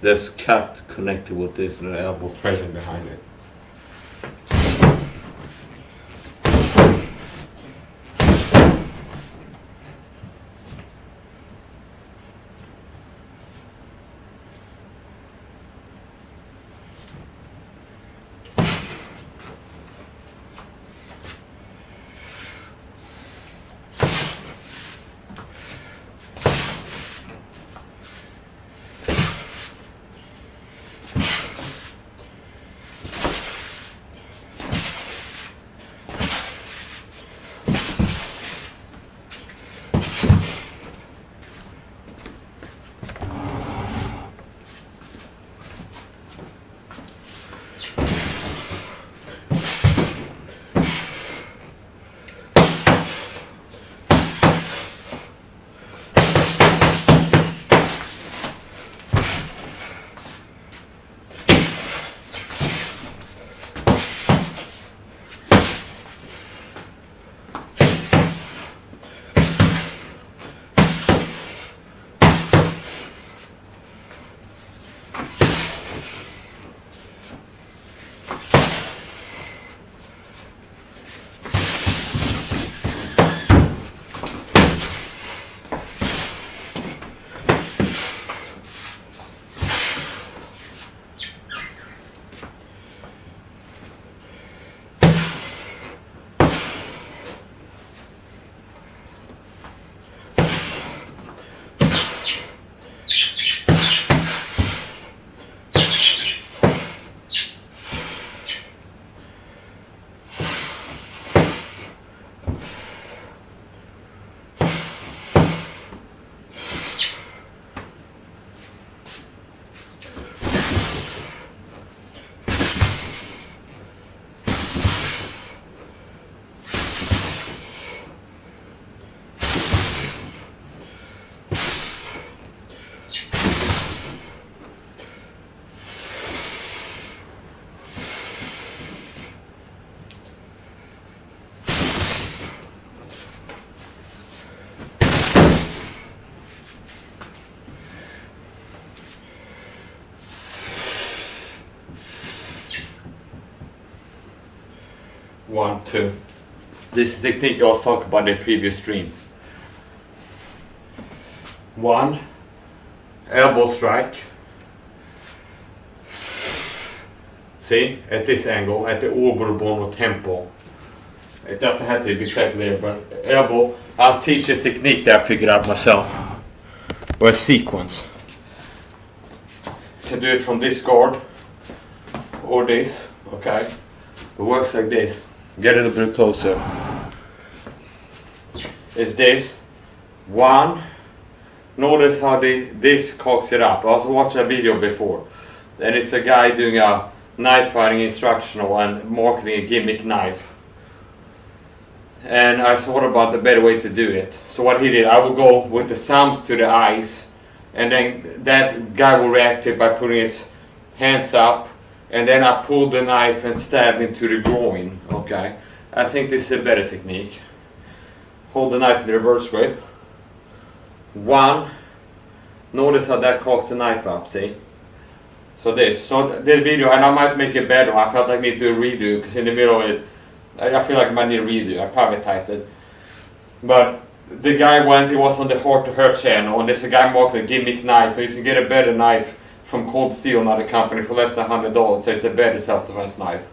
there's cut connected with this and the elbow tracing behind it. One, two. This technique I was talking about in the previous stream. One, elbow strike. See, at this angle, at the oberbono tempo. It doesn't have to be exactly there, but elbow. I'll teach a technique that I figured out myself. Or a sequence. You can do it from this guard or this, okay? It works like this. Get a little bit closer. It's this. One. Notice how this cocks it up. I also watched a video before. And it's a guy doing a knife fighting instructional and marketing a gimmick knife. And I thought about the better way to do it. So what he did, I would go with the thumbs to the eyes. And then that guy will react it by putting his hands up. And then I pull the knife and stab into the groin. Okay, I think this is a better technique. Hold the knife in the reverse grip. One. Notice how that cocks the knife up, see? So this. So the video, and I might make it better. I felt like I need to do a redo, because in the middle of it, I feel like I might need a redo. I privatized it. But the guy went, it was on the Heart to Hurt channel, and there's a guy marking a gimmick knife, and you can get a better knife from Cold Steel, another company, for less than $100. So it's a better self-defense knife.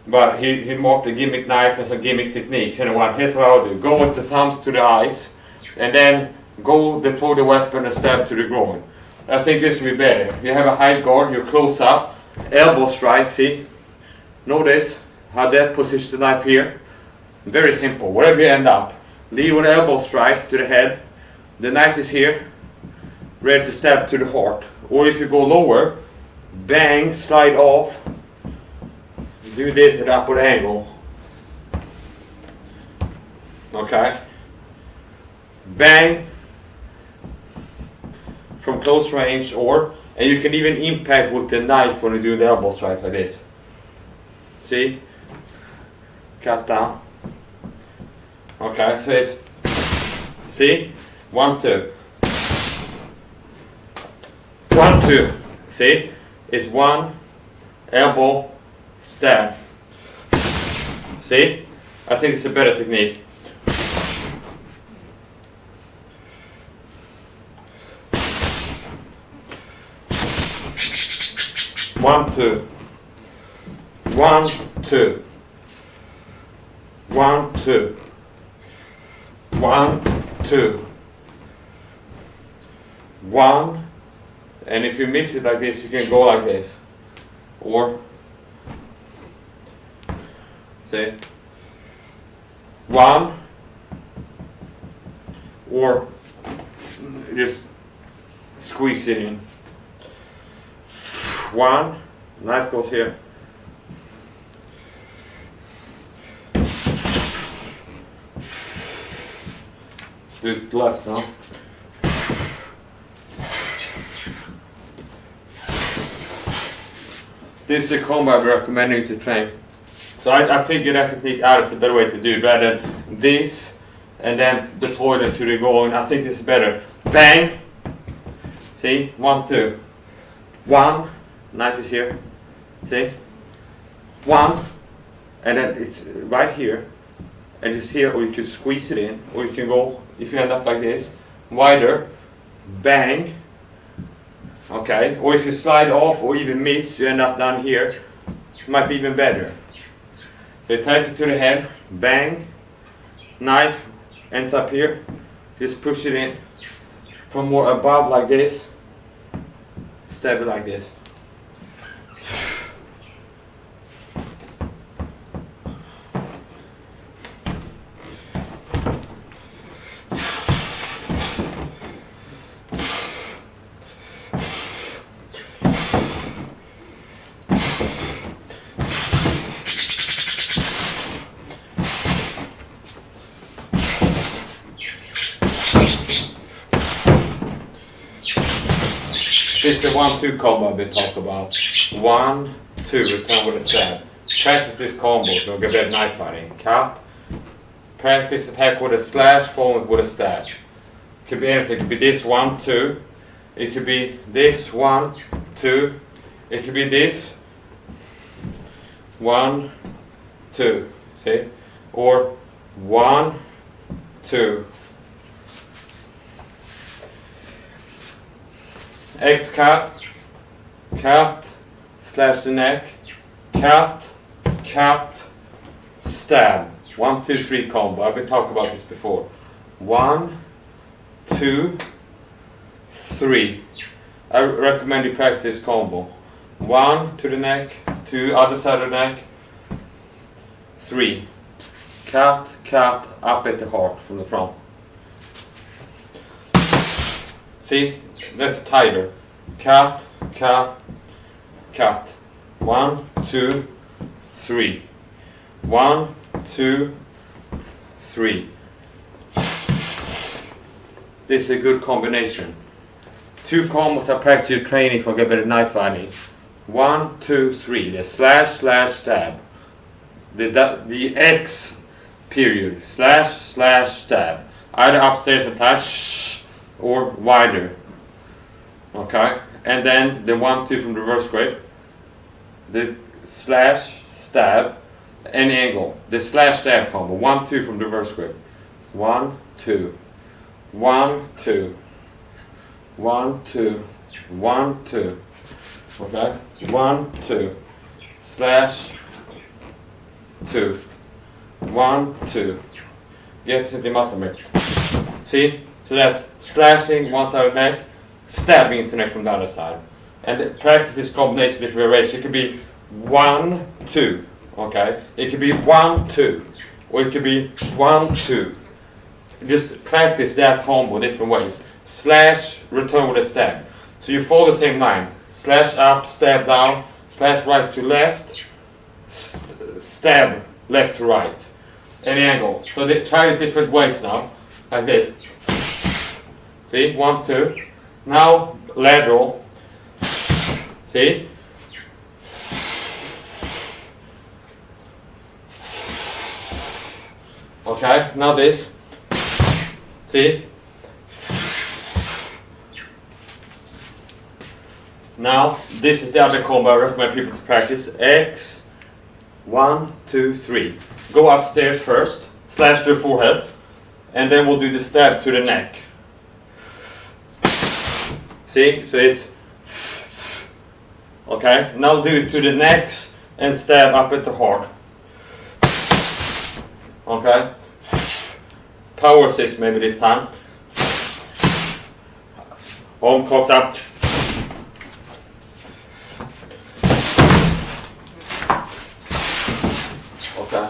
But he marked a gimmick knife and some gimmick techniques. And here's what I would do. Go with the thumbs to the eyes, and then go deploy the weapon and stab to the groin. I think this will be better. You have a high guard, you close up, elbow strike, see? Notice how that positions the knife here. Very simple. Wherever you end up, lead with an elbow strike to the head. The knife is here, ready to stab to the heart. Or if you go lower, bang, slide off, do this at upward angle. Okay? Bang, from close range, and you can even impact with the knife when you do the elbow strike like this. See? Cut down. Okay, so it's, see? 1, 2. 1, 2. See? It's one, elbow, stab. See? I think it's a better technique. 1, 2. 1, 2. 1, 2. 1, 2. 1. And if you miss it like this, you can go like this. Or, see? 1. Or just squeeze it in. 1. Knife goes here. Do it left now. This is the combo I recommend you to train. So I figured that technique out is a better way to do it, rather than this and then deploy it to the goal, and I think this is better. Bang! See? 1, 2. 1, knife is here. See? 1, and then it's right here, and just here, or you could squeeze it in, or you can go, if you end up like this, wider, bang. Okay, or if you slide off or even miss, you end up down here, it might be even better. So you take it to the head, bang, knife ends up here, just push it in from more above like this, stab it like this. This is the 1-2 combo I've been talking about. 1, 2, return with a stab. Practice this combo, you'll get better knife fighting. Cut. Practice attack with a slash, followed with a stab. It could be anything. It could be this 1, 2. It could be this 1, 2. It could be this 1, 2. See? Or 1, 2. X cut, cut, slash the neck, cut, cut, stab. 1, 2, 3 combo. I've been talking about this before. 1, 2, 3. I recommend you practice this combo. 1 to the neck, 2 other side of the neck, 3. Cut, cut, up at the heart from the front. See? That's tighter. Cut, cut, cut. 1, 2, 3. 1, 2, 3. This is a good combination. 2 combos I practice training for get better knife fighting. 1, 2, 3. The slash, slash, stab. The X period. Slash, slash, stab. Either upstairs attached or wider. Okay, and then the 1, 2 from the reverse grip, the slash, stab, any angle, the slash stab combo, 1, 2 from the reverse grip, 1, 2, 1, 2, 1, 2, 1, 2, okay, 1, 2, slash, 2, 1, 2, get into the muscle. See, so that's slashing one side of the neck, stabbing into the neck from the other side. And practice this combination, different variation. It could be 1, 2. Okay? It could be 1, 2. Or it could be 1, 2. Just practice that combo different ways. Slash, return with a stab. So you follow the same line. Slash up, stab down, slash right to left, stab left to right. Any angle. So try it different ways now. Like this. See? 1, 2. Now lateral. See? Okay, now this. See? Now, this is the other combo I recommend people to practice. X, 1, 2, 3. Go upstairs first, slash the forehead, and then we'll do the stab to the neck. See? So it's... Okay, now do it to the necks and stab up at the heart. Okay? Power assist maybe this time. Arm cocked up. Okay.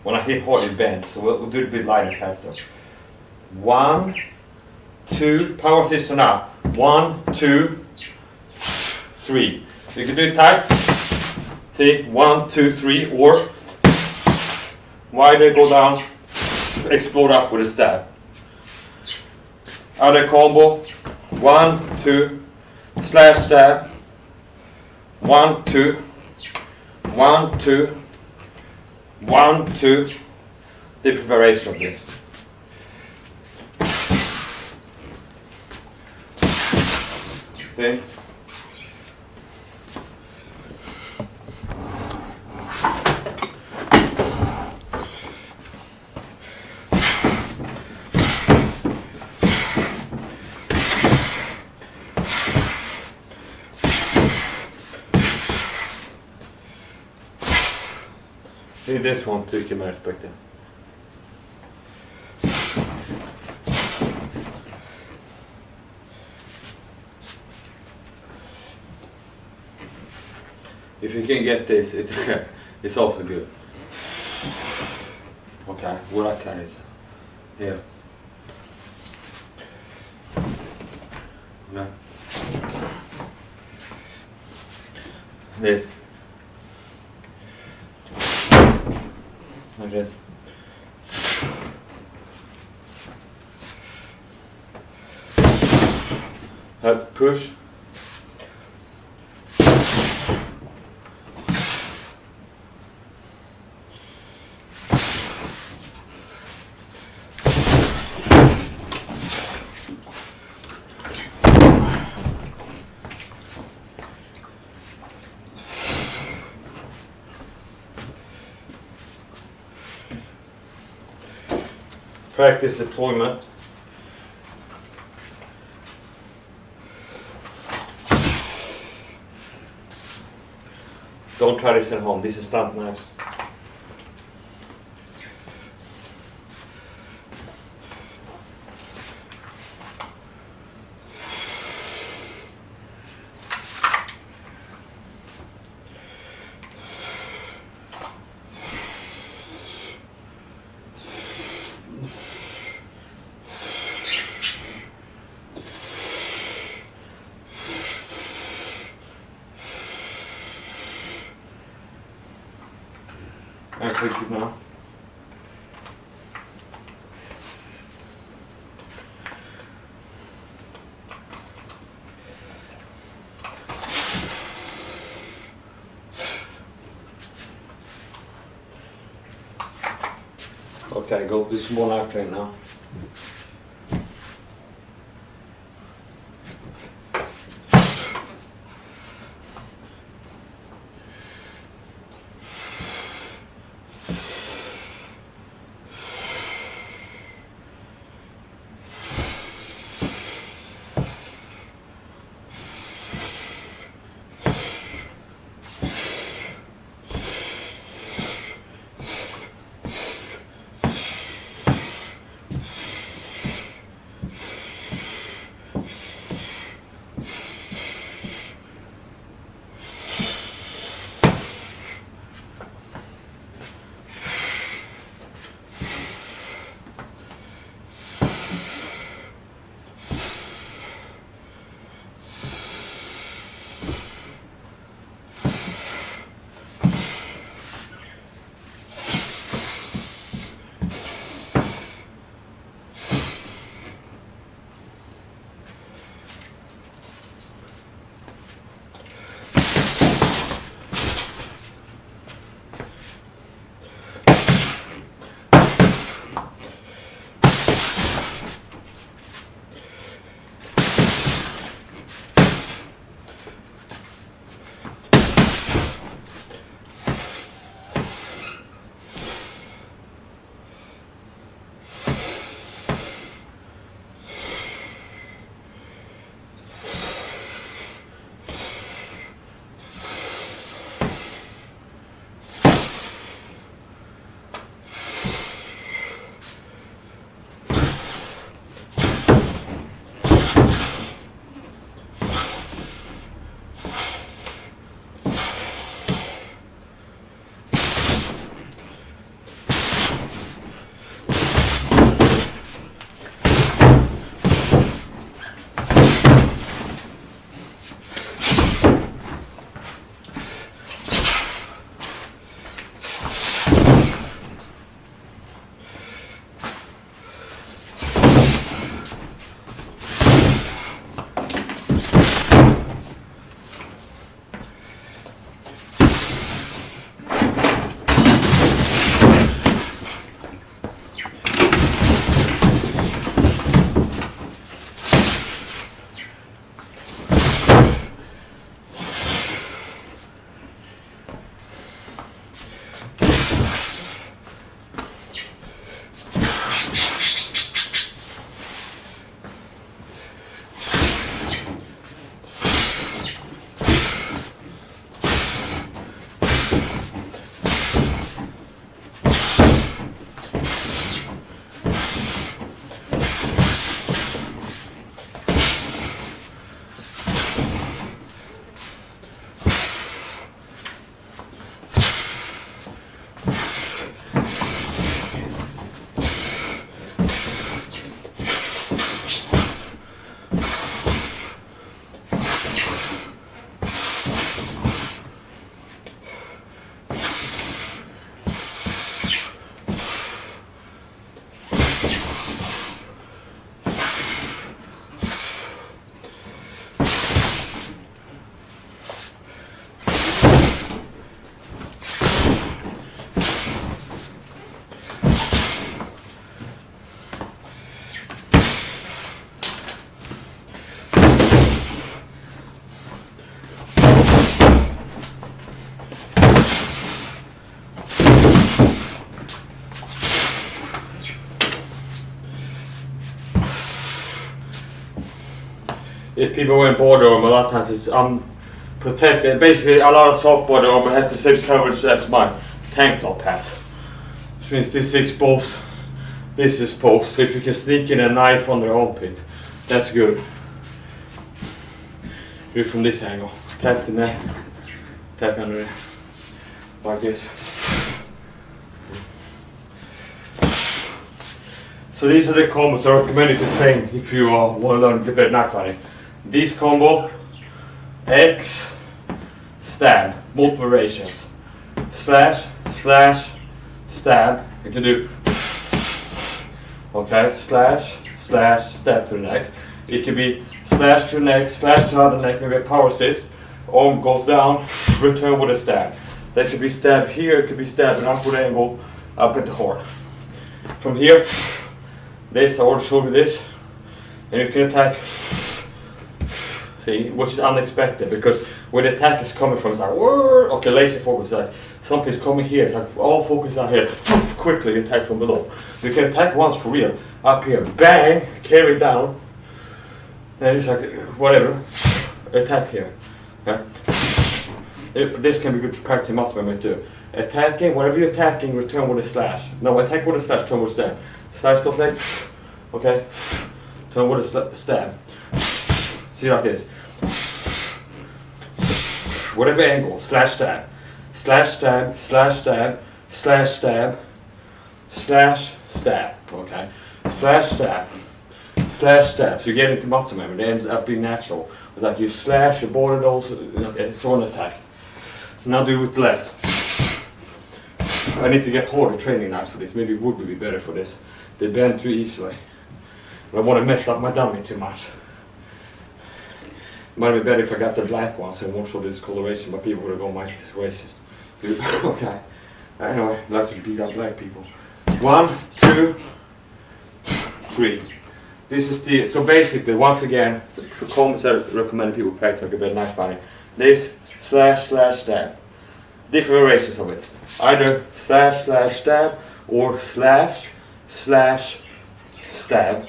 When I hit hard, it bends, so we'll do it a bit lighter, faster. 1, 2, power assist now. 1, 2, 3. You can do it tight. See, 1, 2, 3, or why they go down, explode up with a stab. Other combo, 1, 2, slash stab. 1, 2, 1, 2, 1, 2. Different variation of this. Okay. See this one tycker jag med respekt. If you can get this, it's also good. Okay, what I can is here. Okay. This. Like this. Push. Practice deployment. Don't try this at home. These are stunt knives. I click it now. Okay, go do some more knife training now. if people wear body armor, a lot of times it's unprotected. Basically, a lot of soft body armor has the same coverage as my tank top has. Which means this is exposed, this is exposed. So if you can sneak in a knife on their armpit, that's good. Do it from this angle. Tap the neck, tap under it, like this. So these are the combos I recommend you to train if you want to learn a bit better knife fighting. This combo, X, stab, multiple variations. Slash, slash, stab. You can do, okay, slash, slash, stab to the neck. It could be slash to the neck, slash to the other neck, maybe a power assist. Arm goes down, return with a stab. That could be stab here, it could be stab at an upward angle, up at the heart. From here, this, I already showed you this, and you can attack, see, which is unexpected, because where the attack is coming from, it's like, whoa, okay, laser focus, like, something's coming here, it's like, all focus out here, quickly attack from below. You can attack once for real, up here, bang, carry down, and it's like, whatever, attack here, okay? This can be good to practice muscle memory too. Attacking, whatever you're attacking, return with a slash. No, attack with a slash, turn with a stab. Slash goes like, okay, turn with a stab. See like this. Whatever angle, slash stab. Slash stab, slash stab, slash stab, slash stab, okay? Slash stab, slash stab. So you get into muscle memory, it ends up being natural. It's like you slash, you border those, okay, so an attack. Now do it with the left. I need to get harder training knives for this. Maybe wood would be better for this. They bend too easily. I don't want to mess up my dummy too much. Might be better if I got the black ones and won't show this coloration, but people would go my racist. Okay. Anyway, let's beat up black people. 1, 2, 3. This is the, so basically, once again, comments I recommend people practice like a bit knife fighting. This, slash, slash, stab. Different variations of it. Either slash, slash, stab, or slash, slash, stab.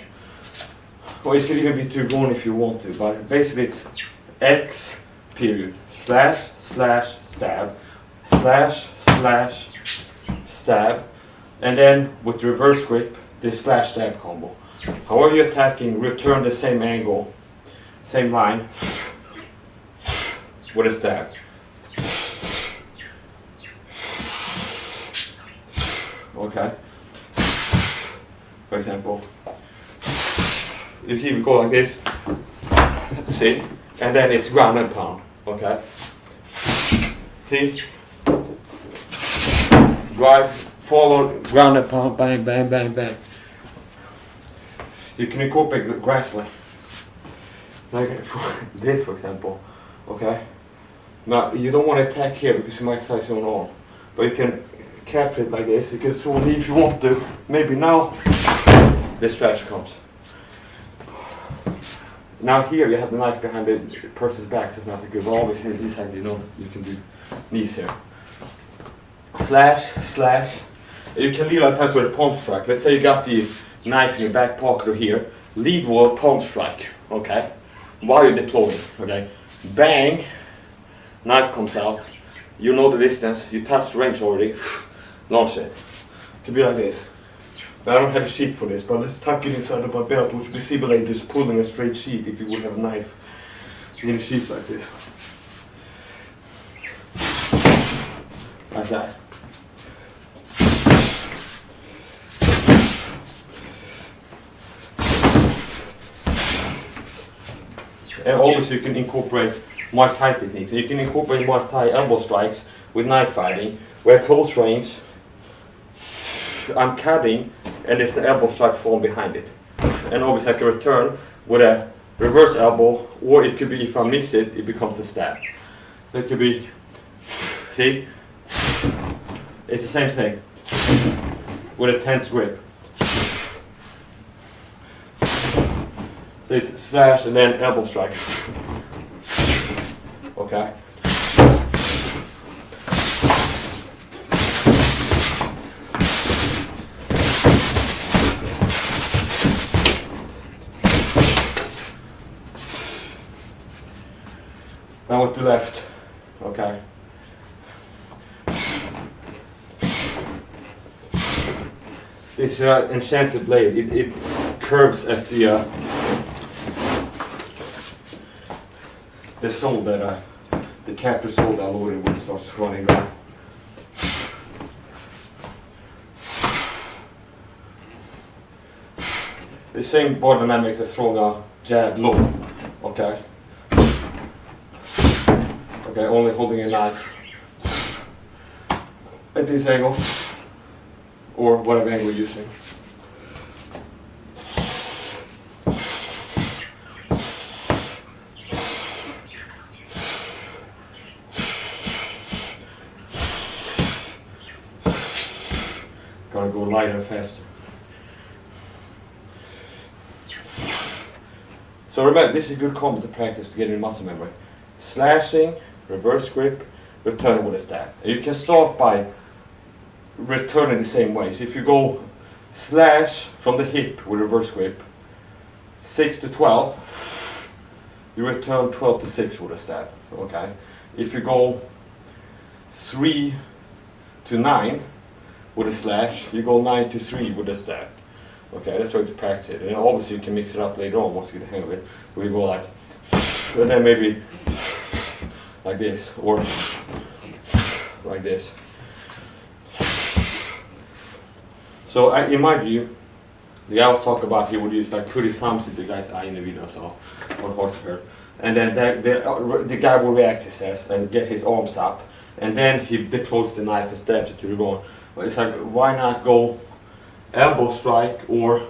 Or it could even be two going if you want to, but basically it's X, period, slash, slash, stab, slash, slash, stab, and then with the reverse grip, this slash stab combo. However you're attacking, return the same angle, same line, with a stab. Okay. For example, you keep it going like this, see, and then it's ground and pound, okay? See? Drive, follow, ground and pound, bang, bang, bang, bang. You can incorporate grappling, like this, for example, okay? Now, you don't want to attack here because you might size your own arm, but you can capture it like this. You can throw a knee if you want to. Maybe now this slash comes. Now here you have the knife behind the person's back, so it's not a good. But obviously this side, you know, you can do knees here. Slash, slash. You can lead a lot of times with a palm strike. Let's say you got the knife in your back pocket or here. Lead with a palm strike, okay? While you're deploying, okay? Bang, knife comes out. You know the distance. You touch the range already. Launch it. It could be like this. But I don't have a sheet for this, but let's tuck it inside of my belt, which would be simulated just pulling a straight sheet if you would have a knife in a sheet like this. Like that. And obviously you can incorporate Muay Thai techniques. And you can incorporate Muay Thai elbow strikes with knife fighting, where close range, I'm cutting, and it's the elbow strike falling behind it. And obviously I can return with a reverse elbow, or it could be, if I miss it, it becomes a stab. So it could be, see? It's the same thing, with a tense grip. So it's slash and then elbow strike. Okay? Now with the left, okay. This enchanted blade, it curves as the soul that the captor soul that I loaded with starts running down. The same body dynamics as throwing a jab low, okay? Okay, only holding a knife at this angle, or whatever angle you're using. Gotta go lighter and faster. So remember, this is a good combo to practice to get in muscle memory. Slashing, reverse grip, returning with a stab. And you can start by returning the same way. So if you go slash from the hip with reverse grip, 6 to 12, you return 12 to 6 with a stab. Okay. If you go 3 to 9 with a slash, you go 9 to 3 with a stab. Okay, that's how to practice it. And obviously you can mix it up later on once you get the hang of it. So we go like, and then maybe like this, or like this. So in my view, the guy was talking about he would use like put his thumbs in the guy's eye in the video, so on horsehair. And then the guy will react, he says, and get his arms up. And then he deploys the knife and stabs it to the bone. But it's like, why not go elbow strike or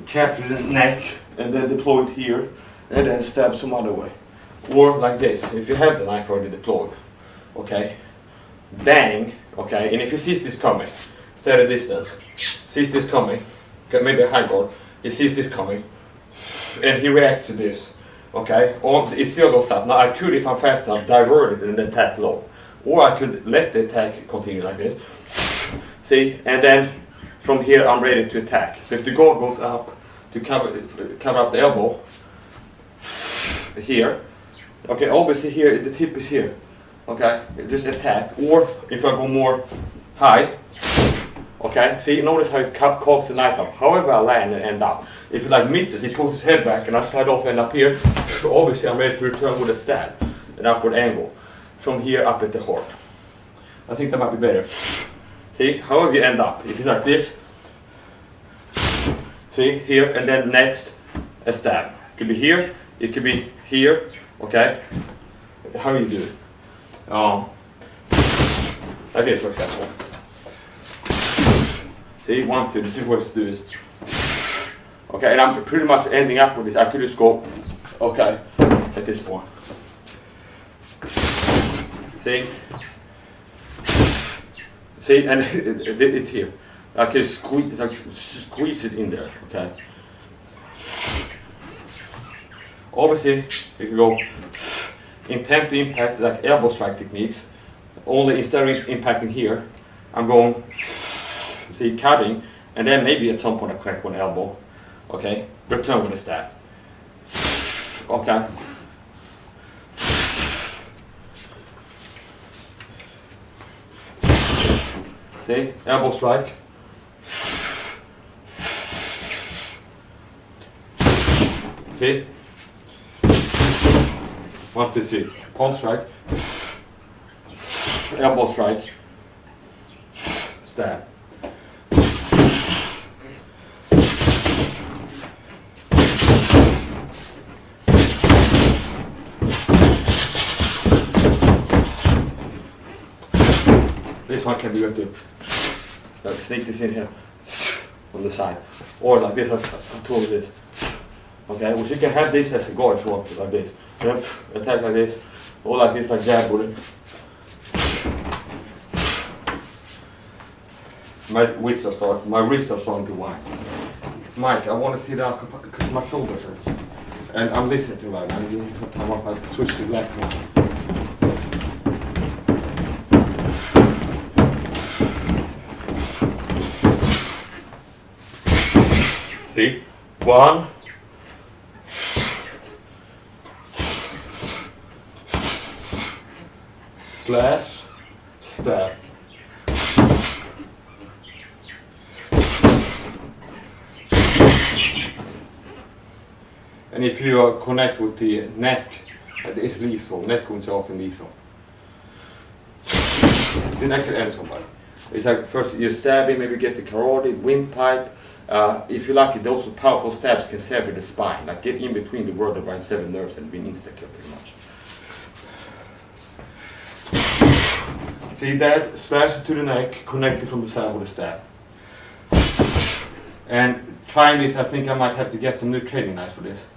capture the neck and then deploy it here and then stab some other way, or like this if you have the knife already deployed, okay, bang, okay, and if he sees this coming, stay at a distance, sees this coming, okay, maybe a high guard, he sees this coming and he reacts to this, okay, or it still goes up. Now I could, if I'm fast enough, divert it and attack low, or I could let the attack continue like this, see, and then from here I'm ready to attack. So if the guard goes up to cover up the elbow here, okay, obviously here the tip is here, okay, just attack. Or if I go more high, okay, see, notice how it cocks the knife up. However I land and end up, if it like misses, he pulls his head back and I slide off and up here, obviously I'm ready to return with a stab, an upward angle from here up at the heart. I think that might be better. See, however you end up, if it's like this, see, here, and then next, a stab. It could be here, it could be here, okay? How do you do it? Like this, for example. See, 1, 2, this is what to do this. Okay, and I'm pretty much ending up with this. I could just go, okay, at this point. See? See, and it's here. I can squeeze it in there, okay? Obviously, you can go intent to impact, like elbow strike techniques, only instead of impacting here, I'm going, see, cutting, and then maybe at some point I crack one elbow, okay? Return with a stab, okay? See, elbow strike. See? 1, 2, 3. Palm strike. Elbow strike. Stab. This one can be good too. Like sneak this in here on the side, or like this, a tool of this. Okay, which you can have this as a guard if you want to, like this. You have attack like this, or like this, like jab with it. My wrists are starting to whine. Mike, I want to sit down because my shoulder hurts, and I'm listening to right now. I need some time off. I switch to the left one. See? 1, slash, stab. And if you connect with the neck, it's lethal. Neck wounds are often lethal. See, neck can end somebody. It's like first you stab him, maybe get the carotid, windpipe. If you like it, those powerful stabs can sever the spine, like get in between the vertebrae and sever nerves and be an insta-kill pretty much. See that? Slash it to the neck, connect it from the side with a stab. And trying this, I think I might have to get some new training knives for this.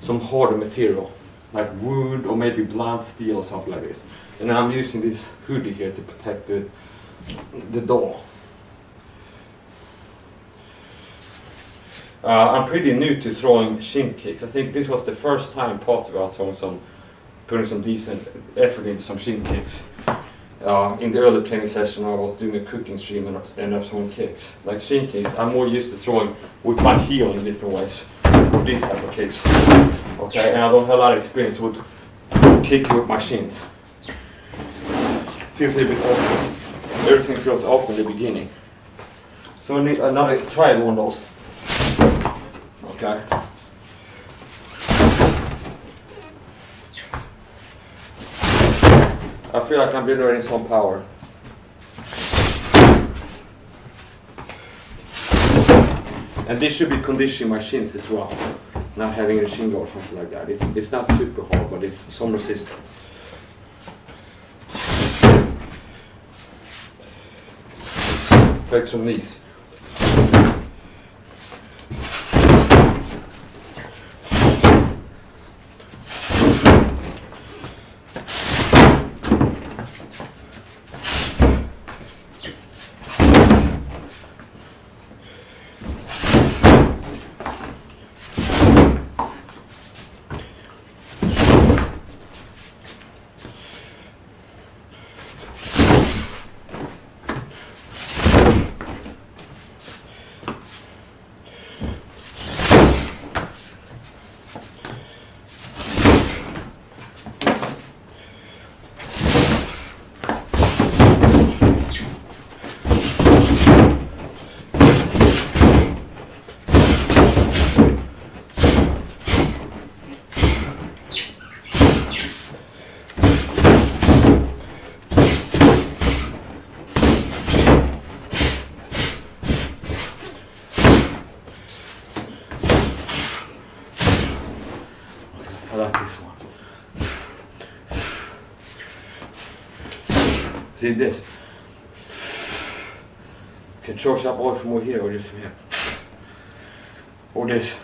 Some harder material, like wood or maybe blunt steel or something like this. And then I'm using this hoodie here to protect the door. I'm pretty new to throwing shin kicks. I think this was the first time possible I was putting some decent effort into some shin kicks. In the early training session I was doing a cooking stream and I ended up throwing kicks. Like shin kicks, I'm more used to throwing with my heel in different ways. Or these type of kicks. Okay, and I don't have a lot of experience with kicking with my shins. Feels a bit awkward. Everything feels awkward in the beginning. So I need another try one of those. Okay. I feel like I'm generating some power. And this should be conditioning my shins as well. Not having a shin guard or something like that. It's not super hard, but it's some resistance. Take some knees. I like this one. See this? You can charge up oil from over here or just from here. Or this.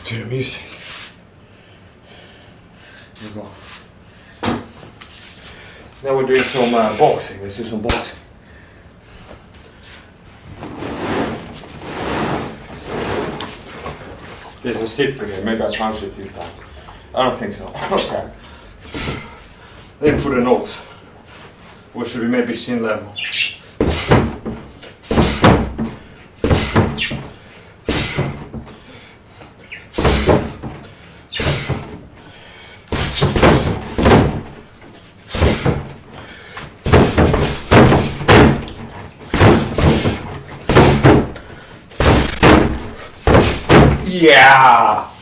to the music. Here we go. Now we're doing some boxing. Let's do some boxing. There's a zipper here. Maybe I punched it a few times. I don't think so. Okay. Then for the nose. Or should we maybe chin level? Yeah!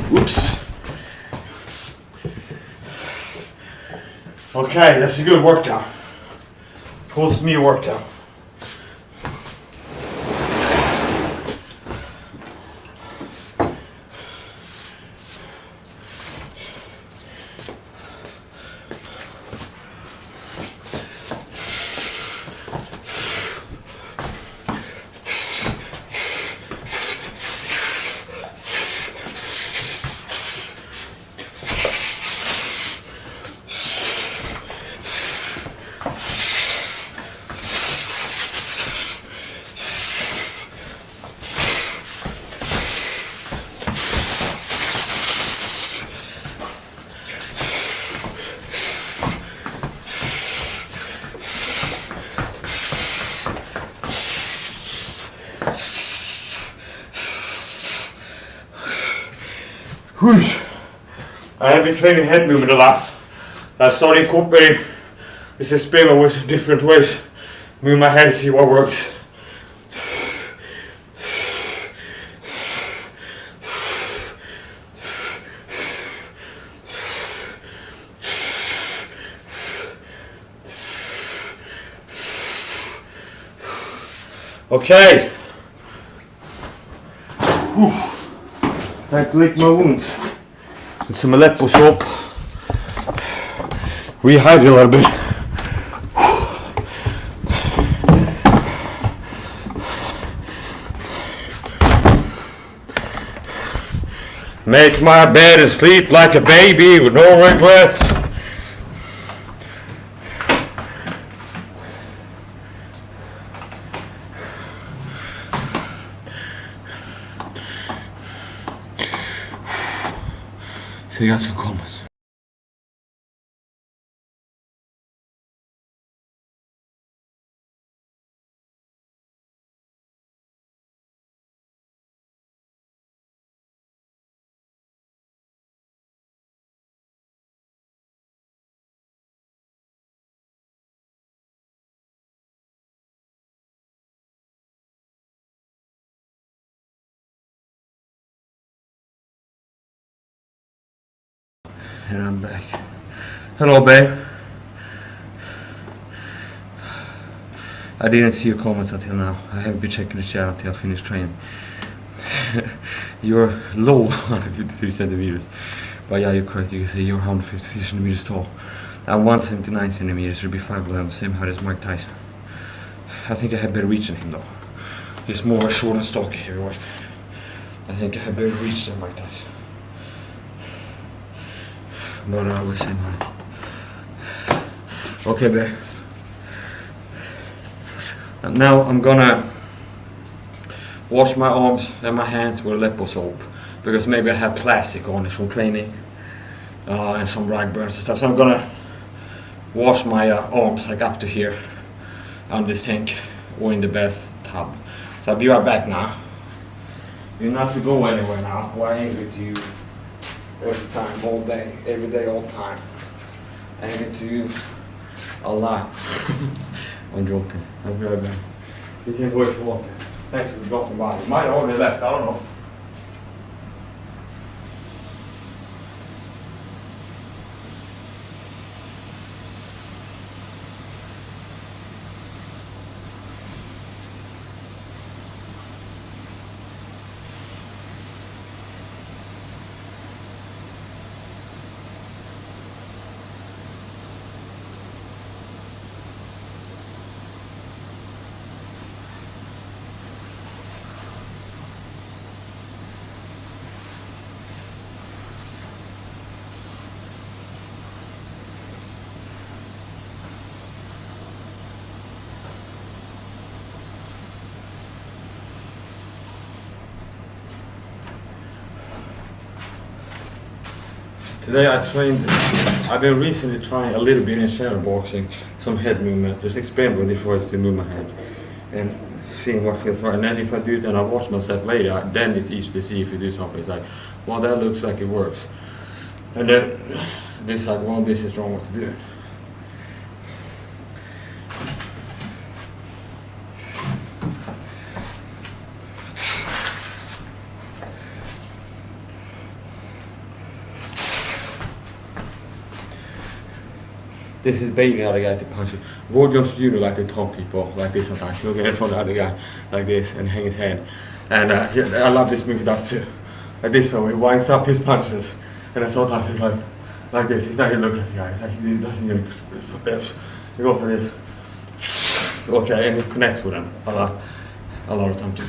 Oops. Okay, that's a good workout. Pulls me workout. Whoosh. I have been training head movement a lot. I started incorporating this experiment with different ways. Move my head to see what works. Okay. Whew. Time to lick my wounds with some Aleppo soap. Rehydrate a little bit. Make my bed and sleep like a baby with no regrets. So you got some comments. And I'm back. Hello, babe. I didn't see your comments until now. I haven't been checking the chat until I finished training. You're low 153 centimeters. But yeah, you're correct. You can say you're 150 centimeters tall. I'm 179 centimeters. You'll be 5'11", same height as Mike Tyson. I think I have better reach than him though. He's more short and stocky heavyweight. I think I have better reach than Mike Tyson. But I will see, man. Okay, babe. And now I'm gonna wash my arms and my hands with Leppo soap, because maybe I have plastic on it from training and some rag burns and stuff. So I'm gonna wash my arms like up to here on the sink or in the bathtub. So I'll be right back now. You don't have to go anywhere now. We're angry to you every time, all day, every day, all time. Angry to you a lot. I'm joking. I'll be right back. You can go if you want to. Thanks for dropping by. You might have already left, I don't know. Today I've been recently trying a little bit in shadow boxing, some head movement, just experimenting first to move my head and seeing what feels right. And then if I do it and I watch myself later, then it's easy to see if you do something. It's like, well, that looks like it works. And then this like, well, this is wrong, what to do. This is baiting the other guy to punch you. Roy Jones Jr. like to taunt people like this sometimes. He'll get in front of the other guy like this and hang his head. And I love this movie does too. Like this, so he winds up his punches. And then sometimes he's like this. He's not even looking at the guy. It's like he doesn't even F's. He goes like this. Okay, and he connects with him a lot of time too.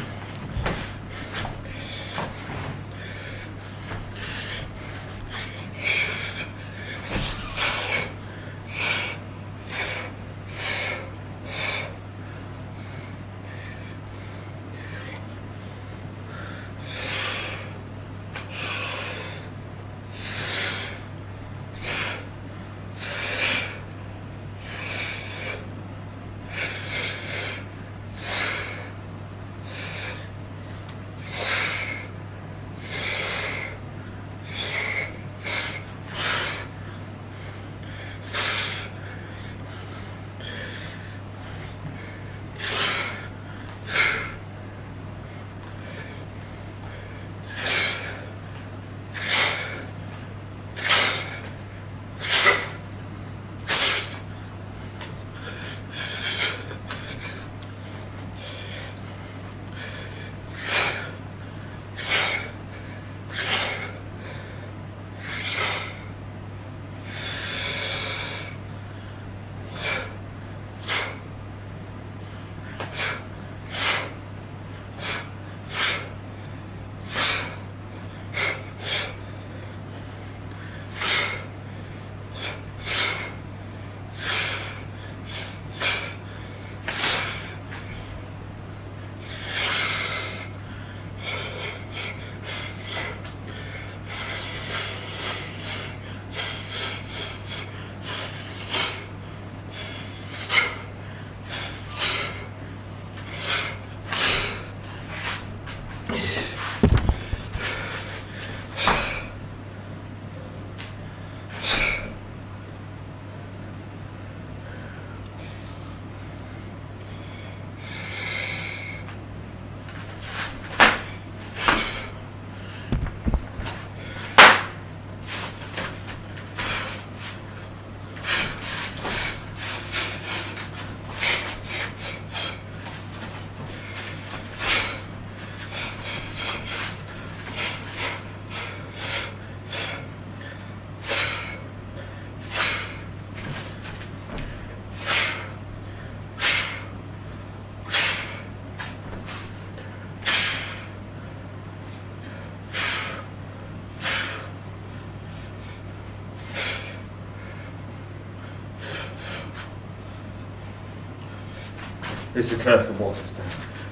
It's the classical boxers then.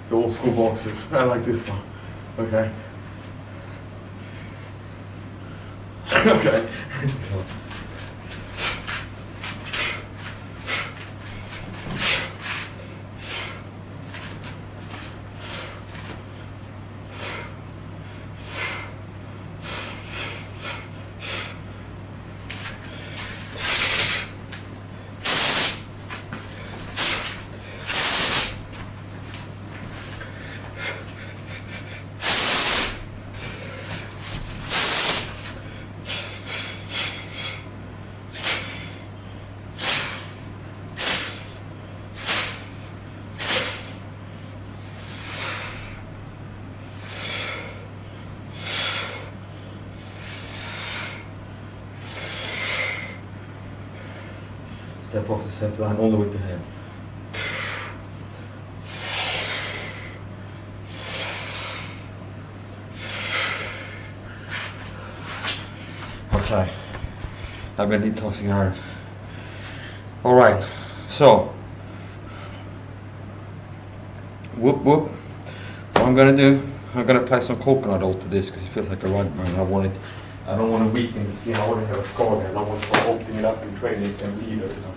The old school boxers. I like this one. Okay. Okay. Step off the center line only with the hand. Okay, I've been detoxing iron. Alright, so whoop whoop. What I'm gonna do, I'm gonna apply some coconut oil to this because it feels like a rug burn. I don't want to weaken the skin. I already have a scar there. I don't want to start opening it up in training it and bleed every time.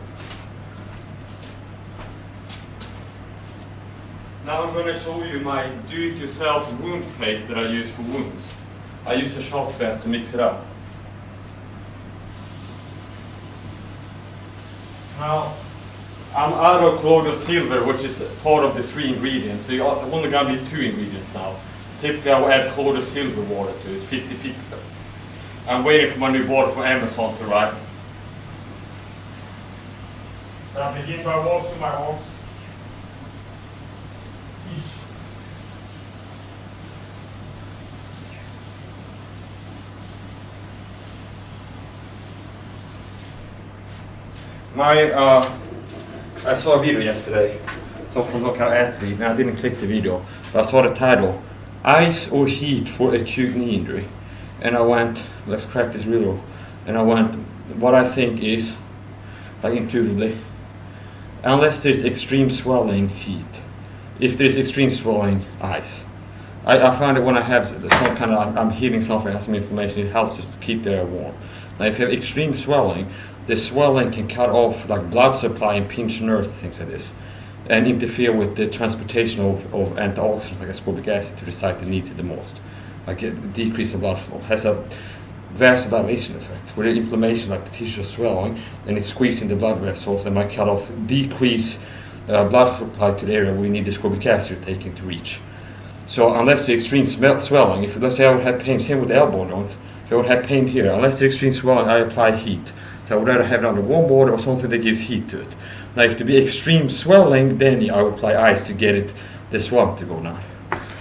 Now I'm going to show you my do-it-yourself wound paste that I use for wounds. I use a shot glass to mix it up. Now, I'm out of colloidal silver, which is part of the 3 ingredients. So you're only going to need 2 ingredients now. Typically, I will add colloidal silver water to it, 50 ppm. I'm waiting for my new water from Amazon to arrive. So I begin by washing my arms. I saw a video yesterday, so from local athlete, and I didn't click the video, but I saw the title, Ice or Heat for Acute Knee Injury. And I went, let's crack this riddle, and I went, what I think is, like intuitively, unless there's extreme swelling, heat. If there's extreme swelling, ice. I find that when I have some kind of, I'm heating something, has some inflammation, it helps just to keep the air warm. Now if you have extreme swelling, the swelling can cut off like blood supply and pinch nerves, things like this, and interfere with the transportation of antioxidants like ascorbic acid to the site that needs it the most. Like it decrease the blood flow. Has a vasodilation effect, where the inflammation, like the tissue is swelling, and it's squeezing the blood vessels and might cut off, decrease blood supply to the area where we need the ascorbic acid taken to reach. So unless the extreme swelling, if let's say I would have pain, same with the elbow joint, if I would have pain here, unless the extreme swelling, I apply heat. So I would rather have it under warm water or something that gives heat to it. Now if there be extreme swelling, then I would apply ice to get it, the swelling to go down.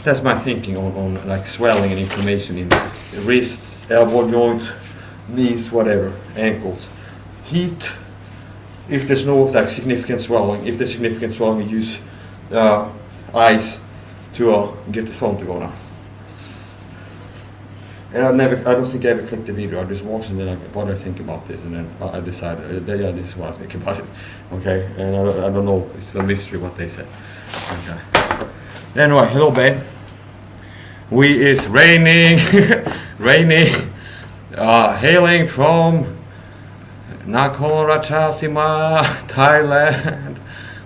That's my thinking on like swelling and inflammation in the wrists, elbow joints, knees, whatever, ankles. Heat, if there's no like significant swelling, if there's significant swelling, we use ice to get the swelling to go down. And I don't think I ever clicked the video. I just watched and then what I think about this, and then I decided, yeah, this is what I think about it. Okay, and I don't know, it's a mystery what they said. Okay. Anyway, hello, babe. It's raining, raining, hailing from Nakhon Ratchasima, Thailand.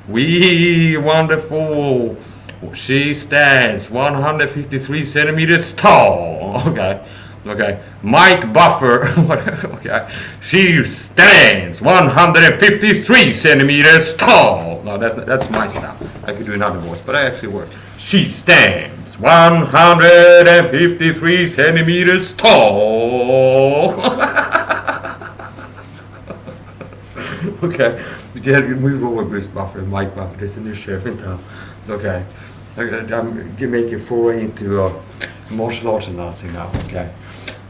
We wonderful. She stands 153 centimeters tall. Okay. Mike Buffer. Okay. She stands 153 centimeters tall. No, that's my style. I could do another voice, but I actually work. She stands 153 centimeters tall. Okay. You can move over Bruce Buffer, Mike Buffer. This is the new sheriff in town. Okay. I'm making a foray into martial arts and dancing now. Okay.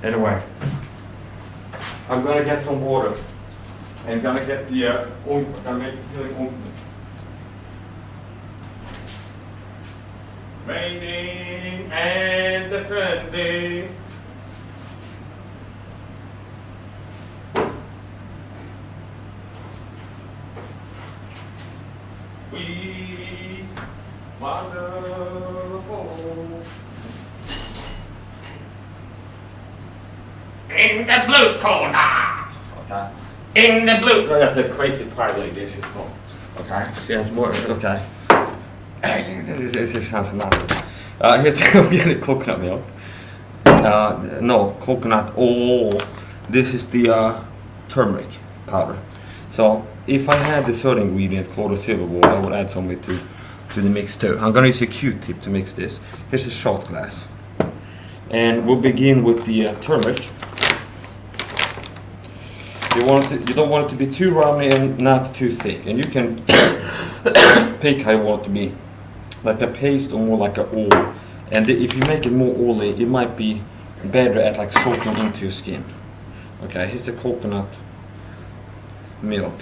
Anyway, I'm gonna get some water and gonna get the ointment. I'm making healing ointment. Raining and defending. We wonderful. In the blue corner. Okay. In the blue. Oh, that's a crazy pie lady. She's called. Okay. She has more. Okay. It sounds nuts. Here's the organic coconut milk. No, coconut oil. This is the turmeric powder. So if I had the third ingredient, called silver water, I would add some of it to the mix too. I'm gonna use a Q-tip to mix this. Here's a shot glass. And we'll begin with the turmeric. You don't want it to be too runny and not too thick. And you can pick how you want it to be. Like a paste or more like a oil. And if you make it more oily, it might be better at like soaking into your skin. Okay, here's the coconut milk.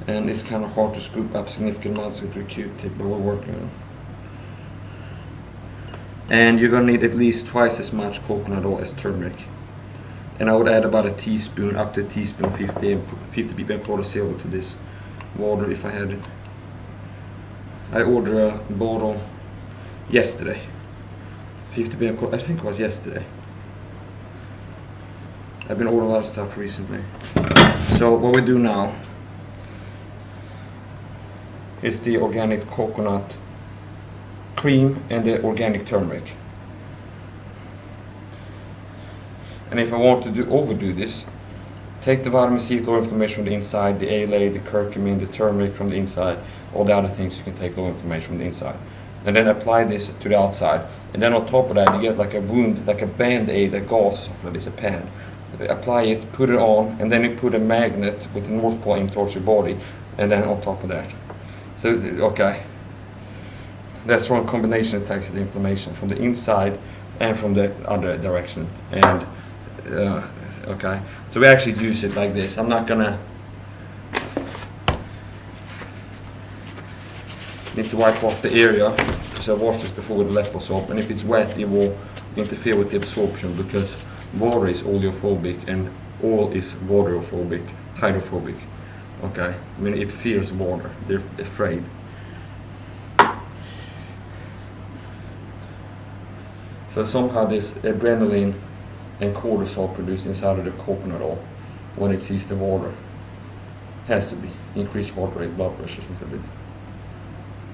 And it's kind of hard to scoop up significant amounts with your Q-tip, but we're working on it. And you're gonna need at least twice as much coconut oil as turmeric. And I would add about a teaspoon, up to a teaspoon, 50 ppm chloride silver to this water if I had it. I ordered a bottle yesterday. 50 ppm, I think it was yesterday. I've been ordering a lot of stuff recently. So what we do now is the organic coconut cream and the organic turmeric. And if I want to overdo this, take the vitamin C, low inflammation from the inside, the ALA, the curcumin, the turmeric from the inside, all the other things you can take low inflammation from the inside. And then apply this to the outside. And then on top of that, you get like a wound, like a band-aid, a gauze or something like this, a pen. Apply it, put it on, and then you put a magnet with the North Pole aimed towards your body, and then on top of that. So, okay. That strong combination attacks the inflammation from the inside and from the other direction. And okay, so we actually use it like this. I'm not gonna need to wipe off the area because I washed this before with Lepo soap, and if it's wet it will interfere with the absorption because water is oleophobic and oil is waterophobic, hydrophobic. Okay, I mean it fears water, they're afraid. So somehow this adrenaline and cortisol produced inside of the coconut oil when it sees the water has to be increased heart rate, blood pressure, things like this.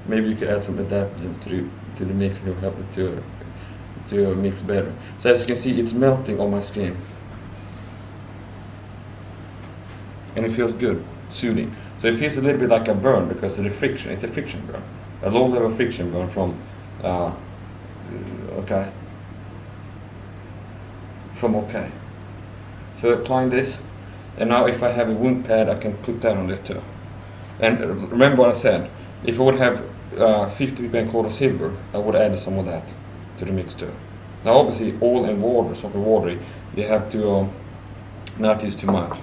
Maybe you could add some adaptogens to the mix and help it to mix better. So as you can see, it's melting on my skin, and it feels good, soothing. So it feels a little bit like a burn because of the friction. It's a friction burn, a low level friction burn from okay. From okay. So applying this, and now if I have a wound pad, I can put that on it too. And remember what I said, if I would have 50 ppm chloride silver, I would add some of that to the mix too. Now obviously oil and water, something watery, you have to not use too much.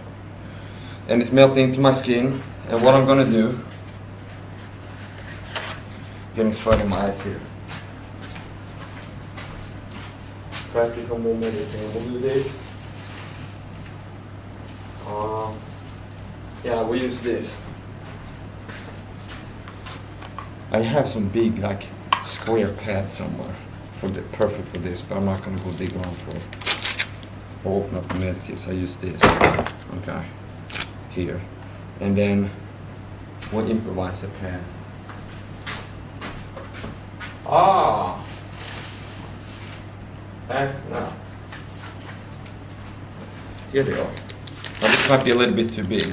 And it's melting into my skin, and what I'm gonna do, getting sweat in my eyes here. Practice some more medicine. We'll do this. Yeah, we use this. I have some big, like, square pad somewhere perfect for this, but I'm not gonna go dig around for it. Or open up the med kit, so I use this. Okay, here, and then we'll improvise a pad. Ah. That's now. Here they are. Now this might be a little bit too big.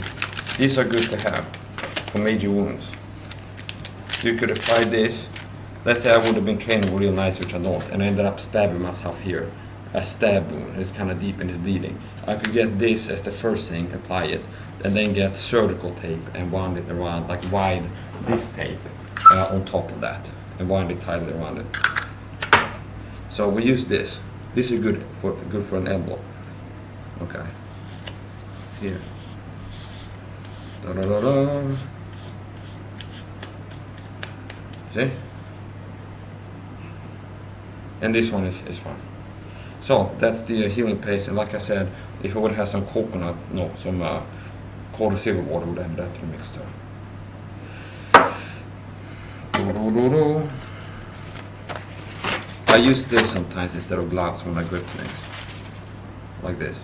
These are good to have for major wounds. You could apply this. Let's say I would have been training real nice, which I don't, and I ended up stabbing myself here. A stab wound. It's kind of deep and it's bleeding. I could get this as the first thing, apply it, and then get surgical tape and wind it around, like wide this tape on top of that, and wind it tightly around it. So we use this. This is good for an elbow. Okay. Here. Da da da da. See? And this one is fine. So that's the healing paste, and like I said, if I would have some coconut, some chloride silver water, would add that to the mix too. I use this sometimes instead of gloves when I grip things. Like this.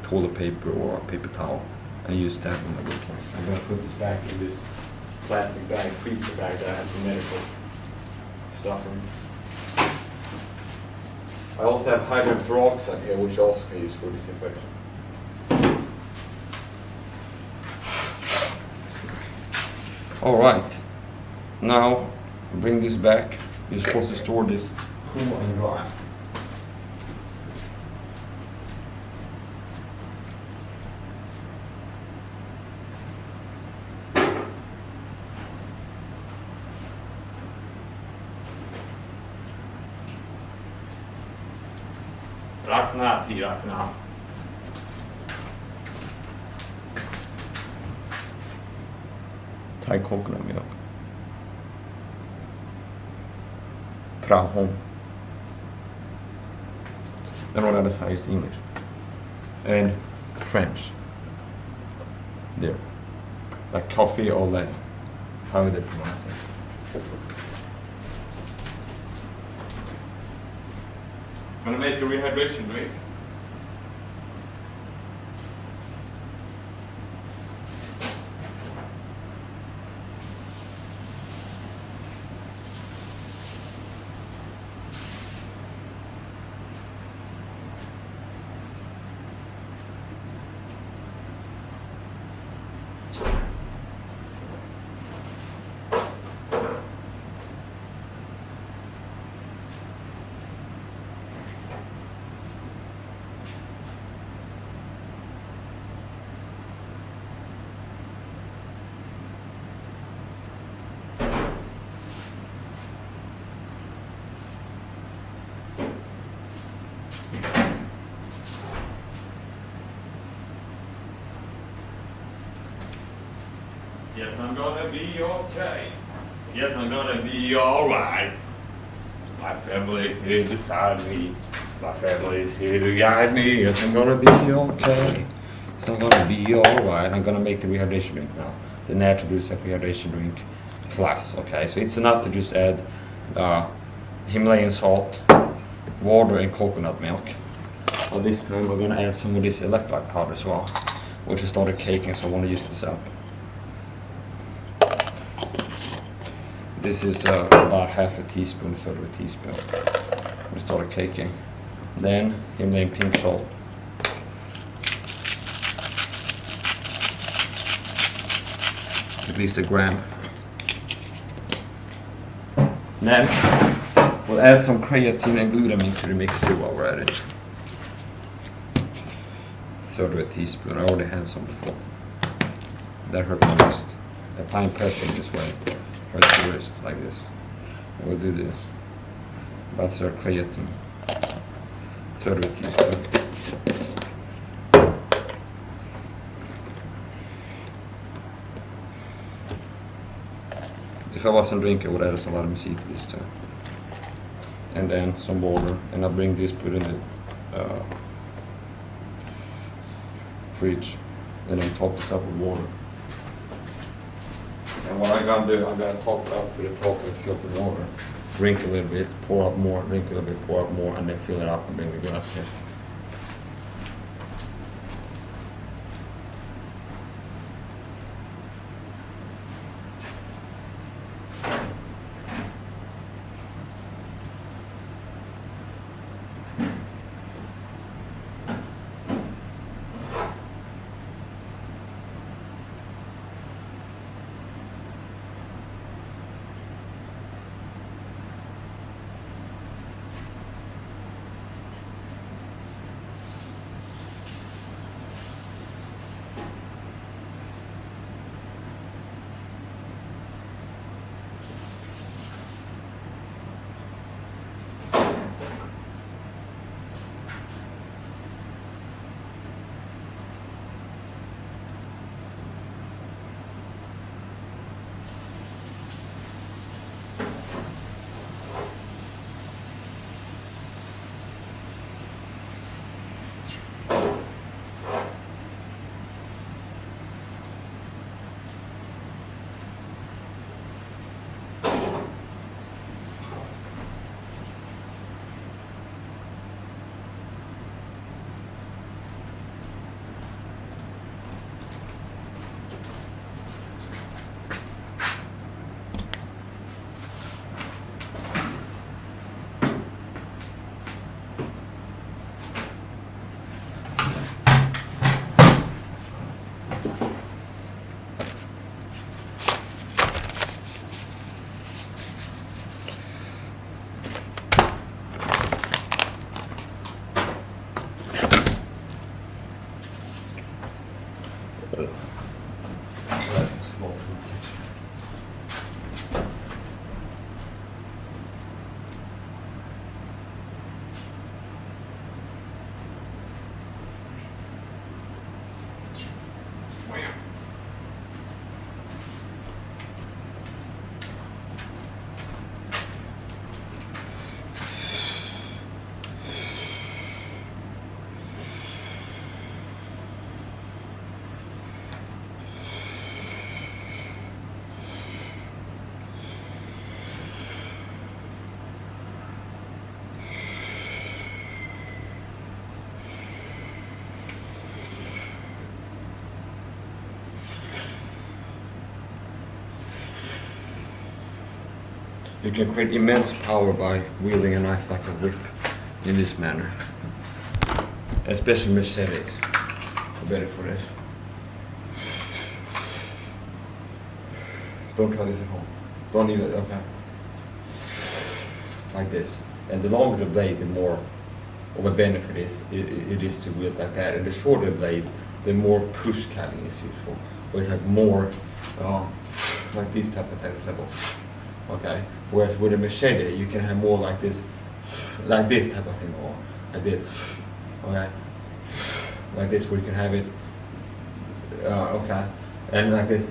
Toilet paper or paper towel. I use that when I grip things. I'm gonna put this back in this plastic bag, freezer bag that has some medical stuff in it. I also have hydrogen peroxide here, which I also can use for disinfection. Alright, now bring this back. You're supposed to store this cool and dry. Rakna. Thai coconut milk. Prahom. I don't know how to say it's English. And French. There. Like coffee au lait. How would they pronounce it? I'm gonna make a rehydration drink. Yes, I'm gonna be okay. Yes, I'm gonna be alright. My family is beside me. My family is here to guide me. Yes, I'm gonna be okay. Yes, I'm gonna be alright. I'm gonna make the rehydration drink now. The natural juice of rehydration drink plus. Okay, so it's enough to just add Himalayan salt, water, and coconut milk. But this time we're gonna add some of this electrolyte powder as well, which is started caking, so I want to use this up. This is about half a teaspoon, third of a teaspoon. We started caking. Then Himalayan pink salt. At least a gram. Then we'll add some creatine and glutamine to the mix too while we're at it. Third of a teaspoon. I already had some before. That hurt my wrist. Applying pressure this way. Hurts the wrist like this. We'll do this. That's our creatine. Third of a teaspoon. If I wasn't drinking, I would add some vitamin C to this too. And then some water. And I'll bring this, put in the fridge. And then top this up with water. And what I'm gonna do, I'm gonna top it up to the top with filtered water. Drink a little bit, pour up more, drink a little bit, pour up more, and then fill it up and bring the glass here. You can create immense power by wielding a knife like a whip in this manner. Especially machetes are better for this. Don't try this at home. Don't even, okay. Like this. And the longer the blade, the more of a benefit it is to wield like that. And the shorter the blade, the more push cutting is useful. Or it's like more, like this type of okay. Whereas with a machete, you can have more like this type of thing, or like this, okay. Like this, where you can have it, okay, and like this,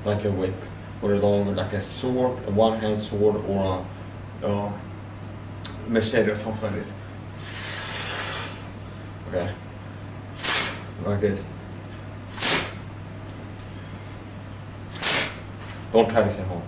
like a whip, or a longer, like a sword, a one-hand sword, or a machete or something like this, okay, like this. Don't try this at home.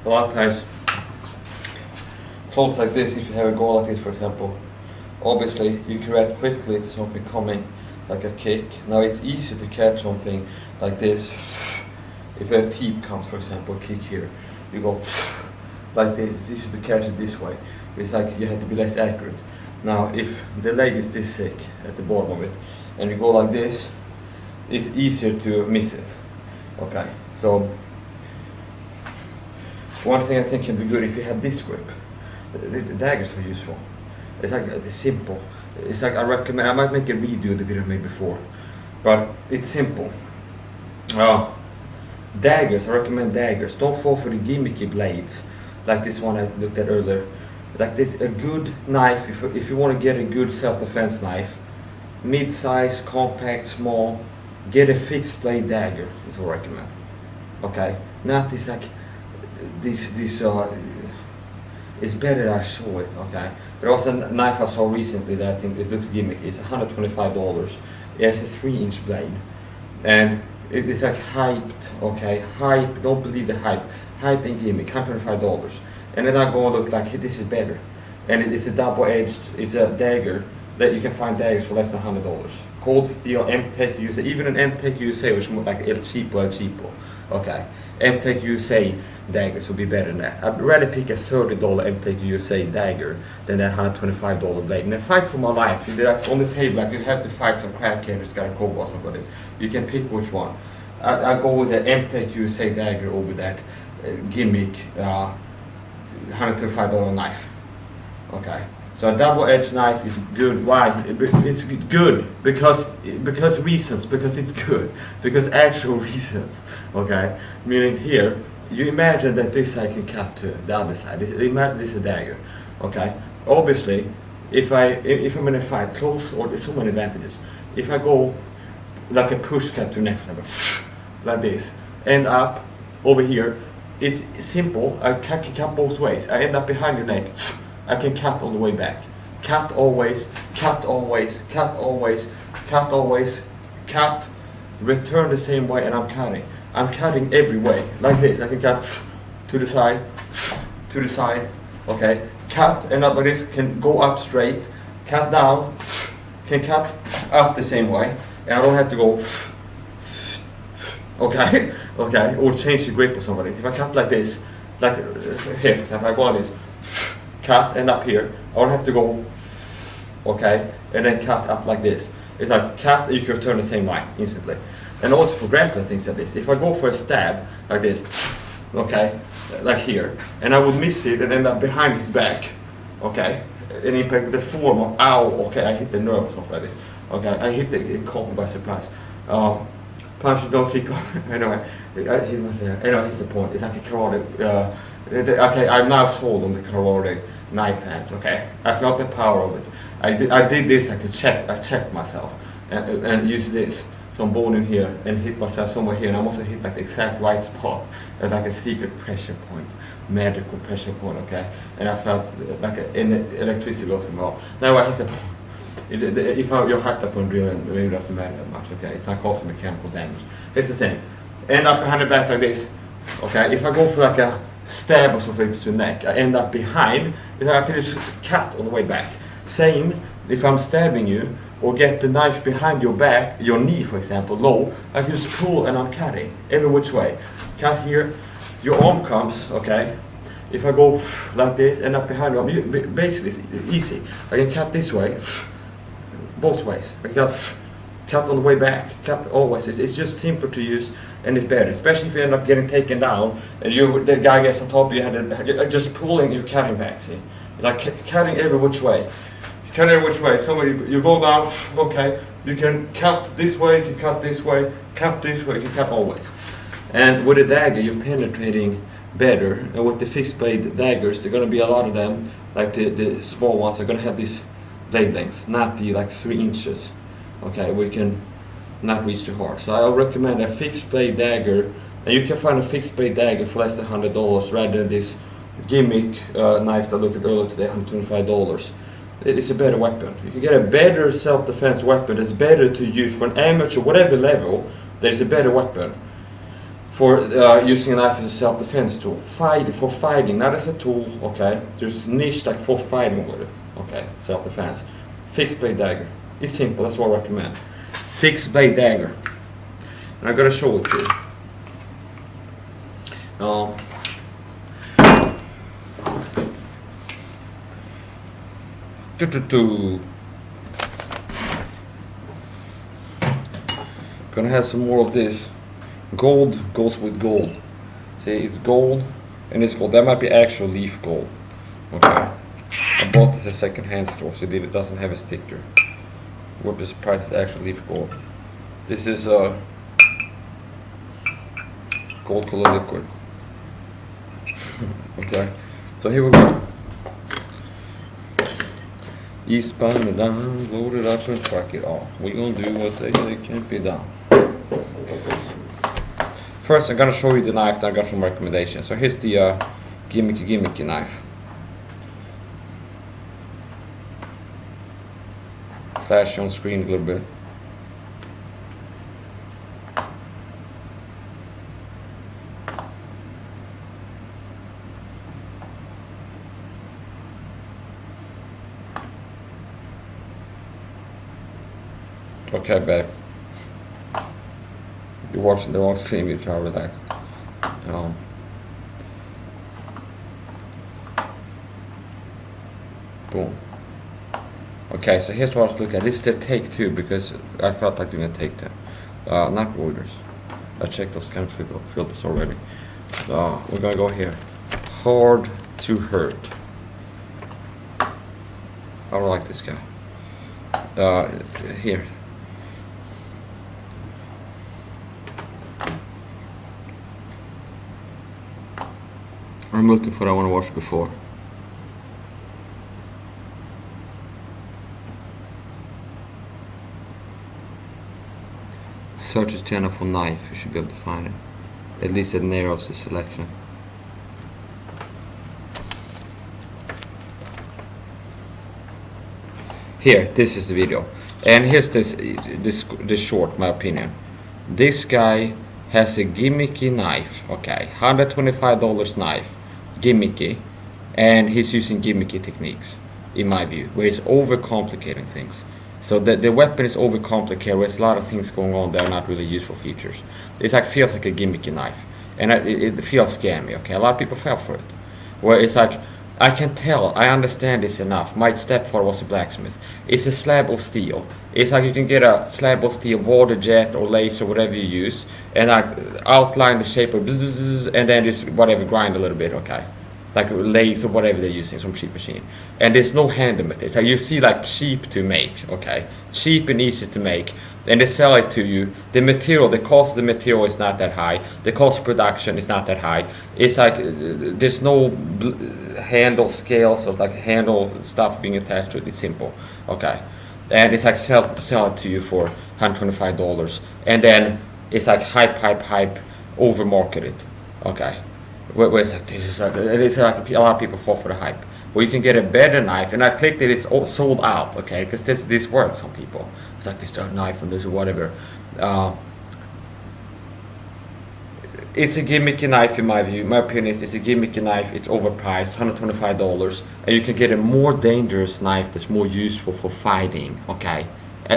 A lot of times, close like this, if you have a goal like this, for example, obviously you can react quickly to something coming, like a kick. Now it's easy to catch something like this. If a teep comes, for example, a kick here, you go like this. It's easy to catch it this way. It's like you have to be less accurate. Now, if the leg is this thick at the bottom of it, and you go like this, it's easier to miss it. Okay, so one thing I think can be good if you have this grip. The daggers are useful. It's like it's simple. It's like I recommend. I might make a redo of the video I made before, but it's simple. Daggers. I recommend daggers. Don't fall for the gimmicky blades like this one I looked at earlier. Like this, a good knife. If you want to get a good self-defense knife, mid-size, compact, small, get a fixed blade dagger. Is what I recommend. Okay, not this like. This it's better that I show it, okay? There was a knife I saw recently that I think it looks gimmicky. It's $125. It has a 3-inch blade, and it's like hyped, okay? Hype. Don't believe the hype. Hype and gimmick. $125, and then I go and look like, hey, this is better, and it is a double-edged. It's a dagger that you can find daggers for less than $100. Cold Steel, M-Tech USA, even an M-Tech USA, which is more like El Cheapo, okay? M-Tech USA daggers would be better than that. I'd rather pick a $30 M-Tech USA dagger than that $125 blade. And I fight for my life. You're like on the table, like you have to fight some crackhead who's got a cobalt or this. You can pick which one. I go with the MTech USA dagger over that gimmick $125 knife. Okay, so a double-edged knife is good. Why? It's good because reasons. Because it's good. Because actual reasons. Okay, meaning here you imagine that this side can cut to the other side. Imagine this is a dagger. Okay, obviously, if I'm in a fight close, or there's so many advantages. If I go like a push cut to next level, like this, end up over here. It's simple. I can cut both ways. I end up behind your neck. I can cut on the way back. Cut always, cut always, cut always, cut always, cut, return the same way, and I'm cutting. I'm cutting every way, like this. I can cut to the side, okay? Cut, and up like this, can go up straight, cut down, can cut up the same way, and I don't have to go, okay? Okay, or change the grip or something. If I cut like this, like here for example, I go like this, cut, and up here, I don't have to go, okay, and then cut up like this. It's like cut, you can turn the same line instantly. And also for grappling things like this, if I go for a stab like this, okay, like here, and I would miss it and end up behind his back, okay, and impact the form of ow, okay, I hit the nerve or something like this, okay, I hit it caught me by surprise. Punches don't see, anyway, I hit myself, anyway, here's the point, it's like a karate, okay, I'm now sold on the karate knife hands, okay, I felt the power of it. I did this like I checked myself, and used this, some bone in here, and hit myself somewhere here, and I also hit like the exact right spot, at like a secret pressure point, magical pressure point, okay, and I felt like electricity was involved. Now here's the point. If you're hyped up on drill, it really doesn't matter that much, okay, it's not causing mechanical damage. Here's the thing, end up behind the back like this, okay, if I go for like a stab or something to the neck, I end up behind, I can just cut on the way back. Same if I'm stabbing you, or get the knife behind your back, your knee for example, low, I can just pull and I'm cutting, every which way. Cut here, your arm comes, okay, if I go like this, end up behind your arm, basically it's easy. I can cut this way, both ways. I can cut on the way back, cut always. It's just simple to use, and it's better, especially if you end up getting taken down, and the guy gets on top of you, you're just pulling, you're cutting back, see? It's like cutting every which way. Cut every which way. So you go down, okay, you can cut this way, you can cut this way, cut this way, you can cut always. And with a dagger, you're penetrating better. And with the fixed blade daggers, there are going to be a lot of them, like the small ones, are going to have this blade length, not the like 3 inches, okay, we can not reach the heart. So I recommend a fixed blade dagger, and you can find a fixed blade dagger for less than $100 rather than this gimmick knife that I looked at earlier today, $125. It's a better weapon. You can get a better self-defense weapon that's better to use for an amateur, whatever level. There's a better weapon for using a knife as a self-defense tool. For fighting, not as a tool, okay? There's niche like for fighting with it, okay? Self-defense. Fixed blade dagger. It's simple, that's what I recommend. Fixed blade dagger. And I'm gonna show it to you. Gonna have some more of this. Gold goes with gold. See, it's gold and it's gold. That might be actual leaf gold. Okay. I bought this at a second-hand store, so it doesn't have a sticker. What is the price of actual leaf gold? This is gold color liquid. Okay. So here we go. Eastbound and down, load it up and truck it off. We're gonna do what they say can't be done. First, I'm gonna show you the knife that I got from recommendations. So here's the gimmicky knife. Flash on screen a little bit. Okay, babe. You're watching the wrong stream, you try to relax. Boom. Okay, so here's what I was looking at. This is the take 2 because I felt like doing a take 2. Not Reuters. I checked those chem filters already. We're gonna go here. Hard to hurt. I don't like this guy. Here. I'm looking for the one I watched before. Search this channel for knife, you should be able to find it. At least it narrows the selection. Here, this is the video. And here's this short, my opinion. This guy has a gimmicky knife, okay, $125 knife, gimmicky, and he's using gimmicky techniques, in my view, where he's overcomplicating things. So the weapon is overcomplicated, there's a lot of things going on that are not really useful features. It like feels like a gimmicky knife, and it feels scammy, okay, a lot of people fell for it. Where it's like, I can tell, I understand this enough. My stepfather was a blacksmith. It's a slab of steel. It's like you can get a slab of steel, water jet or laser, whatever you use, and like outline the shape of bzzz, and then just whatever, grind a little bit, okay? Like lathe or whatever they're using, some cheap machine. And there's no hand in it. It's like you see like cheap to make, okay? Cheap and easy to make. And they sell it to you. The material, the cost of the material is not that high. The cost of production is not that high. It's like there's no handle scales or like handle stuff being attached to it. It's simple, okay? And it's like sell it to you for $125. And then it's like hype, over market it, okay? Where it's like, this is like, it's like a lot of people fall for the hype. Well, you can get a better knife, and I clicked it, it's all sold out, okay, because this works on people. It's like this knife and this or whatever. It's a gimmicky knife in my view. My opinion is it's a gimmicky knife, it's overpriced, $125, and you can get a more dangerous knife that's more useful for fighting, okay?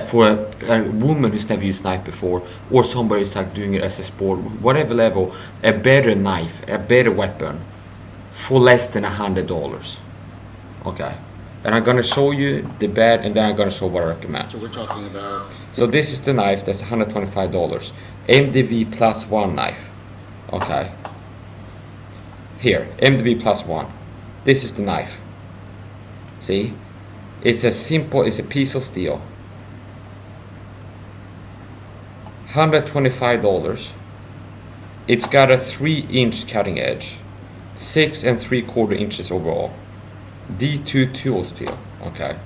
For a woman who's never used knife before, or somebody who's like doing it as a sport, whatever level, a better knife, a better weapon, for less than $100. Okay, and I'm gonna show you the bad, and then I'm gonna show what I recommend. So we're talking about. So this is the knife that's $125, MDV +1 knife. Okay, here, MDV +1. This is the knife. See, it's a simple, it's a piece of steel. $125. It's got a 3-inch cutting edge, 6 3/4 inches overall. D2 tool steel, okay,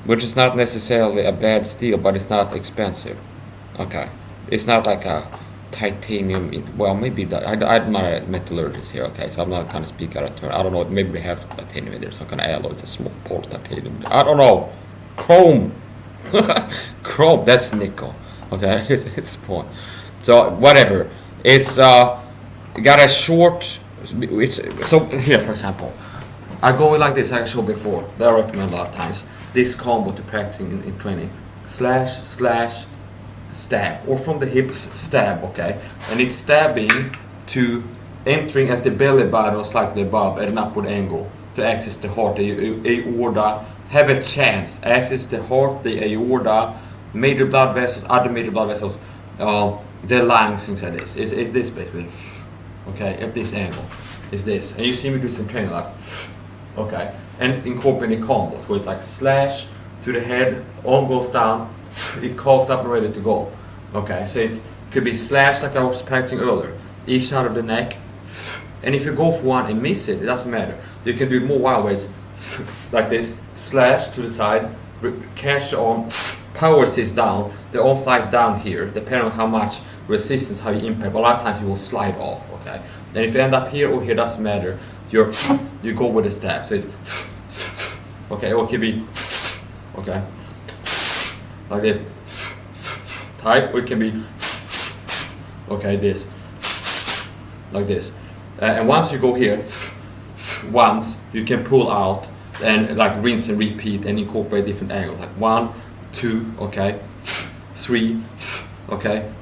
which is not necessarily a bad steel, but it's not expensive, okay. It's not like a titanium. Well, maybe that. I'm not a metallurgist here, okay, so I'm not going to speak out of turn. I don't know. Maybe they have titanium in there, some kind of alloy. It's a small port titanium. I don't know. Chrome. Chrome. That's nickel. Okay, it's the point. So whatever. It's got a short. So here, for example, I go like this. I showed before. That I recommend a lot of times. This combo to practicing in training: slash, stab, or from the hips, stab. Okay, and it's stabbing to entering at the belly button slightly above at an upward angle to access the heart, the aorta. Have a chance access the heart, the aorta, major blood vessels, other major blood vessels, the lungs, things like this. Is this basically, okay, at this angle, is this. And you see me do some training like, okay, and incorporating combos where it's like slash to the head, arm goes down, it cocked up and ready to go. Okay, so it could be slash like I was practicing earlier, each side of the neck, and if you go for one and miss it, it doesn't matter. You can do more wild ways, like this, slash to the side, catch the arm, powers this down, the arm flies down here, depending on how much resistance, how you impact. A lot of times you will slide off, okay? And if you end up here or here, doesn't matter, you go with a stab. So it's, okay, or it could be, okay, like this, tight, or it can be, okay, this, like this. And once you go here, once, you can pull out and like rinse and repeat and incorporate different angles, like 1, 2, okay, 3, okay,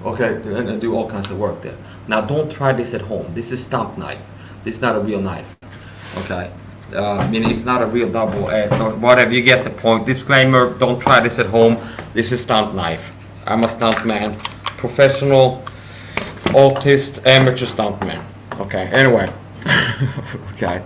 okay, and do all kinds of work there. Now don't try this at home. This is stump knife. This is not a real knife, okay. I mean, it's not a real double edge or whatever. You get the point. Disclaimer: don't try this at home. This is stunt knife. I'm a stuntman, professional, autist, amateur stuntman. Okay. Anyway. Okay.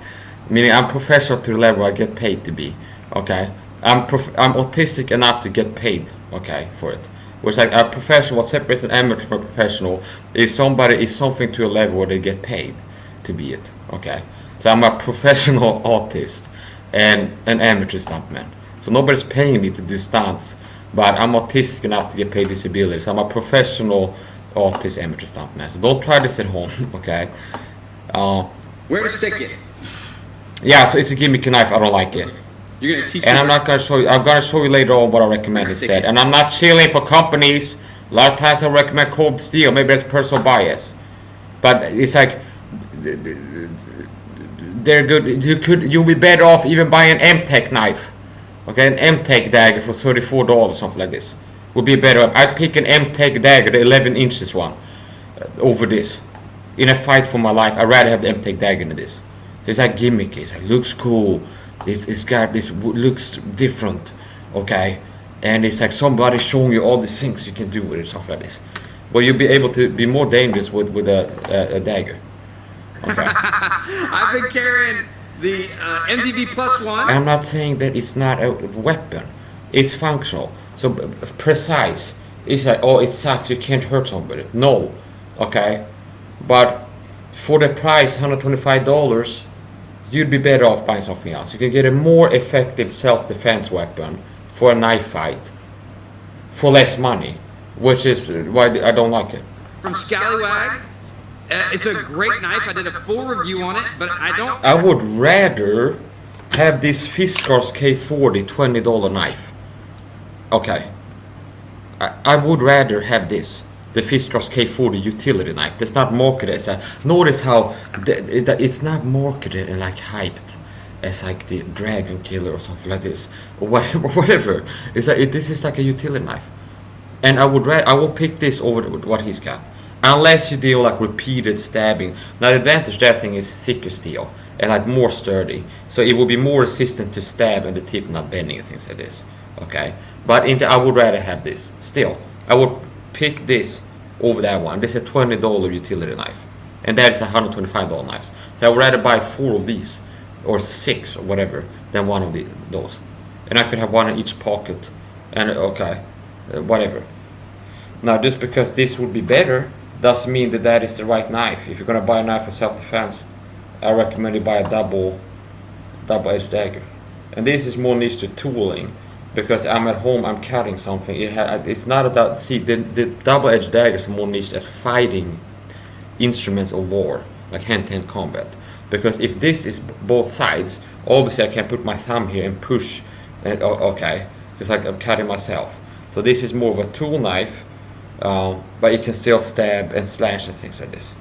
Meaning I'm professional to the level I get paid to be. Okay. I'm autistic enough to get paid. Okay, for it. Which like a professional, what separates an amateur from a professional is something to a level where they get paid to be it. Okay. So I'm a professional autist and an amateur stuntman. So nobody's paying me to do stunts, but I'm autistic enough to get paid disability. So I'm a professional autist amateur stuntman. So don't try this at home, okay? Where to stick it? Yeah, so it's a gimmick knife. I don't like it. You're gonna teach And me. I'm not gonna show you. I'm gonna show you later on what I recommend instead. And I'm not shilling for companies. A lot of times I recommend Cold Steel. Maybe that's personal bias, but it's like they're good. You'll be better off even buying an M-Tech knife. Okay, an M-Tech dagger for $34, something like this. Would be better. I'd pick an M-Tech dagger, the 11 inches one, over this. In a fight for my life, I'd rather have the M-Tech dagger than this. It's like gimmicky. It's like looks cool. It's got this looks different. Okay, and it's like somebody showing you all the things you can do with it, stuff like this. Well, you'll be able to be more dangerous with a dagger. Okay. I've been carrying the MDV Plus One. I'm not saying that it's not a weapon. It's functional. So precise. It's like, oh, it sucks. You can't hurt somebody. No. Okay. But for the price, $125, you'd be better off buying something else. You can get a more effective self-defense weapon for a knife fight for less money, which is why I don't like it. From Scallywag. It's a great knife. I did a full review on it, but I don't. I would rather have this Fiskars K40 $20 knife. Okay. I would rather have this, the Fiskars K40 utility knife. That's not marketed as a. Notice how it's not marketed and like hyped as like the Dragon Killer or something like this, or whatever. It's like this is like a utility knife, and I will pick this over what he's got. Unless you deal like repeated stabbing. Now the advantage that thing is thicker steel and like more sturdy, so it will be more resistant to stab and the tip not bending and things like this. Okay, but I would rather have this. Still, I would pick this over that one. This is a $20 utility knife, and that is a $125 knife. So I would rather buy 4 of these or 6 or whatever than one of those, and I could have one in each pocket. And whatever. Now just because this would be better doesn't mean that is the right knife. If you're gonna buy a knife for self-defense, I recommend you buy a double-edged dagger. And this is more niche to tooling, because I'm at home, I'm cutting something. It's not about the double-edged daggers are more niche as fighting instruments of war, like hand-to-hand combat. Because if this is both sides, obviously I can put my thumb here and push. Because like I'm cutting myself. So this is more of a tool knife. But it can still stab and slash and things like this.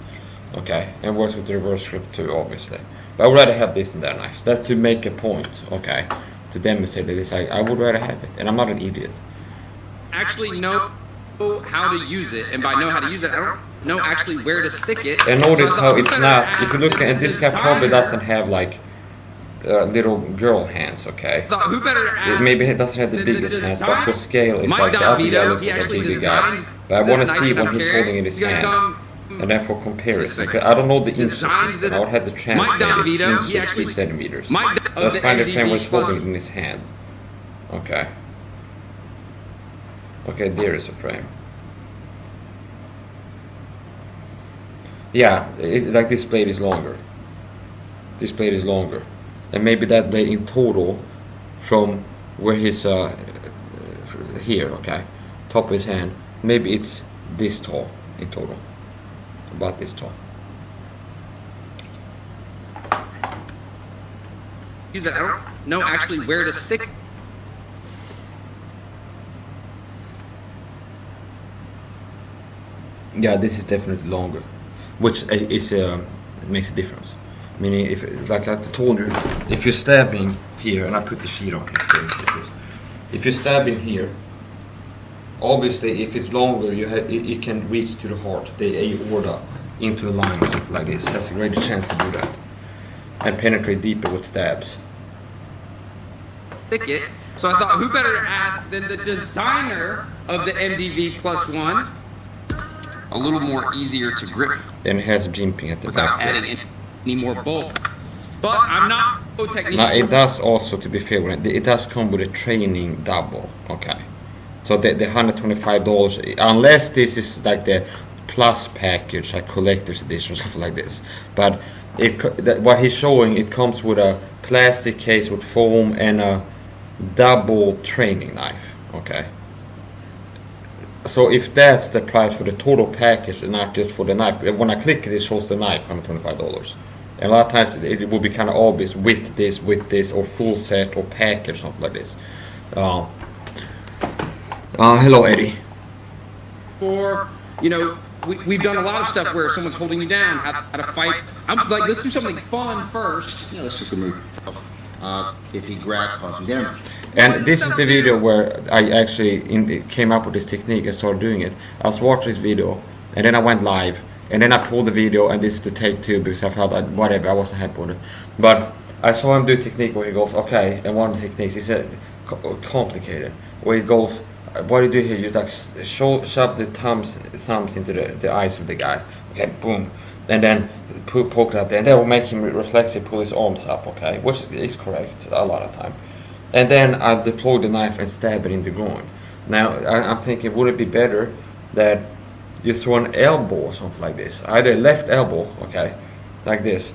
Okay, and works with the reverse grip too, obviously. But I would rather have this than that knife. That's to make a point, okay, to demonstrate that it's like I would rather have it, and I'm not an idiot. Actually know how to use it, and by know how to use it, I don't know actually where to stick it. And notice how it's not. If you look at this guy, probably doesn't have like little girl hands, okay? Who better ask? Maybe he doesn't have the biggest hands, but for scale, it's like the other guy looks like a bigger guy. But I want to see when he's holding in his hand, and then for comparison. Okay, I don't know the inches system. I would have to translate it inches to centimeters. So let's find the frame where he's holding it in his hand. Okay. Okay, there is a frame. Yeah, like this blade is longer. This blade is longer. And maybe that blade in total from where he's here, okay, top of his hand, maybe it's this tall in total, about this tall. Use it. I don't know actually where to stick. Yeah, this is definitely longer, which is makes a difference. Meaning, if like I told you, if you're stabbing here, and I put the sheet on here, if you're stabbing here, obviously if it's longer, it can reach to the heart, the aorta, into a line or something like this. Has a greater chance to do that, and penetrate deeper with stabs. Stick it. So I thought, who better ask than the designer of the MDV plus one, a little more easier to grip And it has jimping at the without back there. adding any more bulk. But I'm not a technique. Now it does also, to be fair, it does come with a training double. Okay, so the $125, unless this is like the plus package, like collector's edition or something like this. But what he's showing, it comes with a plastic case with foam and a double training knife. Okay. So if that's the price for the total package and not just for the knife, when I click it, it shows the knife, $125. And a lot of times it will be kind of obvious with this, or full set, or package, something like this. Hello, Eddie. Or, you know, we've done a lot of stuff where someone's holding you down, how to fight. I'm like, let's do something fun first. Yeah, let's look at move. If he causing damage. And this is the video where I actually came up with this technique and started doing it. I was watching this video, and then I went live, and then I pulled the video, and this is the take two because I felt that whatever, I wasn't happy with it. But I saw him do a technique where he goes, okay, and one of the techniques, he said, complicated, where he goes, what do you do here? You like shove the thumbs into the eyes of the guy, okay, boom, and then poke it up there, and that will make him reflexively pull his arms up, okay, which is correct a lot of time. And then I deploy the knife and stab it in the groin. Now I'm thinking, would it be better that you throw an elbow or something like this, either left elbow, okay, like this,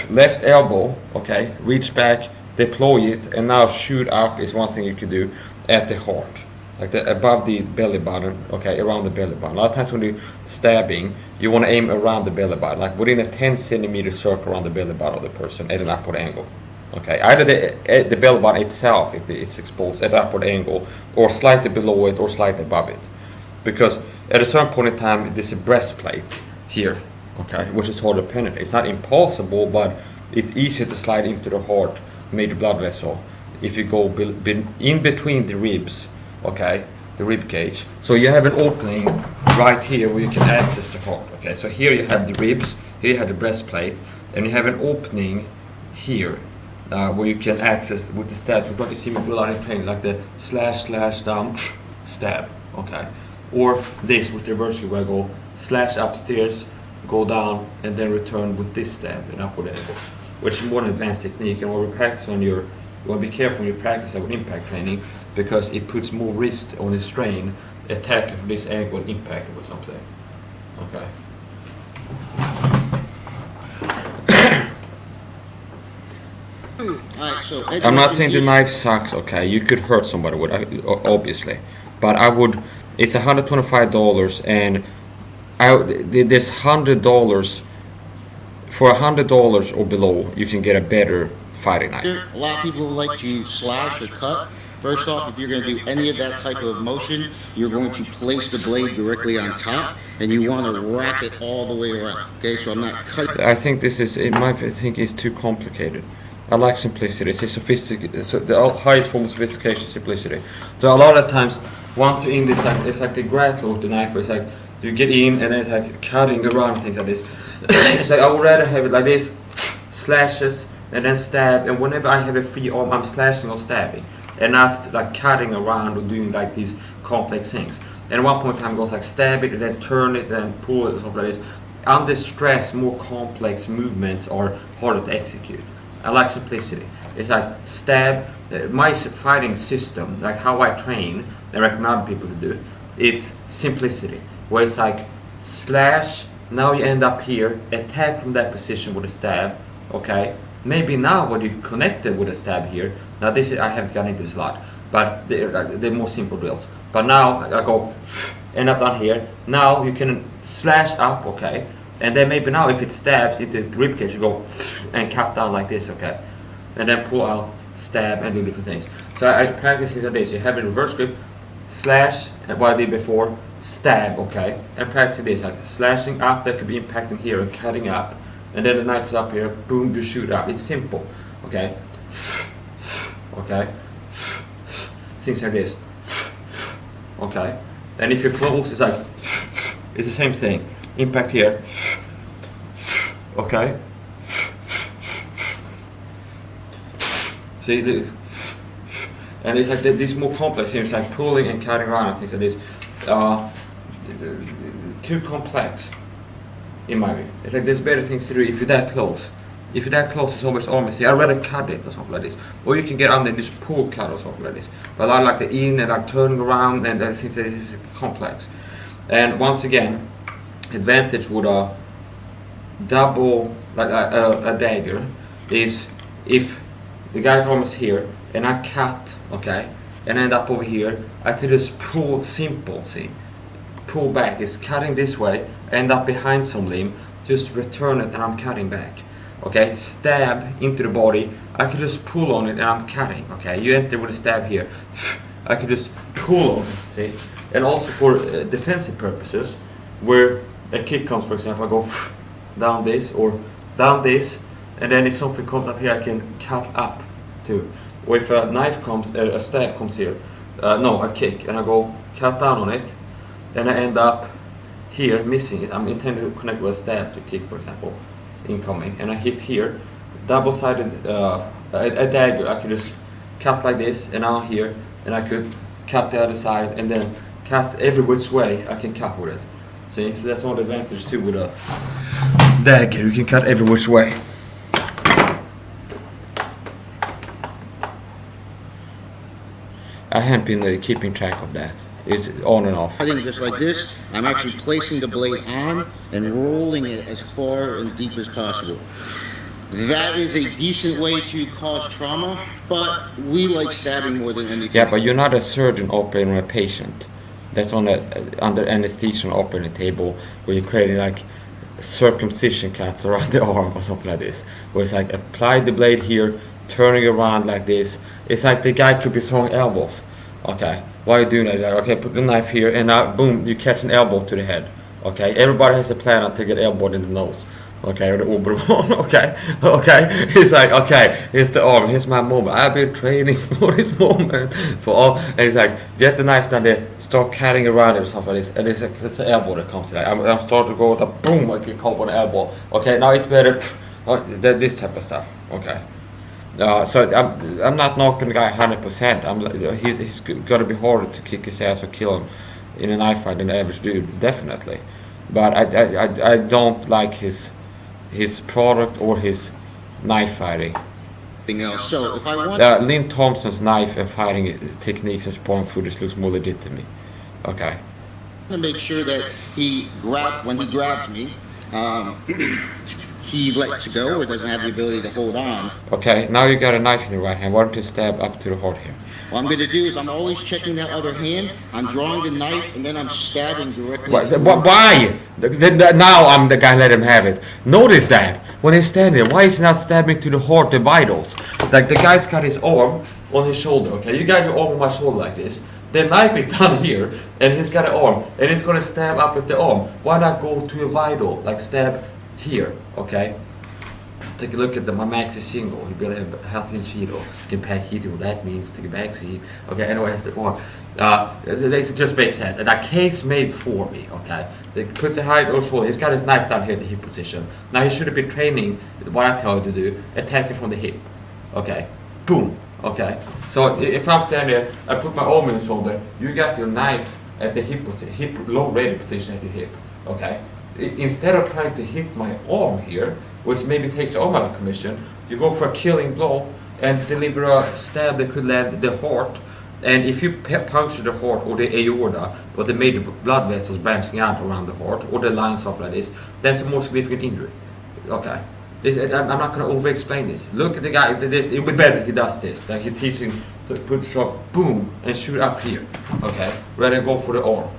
left elbow, okay, reach back, deploy it, and now shoot up is one thing you could do at the heart, like above the belly button, okay, around the belly button. A lot of times when you're stabbing, you want to aim around the belly button, like within a 10 centimeter circle around the belly button of the person at an upward angle. Okay, either the belly button itself, if it's exposed at an upward angle, or slightly below it or slightly above it. Because at a certain point in time, there's a breastplate here, okay, which is hard to penetrate. It's not impossible, but it's easier to slide into the heart, major blood vessel, if you go in between the ribs, okay, the rib cage. So you have an opening right here where you can access the heart, okay. So here you have the ribs, here you have the breastplate, and you have an opening here where you can access with the stab. You're going to see me do a lot of training, like the slash down, stab, okay. Or this with the reverse where I go slash upstairs, go down, and then return with this stab and upward angle, which is more an advanced technique. And when we practice you want to be careful when you practice with impact training, because it puts more risk on the strain attacking from this angle and impacting with something. Okay. Alright, so I'm not saying the knife sucks, okay, you could hurt somebody with it, obviously, but it's $125, and this $100, for $100 or below, you can get a better fighting knife. A lot of people like to slash or cut. First off, if you're going to do any of that type of motion, you're going to place the blade directly on top, and you want to wrap it all the way around. Okay, so I'm not cutting. I think I think it's too complicated. I like simplicity. It's sophisticated. So the highest form of sophistication is simplicity. So a lot of times, once you're in this, it's like the grapple with the knife. It's like you get in and it's like cutting around things like this. It's like I would rather have it like this, slashes and then stab. And whenever I have a free arm, I'm slashing or stabbing, and not like cutting around or doing like these complex things. And at one point in time, it goes like stab it and then turn it and pull it or something like this. Under stress, more complex movements are harder to execute. I like simplicity. It's like stab. My fighting system, like how I train and recommend other people to do, it's simplicity. Where it's like slash, now you end up here, attack from that position with a stab, okay? Maybe now when you connected with a stab here, now this is, I haven't gotten into this a lot, but they're more simple drills. But now I go, end up down here, now you can slash up, okay? And then maybe now if it stabs into the rib cage, you go and cut down like this, okay? And then pull out, stab, and do different things. So I practice things like this. You have a reverse grip, slash, and what I did before, stab, okay? And practice this, like slashing up, that could be impacting here and cutting up. And then the knife is up here, boom, you shoot up. It's simple, okay? Okay? Things like this, okay? And if you're close, it's like, it's the same thing. Impact here, okay? See this? And it's like this more complex here. It's like pulling and cutting around and things like this. Too complex, in my view. It's like there's better things to do if you're that close. If you're that close, it's always almost. I'd rather cut it or something like this. Or you can get under and just pull cut or something like this. But I like the in and like turning around and things that is complex. And once again, advantage with a double, like a dagger, is if the guy's almost here and I cut, okay, and end up over here, I could just pull simple, see? Pull back, it's cutting this way, end up behind some limb, just return it and I'm cutting back. Okay, stab into the body, I could just pull on it and I'm cutting. Okay, you enter with a stab here, I could just pull on it, see? And also for defensive purposes, where a kick comes, for example, I go down this or down this, and then if something comes up here, I can cut up too. Or if a knife comes, a stab comes here, a kick, and I go cut down on it, and I end up here missing it. I'm intending to connect with a stab to kick, for example, incoming, and I hit here, double-sided a dagger. I could just cut like this, and now here, and I could cut the other side, and then cut every which way I can cut with it. See, so that's one advantage too with a dagger. You can cut every which way. I haven't been keeping track of that. It's on and off. I think just like this, I'm actually placing the blade on and rolling it as far and deep as possible. That is a decent way to cause trauma, but we like stabbing more than anything. Yeah, but you're not a surgeon operating on a patient. That's on under anesthesia on operating table where you're creating like circumcision cuts around the arm or something like this. Where it's like apply the blade here, turning around like this. It's like the guy could be throwing elbows. Okay, why are you doing that? Like, okay, put the knife here and now boom, you catch an elbow to the head. Okay, everybody has a plan on to get elbowed in the nose. Okay, or the oberon. Okay. It's like, okay, here's the arm, here's my moment. I've been training for this moment for all. And it's like, get the knife down there, start cutting around it or something like this. And it's like, it's the elbow that comes. Like, I'm starting to go with a boom, I get caught with an elbow. Okay, now it's better. This type of stuff. Okay. So I'm not knocking the guy 100%. He's got to be harder to kick his ass or kill him in a knife fight than the average dude, definitely. But I don't like his product or his knife fighting. Else. So if I want Lynn Thompson's knife and fighting techniques and sparring footage looks more legit to me. Okay. to make sure that when he grabs me, he lets go or doesn't have the ability to hold on. Okay, now you got a knife in your right hand. Why don't you stab up to the heart here? What I'm going to do is I'm always checking that other hand. I'm drawing the knife and then I'm stabbing directly. Why? Now I'm the guy, let him have it. Notice that when he's standing, why is he not stabbing to the heart, the vitals? Like the guy's got his arm on his shoulder, okay? You got your arm on my shoulder like this. The knife is down here and he's got an arm and he's going to stab up at the arm. Why not go to a vital, like stab here, okay? Take a look at my max is single. You really have healthy Cheeto. You can pack Cheeto. That means take a backseat. Okay, anyway, that's the one. They just make sense. And that case made for me, okay? They puts a height or shoulder. He's got his knife down here in the hip position. Now he should have been training what I tell you to do. Attack it from the hip. Okay. Boom. Okay. So if I'm standing there, I put my arm in the shoulder. You got your knife at the hip low rated position at the hip. Okay. Instead of trying to hit my arm here, which maybe takes the arm out of commission, you go for a killing blow and deliver a stab that could land the heart. And if you puncture the heart or the aorta or the major blood vessels branching out around the heart or the lungs, stuff like this, that's a more significant injury. Okay. I'm not going to over-explain this. Look at the guy. This it would be better he does this. Like he's teaching to put shot, boom, and shoot up here. Okay, rather than go for the arm.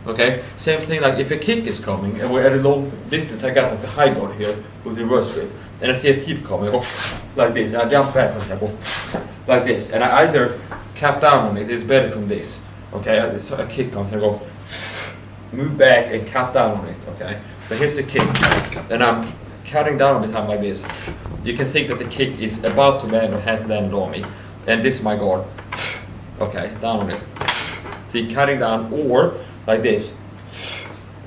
Okay, same thing. Like if a kick is coming and we're at a low distance, I got like the high guard here with the reverse grip, and I see a tip coming. I go like this, and I jump back and I go like this, and I either cut down on it. It's better from this. Okay, so a kick comes and I go move back and cut down on it. Okay, so here's the kick, and I'm cutting down on this arm like this. You can think that the kick is about to land or has landed on me, and this is my guard. Okay, down on it. See, cutting down, or like this,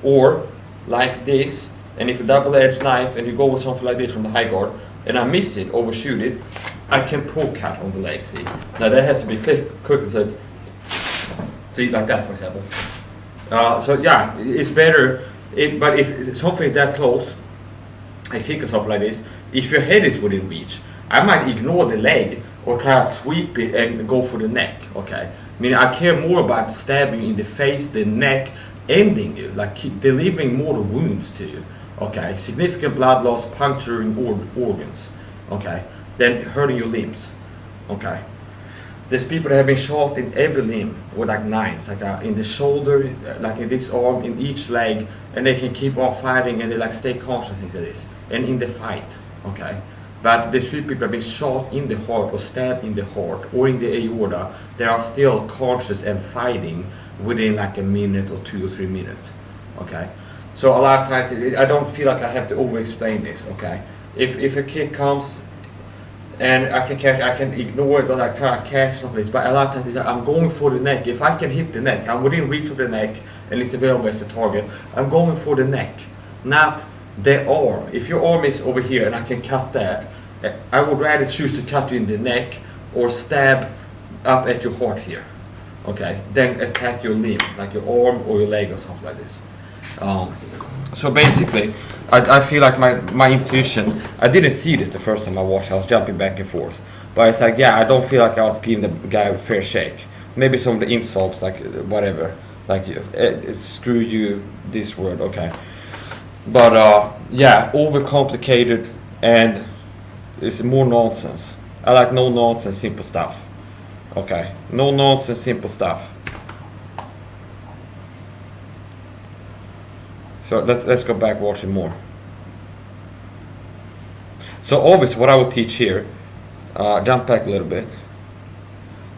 or like this, and if a double-edged knife and you go with something like this from the high guard, and I miss it, overshoot it, I can pull cut on the leg, see. Now that has to be quick, so it, see, like that for example. So yeah, it's better, but if something is that close, a kick or something like this, if your head is within reach, I might ignore the leg or try to sweep it and go for the neck, okay? I mean, I care more about stabbing you in the face, the neck, ending you, like delivering mortal wounds to you, okay? Significant blood loss, puncturing organs, okay? Then hurting your limbs, okay? There's people that have been shot in every limb with like knives, like in the shoulder, like in this arm, in each leg, and they can keep on fighting and they like stay conscious into this, and in the fight, okay? But there's few people that have been shot in the heart or stabbed in the heart or in the aorta that are still conscious and fighting within like a minute or 2 or 3 minutes, okay? So a lot of times, I don't feel like I have to over-explain this, okay? If a kick comes and I can catch, I can ignore it or like try to catch something, but a lot of times it's like, I'm going for the neck. If I can hit the neck, I'm within reach of the neck and it's available as a target, I'm going for the neck, not the arm. If your arm is over here and I can cut that, I would rather choose to cut you in the neck or stab up at your heart here, okay, than attack your limb, like your arm or your leg or something like this. So basically, I feel like my intuition, I didn't see this the first time I watched, I was jumping back and forth. But it's like, yeah, I don't feel like I was giving the guy a fair shake. Maybe some of the insults, like whatever, like screw you, this word, okay. But yeah, overcomplicated and it's more nonsense. I like no nonsense, simple stuff. Okay, no nonsense, simple stuff. So let's go back watching more. So always what I will teach here, jump back a little bit.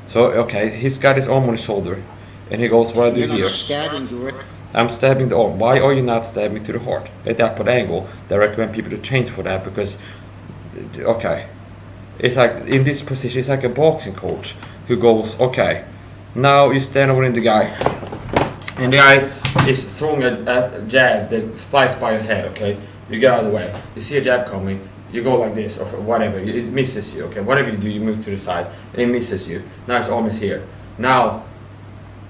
So okay, he's got his arm on his shoulder, and he goes, what I do You're not here? stabbing directly. I'm stabbing the arm. Why are you not stabbing to the heart? At that point angle, I recommend people to change for that because, okay, it's like in this position, it's like a boxing coach who goes, okay, now you stand over in the guy, and the guy is throwing a jab that flies by your head, okay? You get out of the way. You see a jab coming, you go like this or whatever, it misses you, okay? Whatever you do, you move to the side, and it misses you. Now his arm is here. Now,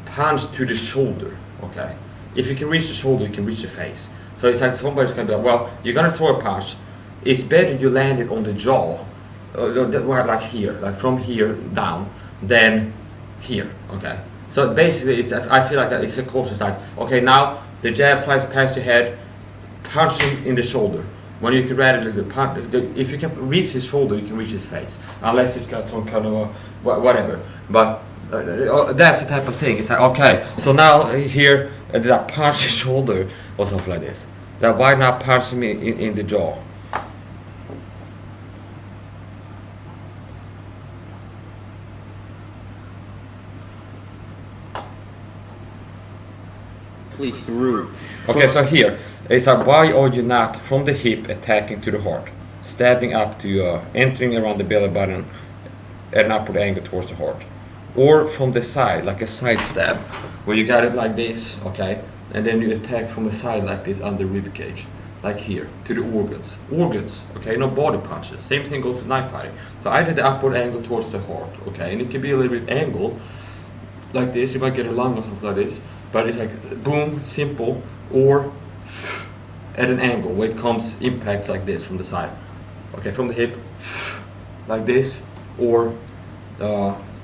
punch to the shoulder, okay? If you can reach the shoulder, you can reach the face. So it's like somebody's gonna be like, well, you're gonna throw a punch. It's better you land it on the jaw, like here, like from here down, than here, okay? So basically, I feel like it's a coach. It's like, okay, now the jab flies past your head, punch him in the shoulder. When you can rather punch, if you can reach his shoulder, you can reach his face, unless it's got some kind of a whatever. But that's the type of thing. It's like, okay, so now here, did I punch his shoulder or something like this? That why not punch him in the jaw? Through. Okay, so here it's like, why are you not from the hip attacking to the heart, stabbing up to entering around the belly button at an upward angle towards the heart, or from the side, like a side stab, where you got it like this, okay, and then you attack from the side like this under rib cage, like here to the organs, okay, no body punches. Same thing goes with knife fighting. So I did the upward angle towards the heart, okay, and it can be a little bit angle like this. You might get a lung or something like this. But it's like boom, simple, or at an angle where it comes impacts like this from the side. Okay, from the hip, like this, or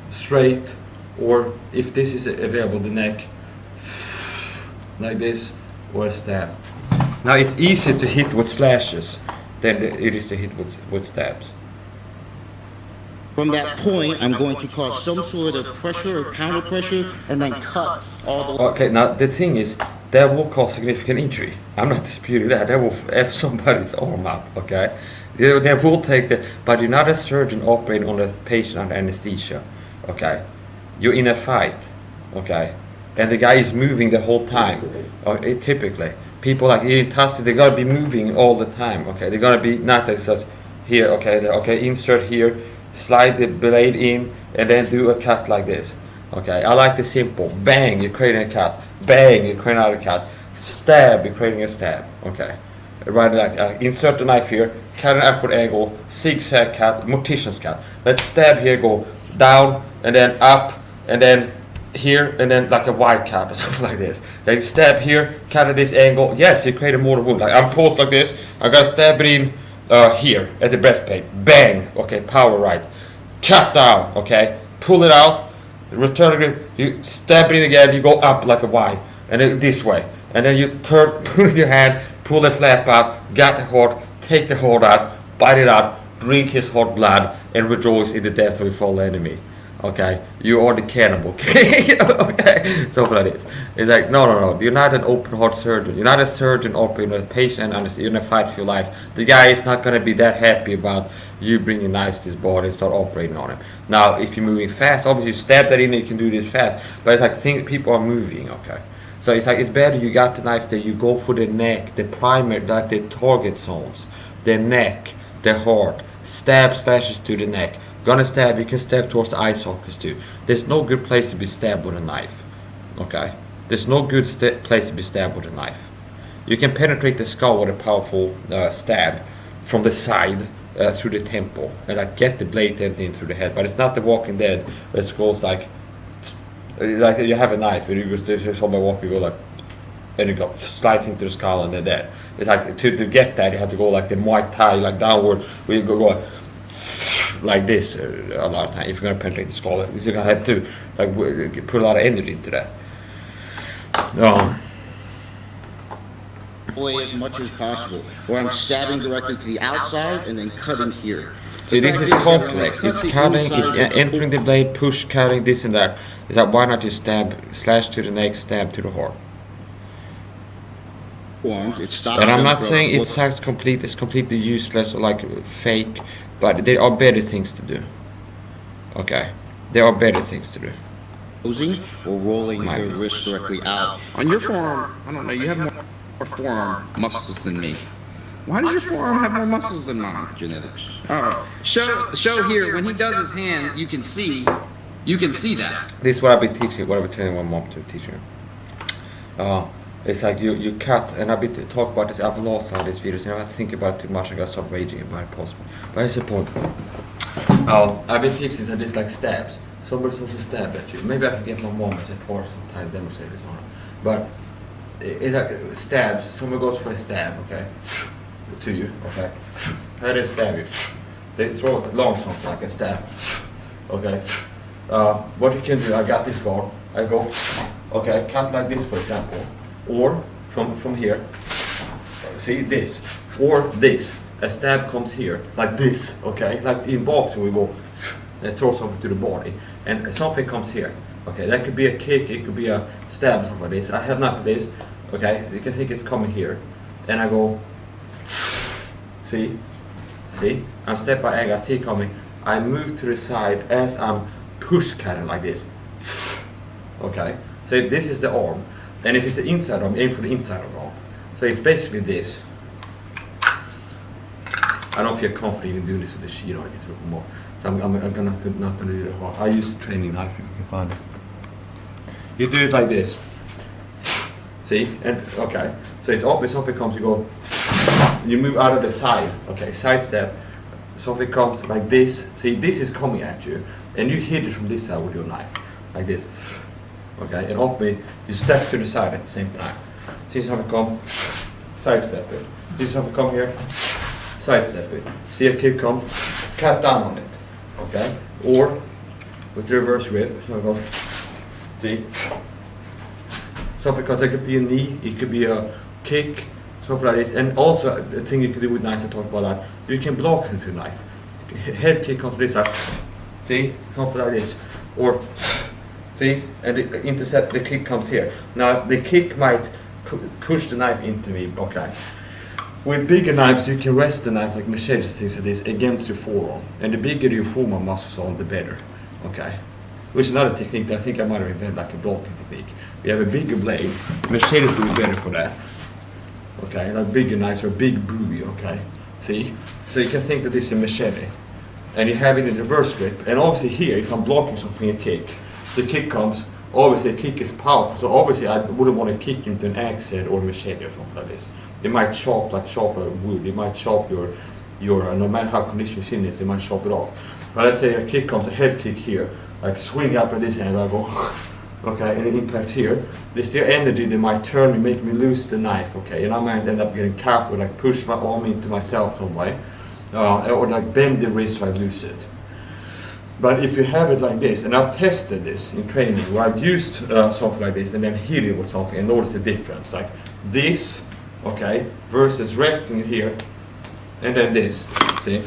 straight, or if this is available, the neck, like this, or a stab. Now it's easier to hit with slashes than it is to hit with stabs. From that point, I'm going to cause some sort of pressure or counter pressure and then cut all the way. Okay, now the thing is, that will cause significant injury. I'm not disputing that. That will have somebody's arm out, okay? They will take that, but you're not a surgeon operating on a patient under anesthesia, okay? You're in a fight, okay? And the guy is moving the whole time, typically. People like in Tassi, they gotta be moving all the time, okay? They gotta be, not just here, okay, insert here, slide the blade in, and then do a cut like this. Okay, I like the simple. Bang, you're creating a cut. Bang, you're creating another cut. Stab, you're creating a stab. Okay, right, like insert the knife here, cut an upward angle, zigzag cut, mortician's cut. Let's stab here, go down and then up and then here and then like a wide cut or something like this. Like stab here, cut at this angle. Yes, you create a mortal wound. Like I'm close like this. I gotta stab it in here at the breastplate. Bang. Okay, power right. Cut down. Okay, pull it out. Return the grip. You stab it in again. You go up like a Y and then this way. And then you turn, put it with your hand, pull the flap out, get the heart, take the heart out, bite it out, drink his hot blood, and rejoice in the death of your fallen enemy. Okay, you are the cannibal. Okay, so like this. It's like no. You're not an open heart surgeon. You're not a surgeon operating on a patient and you're gonna fight for your life. The guy is not gonna be that happy about you bringing knives to his body and start operating on him. Now, if you're moving fast, obviously you stab that in and you can do this fast. But it's like people are moving. Okay, so it's like it's better you got the knife there. You go for the neck, the primary, like the target zones, the neck, the heart. Stab slashes to the neck. Gonna stab, you can stab towards the eye sockets too. There's no good place to be stabbed with a knife. Okay? There's no good place to be stabbed with a knife. You can penetrate the skull with a powerful stab from the side through the temple and like get the blade in through the head. But it's not the Walking Dead where it goes like you have a knife and you just there's somebody walking, you go like, and you go slides into the skull and they're dead. It's like to get that you have to go like the Muay Thai, like downward, where you go like this a lot of time. If you're gonna penetrate the skull, you're gonna have to like put a lot of energy into that. Away as much as possible, where I'm stabbing directly to the outside and then cutting here. See, this is complex. It's cutting, it's entering the blade, push, cutting, this and that. It's like why not just stab, slash to the neck, stab to the heart. Arms, it stops. And I'm not saying it sucks complete. It's completely useless or like fake. But there are better things to do. Okay, there are better things to do. Closing or rolling the wrist directly out. On your forearm, I don't know, you have more forearm muscles than me. Why does your forearm have more muscles than mine? Genetics. Oh, show here, when he does his hand, you can see that. This is what I've been teaching, what I've been telling my mom to teach him. It's like you cut, and I've been talking about this, I've lost all these videos, and I think about it too much, I gotta start raging about it possible. But here's the point. I've been teaching this, and it's like stabs. Somebody's supposed to stab at you. Maybe I can get my mom as a part sometime, demonstrate this on her. But it's like stabs, somebody goes for a stab, okay? To you, okay? How they stab you? They throw a long shot like a stab, okay? What you can do, I got this guard, I go, okay, cut like this for example. Or from here, see this, or this. A stab comes here, like this, okay? Like in boxing, we go and throw something to the body, and something comes here, okay? That could be a kick, it could be a stab, something like this. I have enough of this, okay? You can think it's coming here, and I go, see, I'm step by angle, I see it coming. I move to the side as I'm push cutting like this, okay? So this is the arm. And if it's the inside arm, aim for the inside of the arm. So it's basically this. I don't feel confident even doing this with the sheet on. It's more. So I'm not gonna do it hard. I use the training knife if you can find it. You do it like this. See? And okay. So it's obvious something comes, you go, you move out of the side. Okay, side step. Something comes like this. See, this is coming at you. And you hit it from this side with your knife. Like this. Okay, and openly, you step to the side at the same time. See something come, sidestep it. See something come here, sidestep it. See a kick come, cut down on it. Okay, or with the reverse grip, so it goes. See, something comes. It could be a knee, it could be a kick, something like this. And also the thing you can do with knives, I talked about that. You can block into a knife. Head kick comes to this side. See, something like this, or. See, and the intercept, the kick comes here. Now the kick might push the knife into me, okay. With bigger knives, you can rest the knife like machetes, things like this, against your forearm. And the bigger your forearm muscles are, the better, okay. Which is another technique that I think I might have invented, like a blocking technique. We have a bigger blade, machetes will be better for that. Okay, like bigger knives or big buoy, okay. See, so you can think that this is a machete. And you have it in reverse grip, and obviously here, if I'm blocking something, a kick, the kick comes, obviously a kick is powerful, so obviously I wouldn't want to kick into an axe head or a machete or something like this. they might chop a wood. They might chop your no matter how conditioned your shin is, they might chop it off. But let's say a kick comes, a head kick here, like swing up at this angle, I go, okay, and it impacts here. There's still energy that might turn and make me lose the knife, okay, and I might end up getting capped or like push my arm into myself some way, or like bend the wrist so I lose it. But if you have it like this, and I've tested this in training, where I've used something like this and then hit it with something and notice the difference, like this, okay, versus resting it here, and then this, see?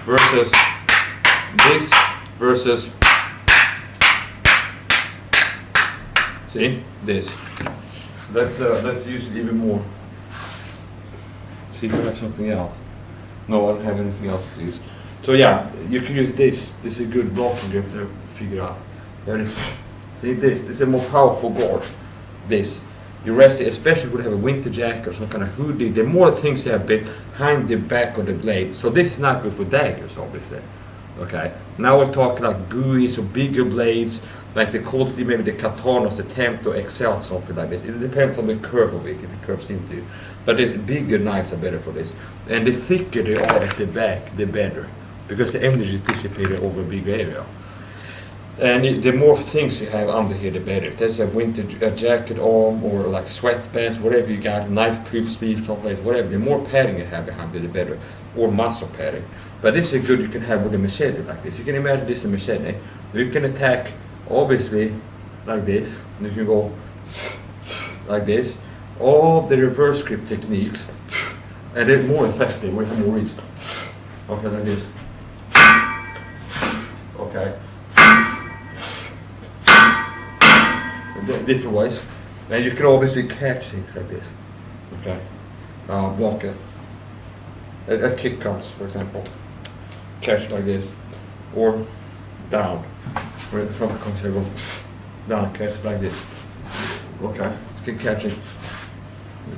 Versus this, versus, see? This. Let's use it even more. See if I have something else. No, I don't have anything else to use. So yeah, you can use this. This is a good blocking grip there, figure out. There it is. See this is a more powerful guard. This. You rest it, especially when you have a winter jacket or some kind of hoodie. The more things you have behind the back of the blade. So this is not good for daggers, obviously. Okay. Now we're talking like buoys or bigger blades, like the Cold Steel, maybe the Katanas, the Tempto XL, something like this. It depends on the curve of it, if it curves into you. But these bigger knives are better for this. And the thicker they are at the back, the better. Because the energy is dissipated over a bigger area. And the more things you have under here, the better. If there's a winter jacket arm or like sweatbands, whatever you got, knife-proof sleeves, something like that, whatever, the more padding you have behind it, the better. Or muscle padding. But this is good you can have with a machete like this. You can imagine this in a machete. You can attack, obviously, like this. You can go like this. All the reverse grip techniques, and they're more effective, we have more reach. Okay, like this. Okay. Different ways. And you can obviously catch things like this. Okay. Block it. A kick comes, for example. Catch like this. Or down. Where something comes here, go down, catch it like this. Okay. You can catch it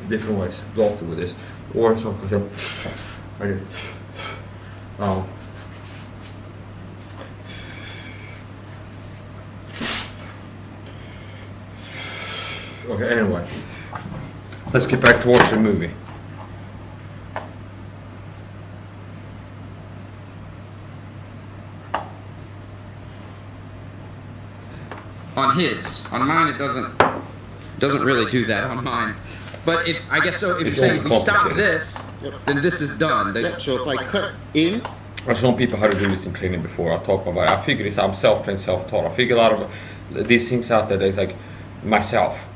different ways. Block it with this. Or something comes here like this. Okay, anyway, let's get back to watching the movie. On mine it doesn't really do that on mine. But if I guess so, if you're It's saying if you stop overcomplicated. this, then this is done. Yep, so if I cut in, I've shown people how to do this in training before. I talk about it. I figure this. I'm self-trained, self-taught. I figure a lot of these things out there. It's like myself.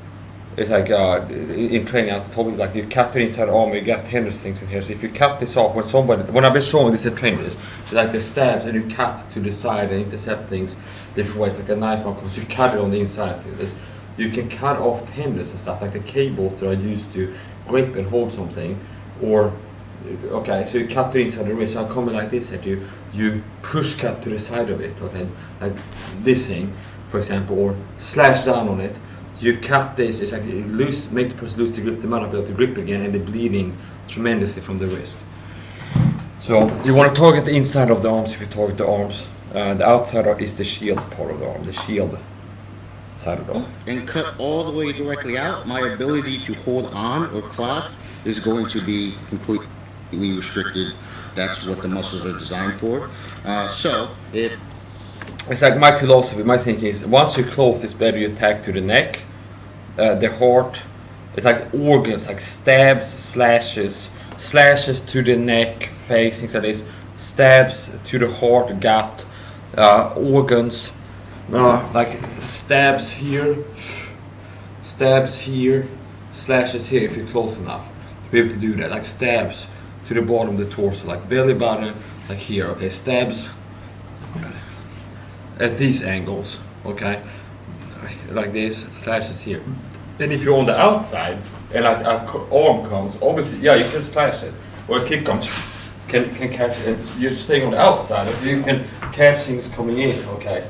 It's like in training, I told people like you cut the inside arm, you got tendons things in here. So if you cut this off when I've been showing this in training, it's like the stabs and you cut to the side and intercept things different ways, like a knife because you cut it on the inside. You can cut off tendons and stuff like the cables that are used to grip and hold something, or okay, so you cut the inside of the wrist. So I'm coming like this at you. You push cut to the side of it, okay, like this thing, for example, or slash down on it. You cut this, it's like you make the person lose the grip, they might not be able to grip again, and they're bleeding tremendously from the wrist. So you want to target the inside of the arms if you target the arms. The outside is the shield part of the arm, the shield side of the arm. and cut all the way directly out, my ability to hold on or clasp is going to be completely restricted. That's what the muscles are designed for. So if It's like my philosophy, my thinking is once you close, it's better you attack to the neck, the heart. It's like organs, like stabs, slashes to the neck, face, things like this. Stabs to the heart, gut, organs, like stabs here, slashes here if you're close enough to be able to do that. Like stabs to the bottom of the torso, like belly button, like here. Okay, stabs at these angles, okay, like this, slashes here. Then if you're on the outside and like an arm comes, obviously, yeah, you can slash it, or a kick comes, can catch it. And you're staying on the outside, you can catch things coming in, okay.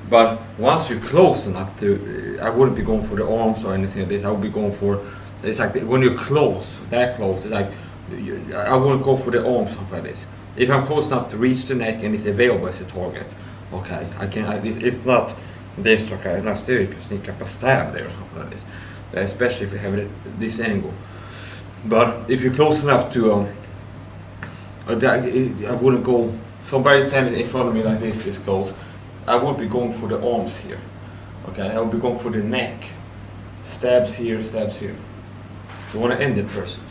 But once you're close enough to, I wouldn't be going for the arms or anything like this. I would be going for, it's like when you're close, that close, it's like, I wouldn't go for the arms or like this. If I'm close enough to reach the neck and it's available as a target, okay, it's not this, okay, now still you can sneak up a stab there or something like this. especially if you have it at this angle. But if you're close enough to, I wouldn't go. Somebody standing in front of me like this close. I would be going for the arms here. Okay, I would be going for the neck. Stabs here, stabs here. You want to end the person.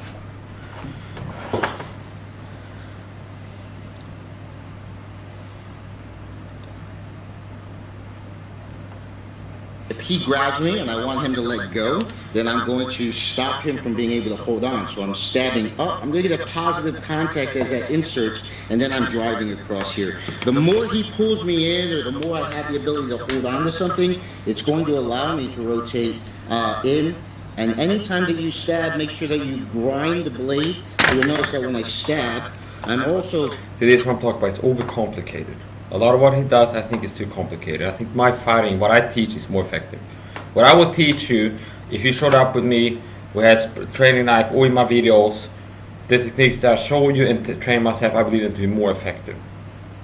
If he grabs me and I want him to let go, then I'm going to stop him from being able to hold on. So I'm stabbing up. I'm going to get a positive contact as that inserts, and then I'm driving across here. The more he pulls me in, or the more I have the ability to hold on to something, it's going to allow me to rotate in. And anytime that you stab, make sure that you grind the blade. So you'll notice that when I stab, I'm also... This is what I'm talking about. It's overcomplicated. A lot of what he does, I think, is too complicated. I think my fighting, what I teach, is more effective. What I would teach you, if you showed up with me, we had training knife, or in my videos, the techniques that I show you and to train myself, I believe them to be more effective.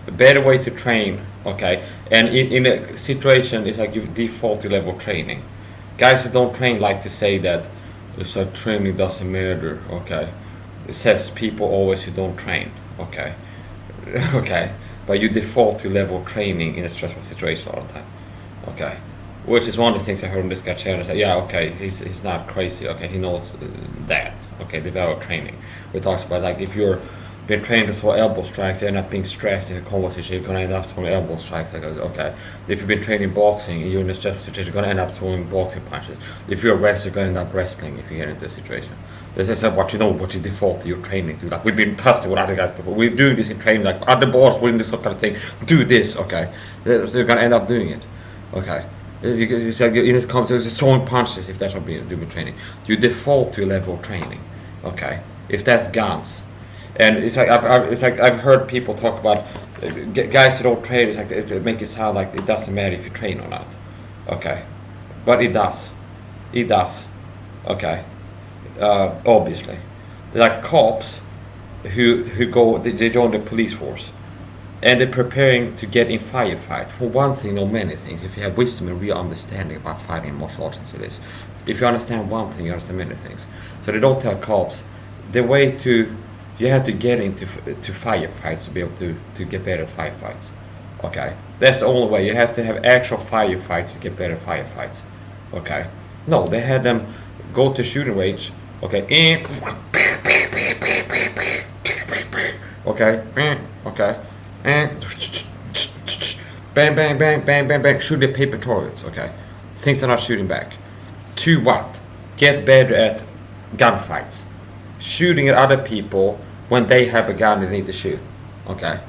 A better way to train, okay? And in a situation, it's like you default to level training. Guys who don't train like to say that it's like training doesn't matter, okay? It says people always who don't train, okay? Okay. But you default to level training in a stressful situation all the time, okay? Which is one of the things I heard on this guy channel. Say, yeah, okay, he's not crazy, okay? He knows that, okay? Develop training. We talks about like if you're been trained to throw elbow strikes, you're not being stressed in a combat situation, you're gonna end up throwing elbow strikes. Like, okay, if you've been training boxing, you're in a stressful situation, you're gonna end up throwing boxing punches. If you're a wrestler, you're gonna end up wrestling if you get into a situation. This is what you know, what you default to your training to. Like we've been testing with other guys before. We're doing this in training, like other boss, we're doing this kind of thing. Do this, okay? You're gonna end up doing it, okay? It's like it comes to throwing punches if that's what you're doing training. You default to level training, okay? If that's guns. And it's like I've heard people talk about guys who don't train. It's like they make it sound like it doesn't matter if you train or not, okay? But it does, okay? Obviously, like cops who go they join the police force, and they're preparing to get in firefights. For one thing, or many things, if you have wisdom and real understanding about fighting and martial arts, as it is, if you understand one thing, you understand many things. So they don't tell cops the way to. You have to get into firefights to be able to get better at firefights. Okay, that's the only way. You have to have actual firefights to get better at firefights. Okay, no, they had them go to shooting range. Okay, okay, and bang, bang, bang, bang, bang, bang. Shoot the paper targets. Okay, things are not shooting back. To what? Get better at gunfights. Shooting at other people when they have a gun they need to shoot. Okay.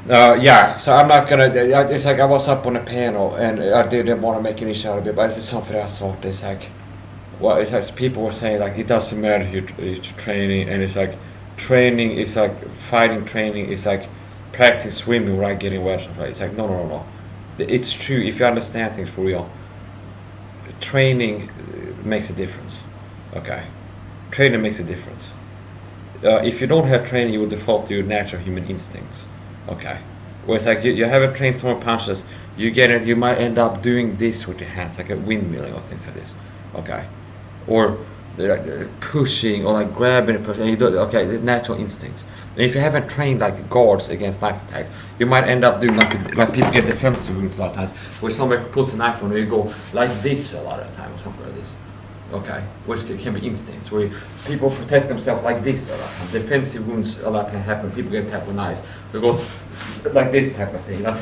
Yeah, so I'm not gonna. It's like I was up on a panel and I didn't want to make any shout of it, but it's something I thought. It's like, well, it's like people were saying like it doesn't matter if you're training, and it's like training is like fighting training is like practice swimming without getting wet. It's like no. It's true if you understand things for real. Training makes a difference, okay? Training makes a difference. If you don't have training, you will default to your natural human instincts, okay? Where it's like you haven't trained throwing punches, you get it, you might end up doing this with your hands, like a windmilling or things like this, okay? Or pushing or like grabbing a person, and you do okay, the natural instincts. And if you haven't trained like guards against knife attacks, you might end up doing like people get defensive wounds a lot of times, where somebody puts a knife on you, you go like this a lot of times, or something like this. Okay, which can be instincts where people protect themselves like this a lot of times. Defensive wounds a lot can happen. People get attacked with knives. They go like this type of thing, you know?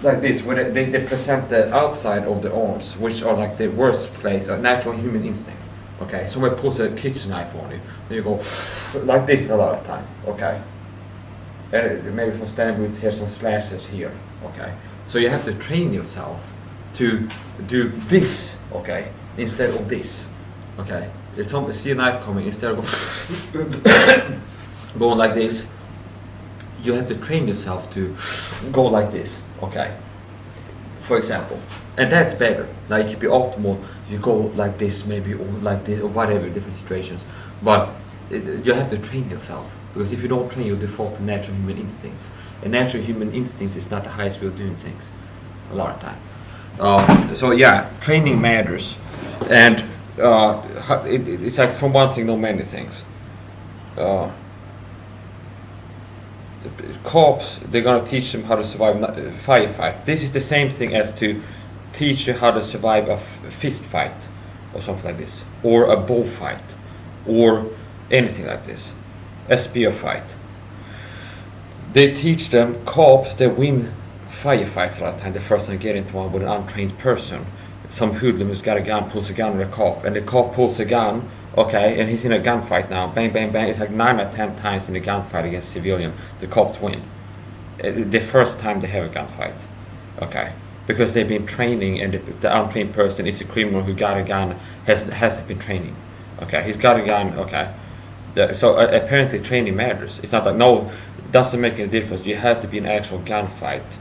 Like this, where they present the outside of the arms, which are like the worst place, a natural human instinct. Okay, somebody pulls a kitchen knife on you, then you go like this a lot of time. Okay, and maybe some stab wounds here, some slashes here. Okay, so you have to train yourself to do this. Okay, instead of this. Okay, if somebody see a knife coming, instead of going like this, you have to train yourself to go like this. Okay, for example, and that's better. Like it could be optimal. You go like this, maybe, or like this, or whatever, different situations. But you have to train yourself, because if you don't train, you default to natural human instincts. And natural human instincts is not the highest way of doing things. a lot of time. So yeah, training matters, and it's like from one thing, no many things. The cops, they're gonna teach them how to survive a firefight. This is the same thing as to teach you how to survive a fist fight or something like this, or a bullfight, or anything like this, a spear fight. They teach them, cops, they win firefights a lot of time the first time they get into one with an untrained person. Some hoodlum who's got a gun pulls a gun on a cop, and the cop pulls a gun, okay, and he's in a gunfight now, bang, bang, bang. It's like 9 or 10 times in a gunfight against civilian, the cops win. The first time they have a gunfight, okay, because they've been training, and the untrained person is a criminal who got a gun, hasn't been training, okay, he's got a gun, okay. So apparently training matters. It's not like, no, it doesn't make any difference. You have to be an actual gunfight.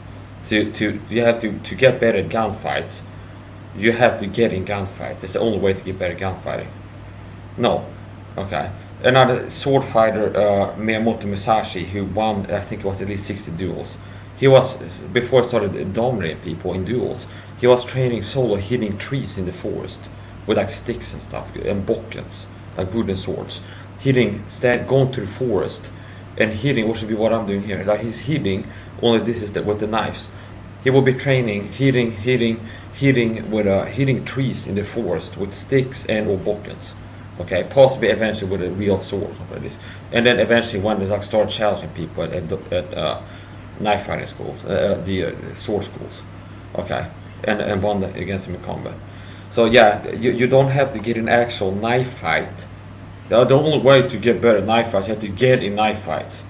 You have to get better at gunfights. You have to get in gunfights. That's the only way to get better at gunfighting. No, okay. Another sword fighter, Miyamoto Musashi, who won, I think it was at least 60 duels. He was, before he started dominating people in duels, he was training solo, hitting trees in the forest with like sticks and stuff, and bokkens, like wooden swords. Going to the forest and hitting, what should be what I'm doing here. Like he's hitting, only this is with the knives. He will be training, hitting trees in the forest with sticks and or bokkens. Okay, possibly eventually with a real sword, something like this. And then eventually when they like start challenging people at knife fighting schools, the sword schools. Okay, and won against them in combat. So yeah, you don't have to get an actual knife fight. The only way to get better at knife fights, you have to get in knife fights.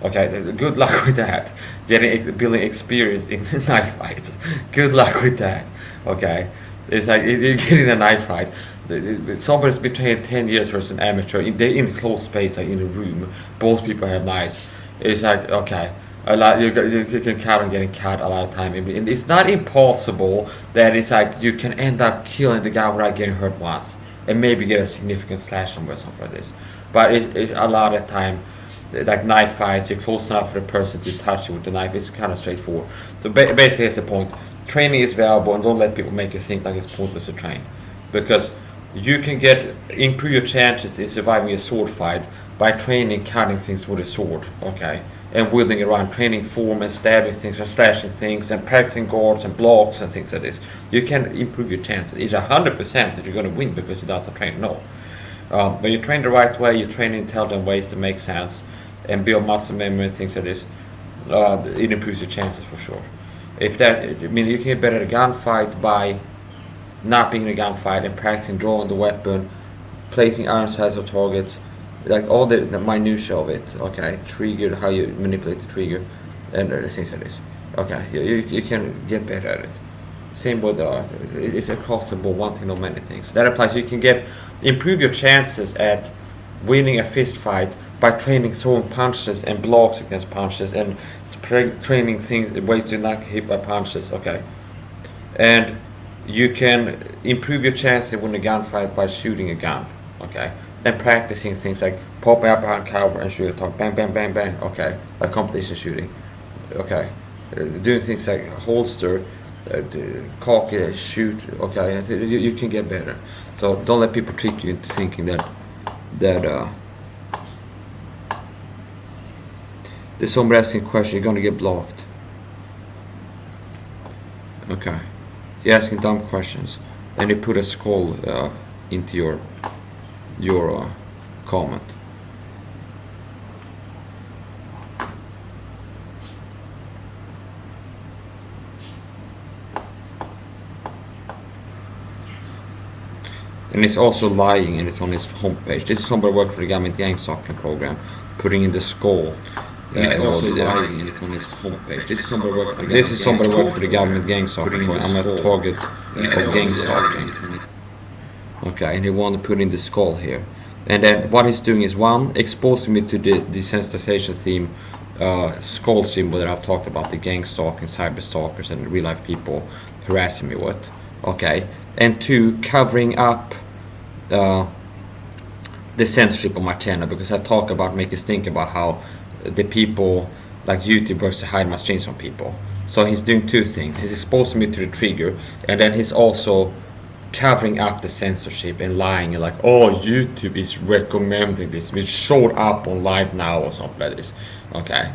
Okay, good luck with that. Building experience in knife fights. Good luck with that. Okay, it's like you get in a knife fight. Somebody's been trained 10 years versus an amateur. They're in the closed space, like in a room. Both people have knives. It's like, okay, you can count on getting cut a lot of time. And it's not impossible that it's like you can end up killing the guy without getting hurt once, and maybe get a significant slash on or something like this. But it's a lot of time, like knife fights, you're close enough for the person to touch you with the knife. It's kind of straightforward. So basically, that's the point. Training is valuable, and don't let people make you think like it's pointless to train, because you can improve your chances in surviving a sword fight by training cutting things with a sword, okay, and wielding around, training form and stabbing things and slashing things and practicing guards and blocks and things like this. You can improve your chances. It's 100% that you're going to win because it doesn't train. No. When you train the right way, you train in intelligent ways to make sense and build muscle memory and things like this, it improves your chances for sure. You can get better at a gunfight by not being in a gunfight and practicing drawing the weapon, placing iron sights on targets, like all the minutiae of it, okay, trigger, how you manipulate the trigger, and things like this. Okay, you can get better at it. Same with it's across the board, one thing, not many things. That applies. You can improve your chances at winning a fist fight by training throwing punches and blocks against punches, and training ways to not get hit by punches, okay. And you can improve your chances to win a gunfight by shooting a gun, okay, and practicing things like popping up behind cover and shooting, talk, bang, bang, bang, bang, okay, like competition shooting, okay, doing things like holster, cock it, shoot, okay, you can get better. So don't let people trick you into thinking that there's somebody asking a question, you're gonna get blocked. Okay. You're asking dumb questions. Then you put a skull into your comment. And it's also lying, and it's on his homepage. This is somebody who worked for the government gang stalking program, putting in the skull. It's also lying, and it's on his homepage. This is somebody who worked for the government gang stalking program. I'm a target of gang stalking. Okay, and he wanted to put in the skull here. And then what he's doing is, one, exposing me to the desensitization theme, skull symbol that I've talked about, the gang stalking, cyber stalkers, and real life people harassing me with. Okay, and two, covering up the censorship on my channel, because I talk about, make us think about how the people like YouTube works to hide my streams from people. So he's doing two things. He's exposing me to the trigger, and then he's also covering up the censorship and lying like, oh, YouTube is recommending this. We showed up on Live Now or something like this. Okay.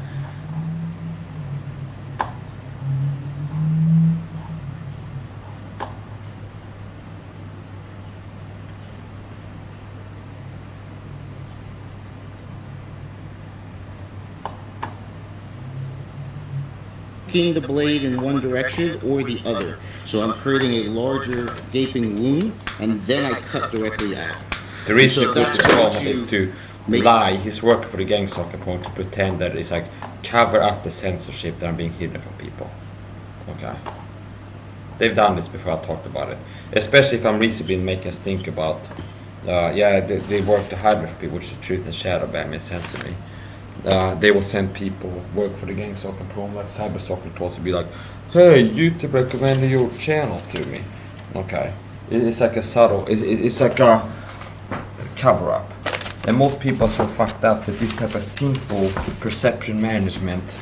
Poking the blade in one direction or the other. So I'm creating a larger gaping wound, and then I cut directly out. The reason So he put that's this what on you is to make- lie. He's working for the gang soccer point to pretend that it's like cover up the censorship that I'm being hidden from people. Okay. They've done this before. I talked about it, especially if I'm recently been making us think about. They work to hide me from people, which is the truth and shadow ban me and censor me. They will send people work for the gang soccer program like cyber soccer trolls to be like, hey, YouTube recommended your channel to me. Okay, it's like a subtle, it's like a cover up, and most people are so fucked up that this type of simple perception management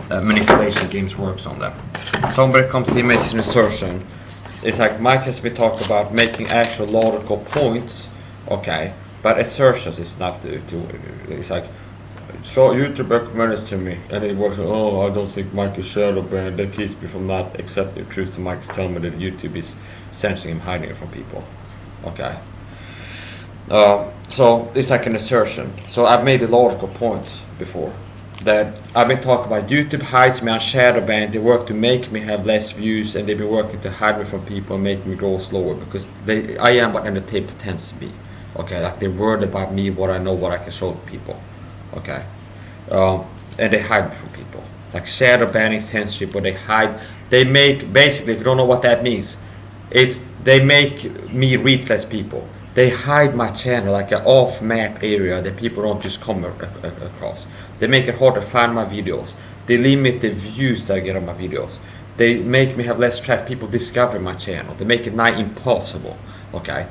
manipulation games works on them. Somebody comes in, makes an assertion. It's like Mike has been talked about making actual logical points. Okay, but assertions is enough to it's like. So YouTube recommended this to me, and it was, oh, I don't think Mike is shadow banned. That keeps me from not accepting the truth to Mike's telling me that YouTube is censoring him, hiding it from people. Okay. So it's like an assertion. So I've made the logical points before that I've been talking about YouTube hides me on shadow ban. They work to make me have less views, and they've been working to hide me from people and make me grow slower because I am what entertainment pretends to be. Okay, like they're worried about me, what I know, what I can show people. Okay, and they hide me from people. Like shadow banning, censorship, where they make basically, if you don't know what that means, they make me reach less people. They hide my channel like an off-map area that people don't just come across. They make it hard to find my videos. They limit the views that I get on my videos. They make me have less traffic. People discover my channel. They make it nigh impossible. Okay,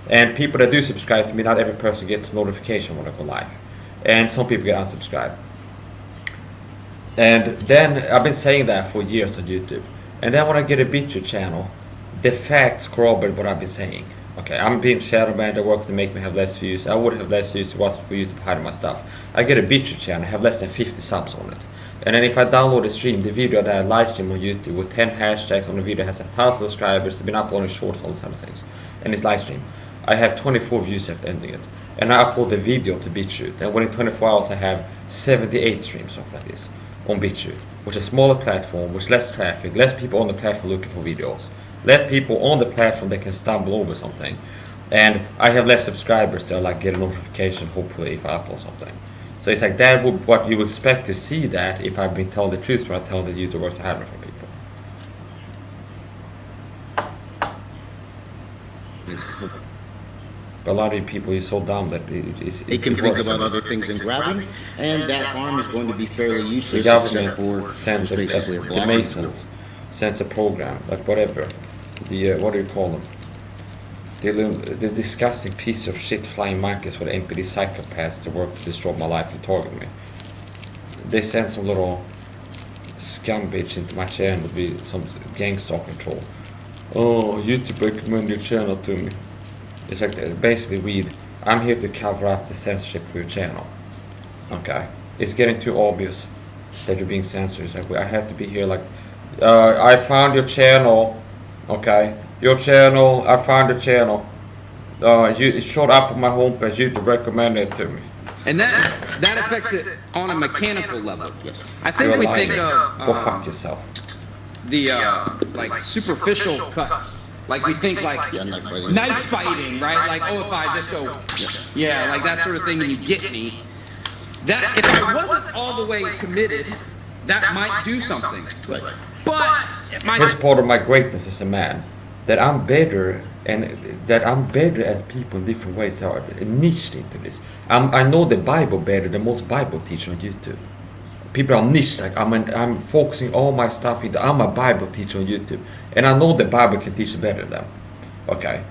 and people that do subscribe to me, not every person gets notification when I go live. And some people get unsubscribed. And then I've been saying that for years on YouTube. And then when I get a BitChute channel, the facts corroborate what I've been saying. Okay, I'm being shadow banned. I work to make me have less views. I would have less views if it wasn't for YouTube hiding my stuff. I get a BitChute channel, I have less than 50 subs on it. And then if I download a stream, the video that I live stream on YouTube with 10 hashtags on the video has 1,000 subscribers, they've been uploading shorts, all these other things. And it's live stream. I have 24 views after ending it. And I upload the video to BitChute. And within 24 hours I have 78 streams of like this on BitChute, which is a smaller platform, with less traffic, less people on the platform looking for videos, less people on the platform that can stumble over something. And I have less subscribers that like get a notification hopefully if I upload something. So it's like that would what you expect to see that if I've been telling the truth, but I'm telling the YouTubers to hide me from people. But a lot of people is so dumb that They can think about other things than grabbing, and that arm is going to be fairly the useless. government except for sends basically a the blocking Masons sends a program, like whatever. The what do you call them? The disgusting piece of shit flying monkeys for the NPD psychopaths to work to destroy my life and target me. They send some little scum bitch into my channel to be some gang stalking troll. Oh, YouTube recommend your channel to me. It's like basically read, I'm here to cover up the censorship for your channel. Okay. It's getting too obvious that you're being censored. It's like I have to be here like I found your channel. Okay. Your channel, I found your channel. It showed up on my homepage. YouTube recommended it to me. And that affects it on a mechanical level. Yes. I think You're we lying. think of Go fuck yourself. the like superficial cuts. Like we think like Yeah, knife fighting. knife fighting, right? Like, oh, if I just go, yeah, like that sort of thing, and you get me. That if I wasn't all the way committed, that might do something. Right. But Here's part of my greatness as a man. That I'm better and that I'm better at people in different ways that are niched into this. I know the Bible better than most Bible teachers on YouTube. People are niched, like I'm focusing all my stuff into, I'm a Bible teacher on YouTube. And I know the Bible can teach it better than them. Okay.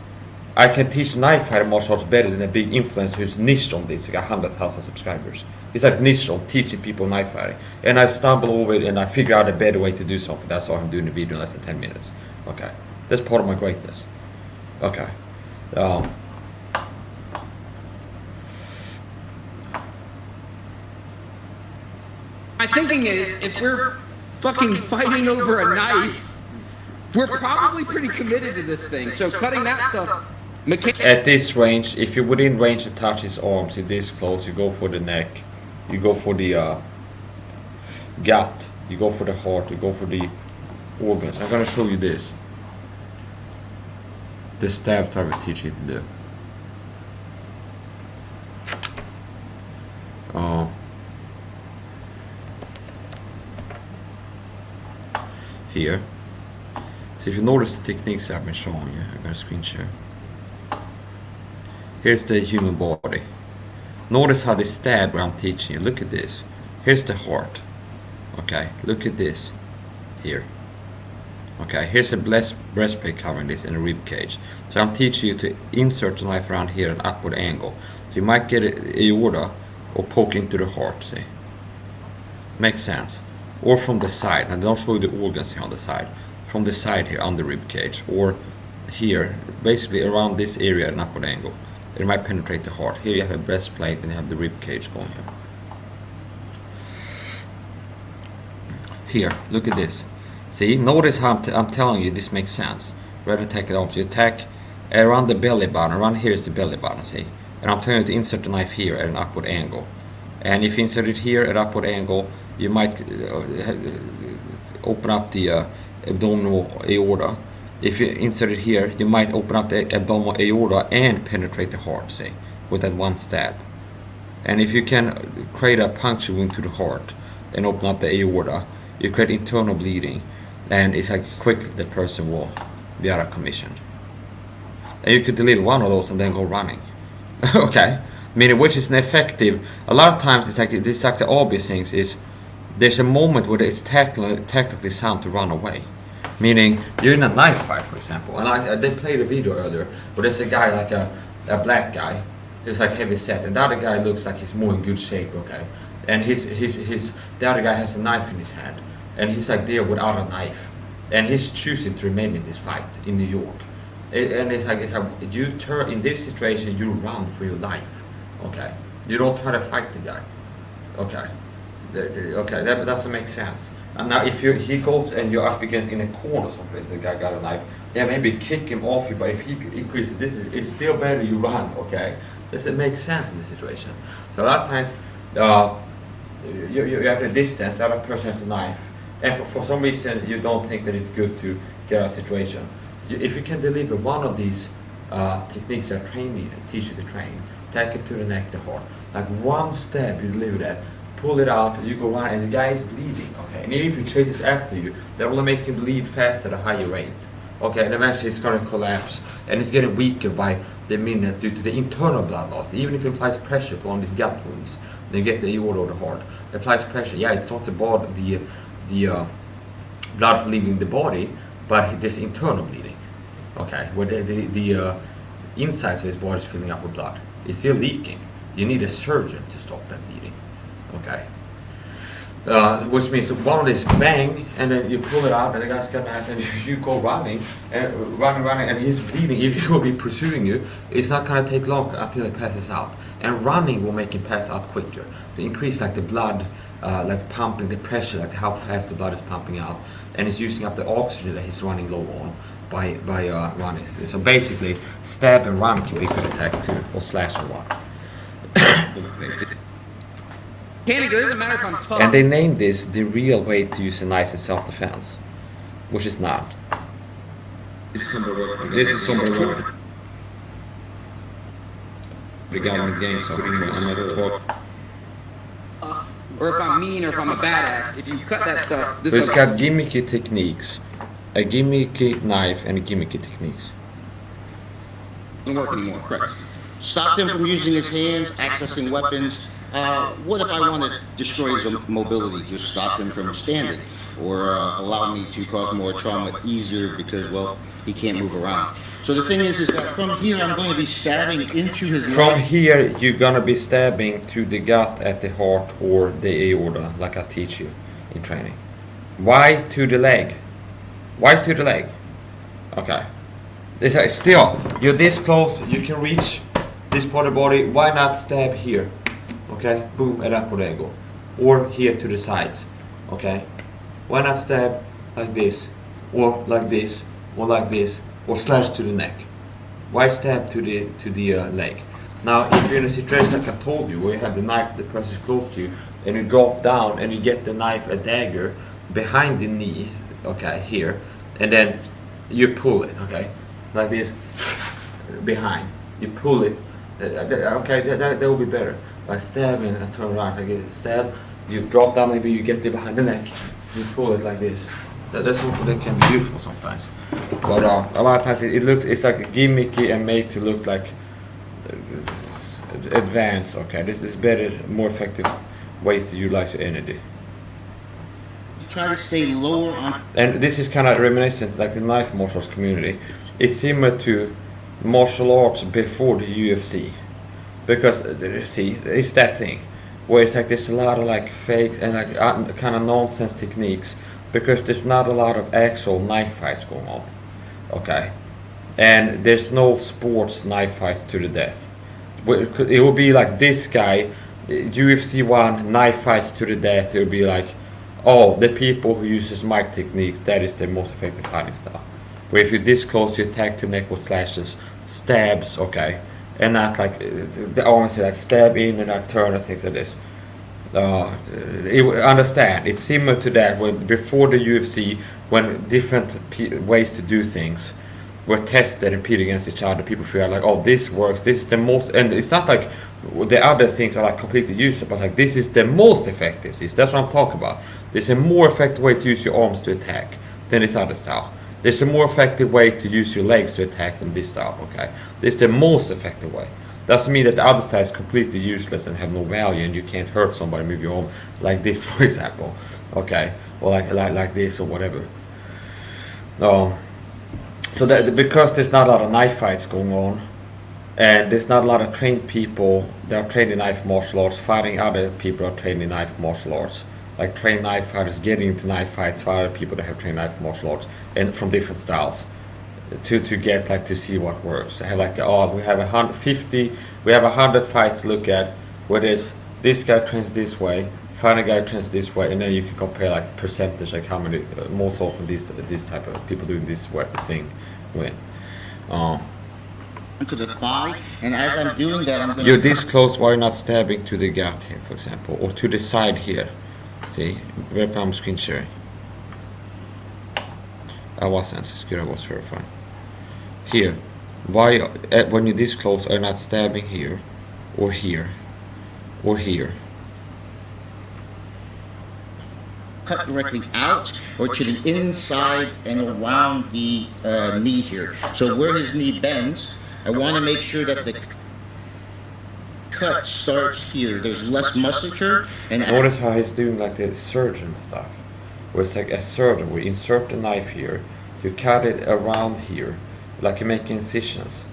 I can teach knife fighting martial arts better than a big influencer who's niched on this, like 100,000 subscribers. It's like niche on teaching people knife fighting. And I stumble over it and I figure out a better way to do something. That's why I'm doing the video in less than 10 minutes. Okay. That's part of my greatness. Okay. My thinking is, if we're fucking fighting over a knife, we're probably pretty committed to this thing. So cutting that stuff, At this range, if you're within range to touch his arms, you're this close, you go for the neck, you go for the gut, you go for the heart, you go for the organs. I'm gonna show you this. The stabs I will teach you to do. Here. So if you notice the techniques I've been showing you, I'm gonna screen share. Here's the human body. Notice how they stab where I'm teaching you. Look at this. Here's the heart. Okay, look at this. Here. Okay, here's a breastplate covering this in a rib cage. So I'm teaching you to insert the knife around here at an upward angle. So you might get an aorta or poke into the heart, see? Makes sense. Or from the side. Now don't show you the organs here on the side. From the side here on the rib cage. Or here, basically around this area at an upward angle. It might penetrate the heart. Here you have a breastplate and you have the rib cage going here. Here, look at this. See, notice how I'm telling you this makes sense. Rather attack it out. You attack around the belly button. Around here is the belly button, see? And I'm telling you to insert the knife here at an upward angle. And if you insert it here at an upward angle, you might open up the abdominal aorta. If you insert it here, you might open up the abdominal aorta and penetrate the heart, say, with that one stab. And if you can create a puncture wound to the heart and open up the aorta, you create internal bleeding, and it's like quickly the person will be out of commission. And you could delete one of those and then go running. Okay, meaning which is an effective. A lot of times it's like this, like the obvious things is there's a moment where it's technically sound to run away. Meaning you're in a knife fight, for example, and I did play the video earlier where there's a guy like a black guy who's like heavy set, and the other guy looks like he's more in good shape, okay, and the other guy has a knife in his hand, and he's like there without a knife, and he's choosing to remain in this fight in New York, and it's like you turn in this situation, you run for your life, okay, you don't try to fight the guy, okay, okay, that doesn't make sense. And now if he goes and you're up against in a corner someplace, the guy got a knife, yeah, maybe kick him off you, but if he increases this, it's still better you run, okay? Does it make sense in this situation? So a lot of times, you're at a distance, the other person has a knife, and for some reason you don't think that it's good to get out of a situation. If you can deliver one of these techniques that teach you to train, take it to the neck, the heart, like one step you deliver that, pull it out, you go around, and the guy is bleeding, okay? And even if he chases after you, that only makes him bleed faster at a higher rate, okay? And eventually it's going to collapse, and it's getting weaker by the minute due to the internal blood loss. Even if it applies pressure to one of these gut wounds, then you get the aorta or the heart. It applies pressure, yeah, it's not the blood from leaving the body, but this internal bleeding, okay? Where the insides of his body is filling up with blood. It's still leaking. You need a surgeon to stop that bleeding. Okay, which means one of these bang, and then you pull it out, and the guy's got a knife, and you go running, and he's bleeding. If he will be pursuing you, it's not gonna take long until he passes out. And running will make him pass out quicker. To increase like the blood, like pumping, the pressure, like how fast the blood is pumping out, and it's using up the oxygen that he's running low on by running. So basically, stab and run can be a good attack too, or slash and run. Candy, it doesn't matter if I'm tough. And they named this the real way to use a knife in self-defense, which is not. This is somebody work. The government gang, so I'm not talking. Or if I'm mean, or if I'm a badass, if you cut that stuff. So it's got gimmicky techniques, a gimmicky knife, and gimmicky techniques. Doesn't work anymore. Correct. Stop him from using his hands, accessing weapons. What if I want to destroy his mobility? Just stop him from standing, or allow me to cause more trauma easier because, well, he can't move around. So the thing is that from here, I'm going to be stabbing into his From leg. here, you're gonna be stabbing to the gut, at the heart, or the aorta, like I teach you in training. Why to the leg? Why to the leg? Okay. This is still, you're this close, you can reach this part of the body. Why not stab here? Okay, boom, är där på det går. Or here to the sides. Okay. Why not stab like this, or like this, or like this, or slash to the neck? Why stab to the leg? Now, if you're in a situation like I told you, where you have the knife, the person is close to you, and you drop down and you get the knife, a dagger, behind the knee, okay, here, and then you pull it, okay, like this, behind. You pull it, okay, that will be better. Like stabbing, I turn around, like a stab, you drop down, maybe you get it behind the neck, you pull it like this. That's what that can be useful sometimes. But a lot of times it's like gimmicky and made to look like advanced. Okay, this is better, more effective ways to utilize your energy. Try to stay lower on. And this is kind of reminiscent, like the knife martial arts community. It's similar to martial arts before the UFC, because see, it's that thing where it's like there's a lot of like fakes and like kind of nonsense techniques, because there's not a lot of actual knife fights going on, okay, and there's no sports knife fights to the death. It will be like this guy, UFC 1 knife fights to the death. It will be like, oh, the people who uses mic techniques, that is the most effective fighting style. Where if you're this close, you attack to neck with slashes, stabs, okay, and not like I want to say like stab in and like turn and things like this. Understand, it's similar to that when before the UFC, when different ways to do things were tested and pitted against each other, people feel like, oh, this works, this is the most, and it's not like the other things are like completely useless, but like this is the most effective. That's what I'm talking about. There's a more effective way to use your arms to attack than this other style. There's a more effective way to use your legs to attack than this style, okay? This is the most effective way. Doesn't mean that the other side is completely useless and have no value and you can't hurt somebody, move your arm like this, for example, okay, or like this or whatever. So that because there's not a lot of knife fights going on, and there's not a lot of trained people that are trained in knife martial arts fighting other people that are trained in knife martial arts, like trained knife fighters getting into knife fights for other people that have trained knife martial arts and from different styles. To get like to see what works. I have like we have 150, we have 100 fights to look at where there's this guy trains this way, final guy trains this way, and then you can compare like percentage, like how many most often this type of people doing this thing win. To the thigh, and as I'm doing that, I'm going to. You're this close, why you're not stabbing to the gut here, for example, or to the side here. See, verify I'm screen sharing. I wasn't, it's good I was verifying. Here, why when you're this close are you not stabbing here, or here, or here? Cut directly out or to the inside and around the knee here. So where his knee bends, I want to make sure that the cut starts here. There's less musculature. And notice how he's doing like the surgeon stuff, where it's like a surgeon. We insert the knife here, you cut it around here, like you make incisions.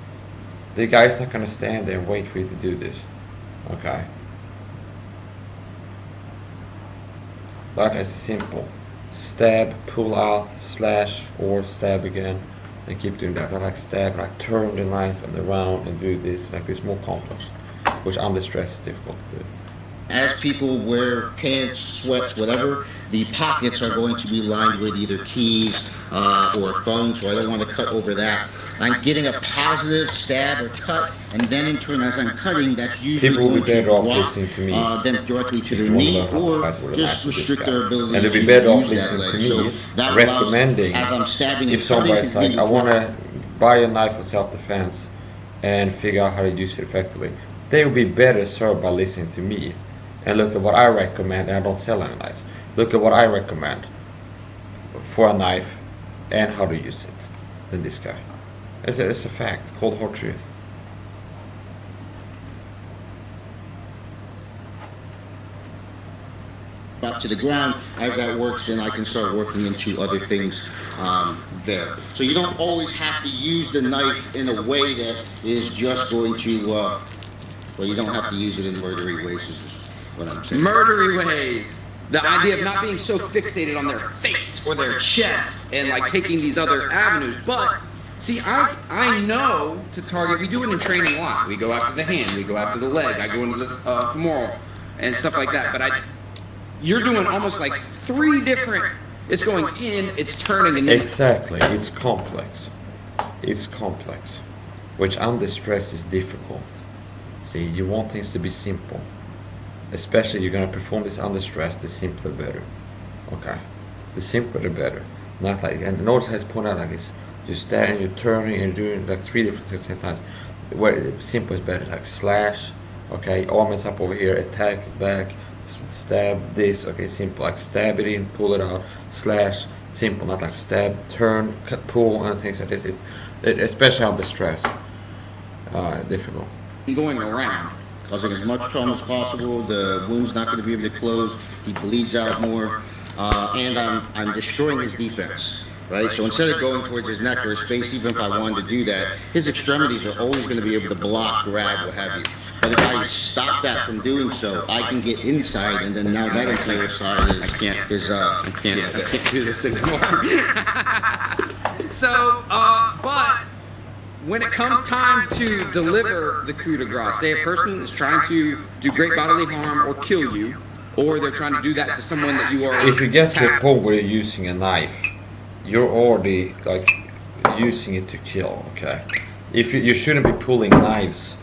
The guy's not gonna stand there and wait for you to do this, okay? That is simple. Stab, pull out, slash, or stab again, and keep doing that. I like stab, like turn the knife and around and do this, like this more complex, which under stress is difficult to do. As people wear pants, sweats, whatever, the pockets are going to be lined with either keys or phones, so I don't want to cut over that. I'm getting a positive stab or cut, and then in turn, as I'm cutting, that's usually people will be going better to off block listening to me them directly to if their they want to knee, learn how to or fight with a just knife with this restrict guy. their ability And they'll be to better off use that listening to leg. So me that allows, recommending as I'm stabbing and if somebody's cutting, like, I want to buy a knife for self-defense and figure out how to use it effectively, they will be better served by listening to me and look at what I recommend. And I don't sell any knives. Look at what I recommend for a knife and how to use it than this guy. It's a fact, cold hard truth. out to the ground. As that works, then I can start working into other things there. So you don't always have to use the knife in a way that is just going to, well, you don't have to use it in murdery ways is what I'm saying. Murdery ways. The idea of not being so fixated on their face or their chest and like taking these other avenues. But see, I know to target, we do it in training a lot. We go after the hand, we go after the leg, I go into the femoral and stuff like that. But you're doing almost like 3 different, it's going in, it's turning, and then Exactly, it's complex. It's complex, which under stress is difficult. See, you want things to be simple. Especially you're gonna perform this under stress, the simpler better. Okay, the simpler the better. Not like, and notice how it's pointed out like this. You stand, you're turning, and you're doing like 3 different things at the same time. Where simple is better, like slash. Okay, arm is up over here, attack back, stab this. Okay, simple, like stab it in, pull it out, slash. Simple, not like stab, turn, cut, pull, and things like this. Especially under stress, difficult. going around. Causing as much trauma as possible. The wound's not going to be able to close. He bleeds out more, and I'm destroying his defense. Right. So instead of going towards his neck or his face, even if I wanted to do that, his extremities are always going to be able to block, grab, what have you. But if I stop that from doing so, I can get inside, and then now that entire side is I can't do this anymore. But when it comes time to deliver the coup de grace, say a person is trying to do great bodily harm or kill you, or they're trying to do that to someone that you are. If you get to a point where you're using a knife, you're already like using it to kill. Okay, if you shouldn't be pulling knives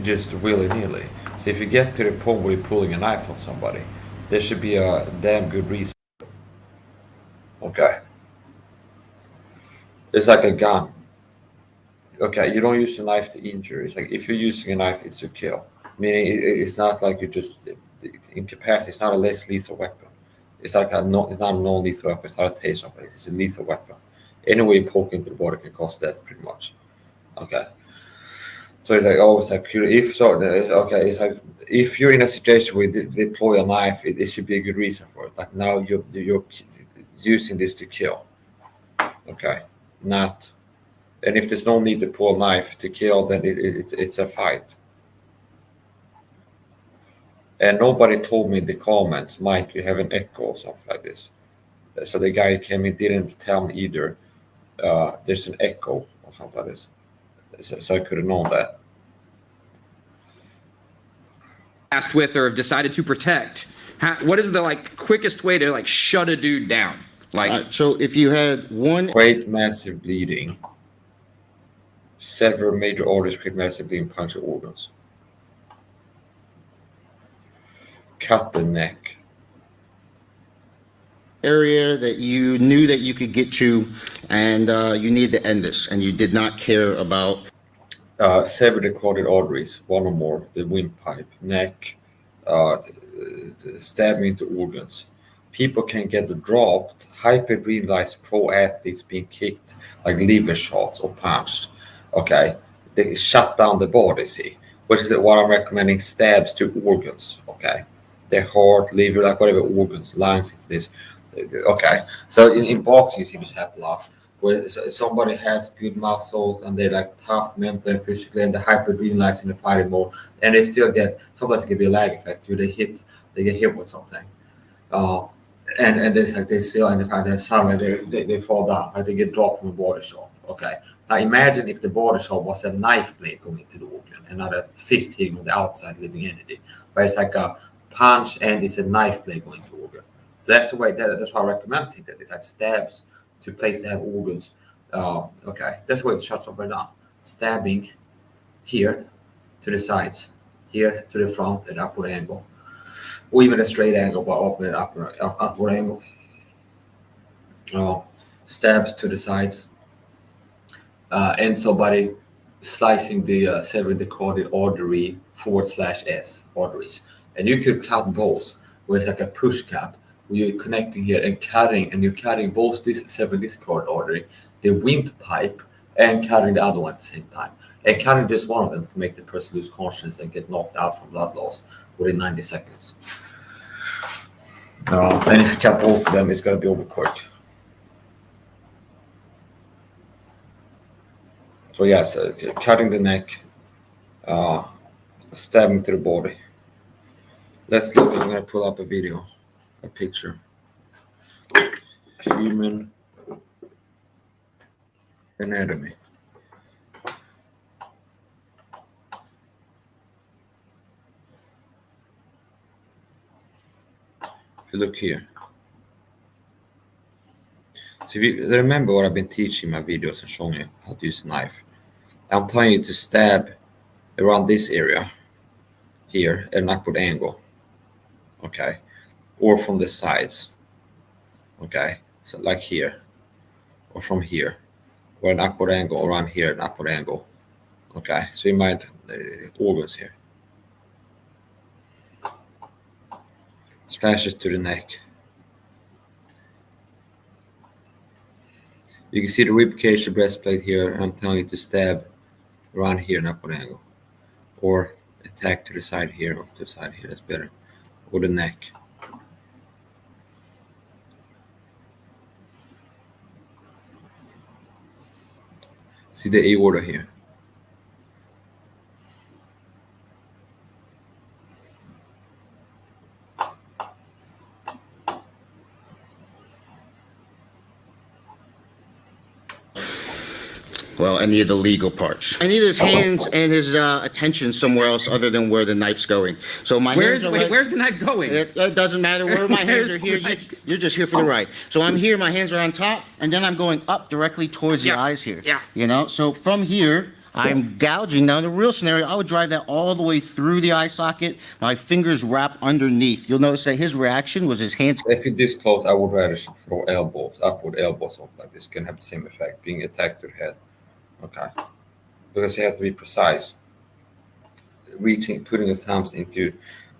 just willy-nilly. So if you get to the point where you're pulling a knife on somebody, there should be a damn good reason. Okay, it's like a gun. Okay, you don't use a knife to injure. It's like if you're using a knife, it's to kill. Meaning it's not like you just incapacitate. It's not a less lethal weapon. It's like it's not a non-lethal weapon. It's not a taser. It's a lethal weapon. Any way you poke into the body can cause death, pretty much. Okay. So it's like, oh, it's like it's like if you're in a situation where you deploy a knife, it should be a good reason for it. Like now you're using this to kill. Okay, not. And if there's no need to pull a knife to kill, then it's a fight. And nobody told me in the comments, Mike, you have an echo or something like this. So the guy who came in didn't tell me either. There's an echo or something like this. So I could have known that. Asked with or have decided to protect. What is the quickest way to shut a dude down? So if you had one Great massive bleeding. Several major arteries create massive bleeding, puncture organs. Cut the neck. area that you knew that you could get to, and you needed to end this, and you did not care about. Sever the carotid arteries, one or more, the windpipe, neck, stabbing into organs. People can get dropped, hyperadrenalized pro athletes being kicked like liver shots or punched. Okay, they shut down the body, see, which is what I'm recommending, stabs to organs. Okay, their heart, liver, like whatever organs, lungs, this. Okay, so in boxing, you see this happen a lot, where somebody has good muscles and they're like tough mentally and physically, and the hyperadrenalized in the fighting mode, and they still get, sometimes it can be a lag effect. They get hit with something. And it's like they still, and then suddenly they fall down, like they get dropped from a body shot. Okay. Now imagine if the body shot was a knife blade going into the organ and not a fist hitting on the outside living entity. But it's like a punch and it's a knife blade going to organ. So that's the way, that's why I recommend it. It's like stabs to place to have organs. Okay. That's the way to shut somebody down. Stabbing here to the sides, here to the front at upward angle. Or even a straight angle, but open it upward angle. Stabs to the sides. And somebody slicing the severing the carotid artery /S arteries. And you could cut both, where it's like a push cut, where you're connecting here and you're cutting both this severing this carotid artery, the windpipe, and cutting the other one at the same time. And cutting just one of them can make the person lose consciousness and get knocked out from blood loss within 90 seconds. And if you cut both of them, it's gonna be over quick. So yes, cutting the neck, stabbing to the body. Let's look. I'm gonna pull up a video, a picture. Human anatomy. If you look here. So if you remember what I've been teaching in my videos and showing you how to use a knife, I'm telling you to stab around this area here at an upward angle, okay, or from the sides, okay, so like here, or from here, or an upward angle around here, an upward angle, okay. So you might organs here, slashes to the neck. You can see the rib cage, the breastplate here, and I'm telling you to stab around here in upward angle. Or attack to the side here, or to the side here, that's better. Or the neck. See the aorta here. Well, any of the legal parts. I need his hands and his attention somewhere else other than where the knife's going. So my hands are Where's the knife going? It doesn't matter where my hands are here. Where's the You're just here for the ride. So I'm here, my hands are on top, and then I'm going up directly towards the Yeah, eyes here. yeah. You know, so from here, I'm gouging. Now, in the real scenario, I would drive that all the way through the eye socket. My fingers wrap underneath. You'll notice that his reaction was his hands. If it this close, I would rather throw elbows, upward elbows off like this. Can have the same effect, being attacked to the head. Okay. Because you have to be precise. Reaching, putting the thumbs into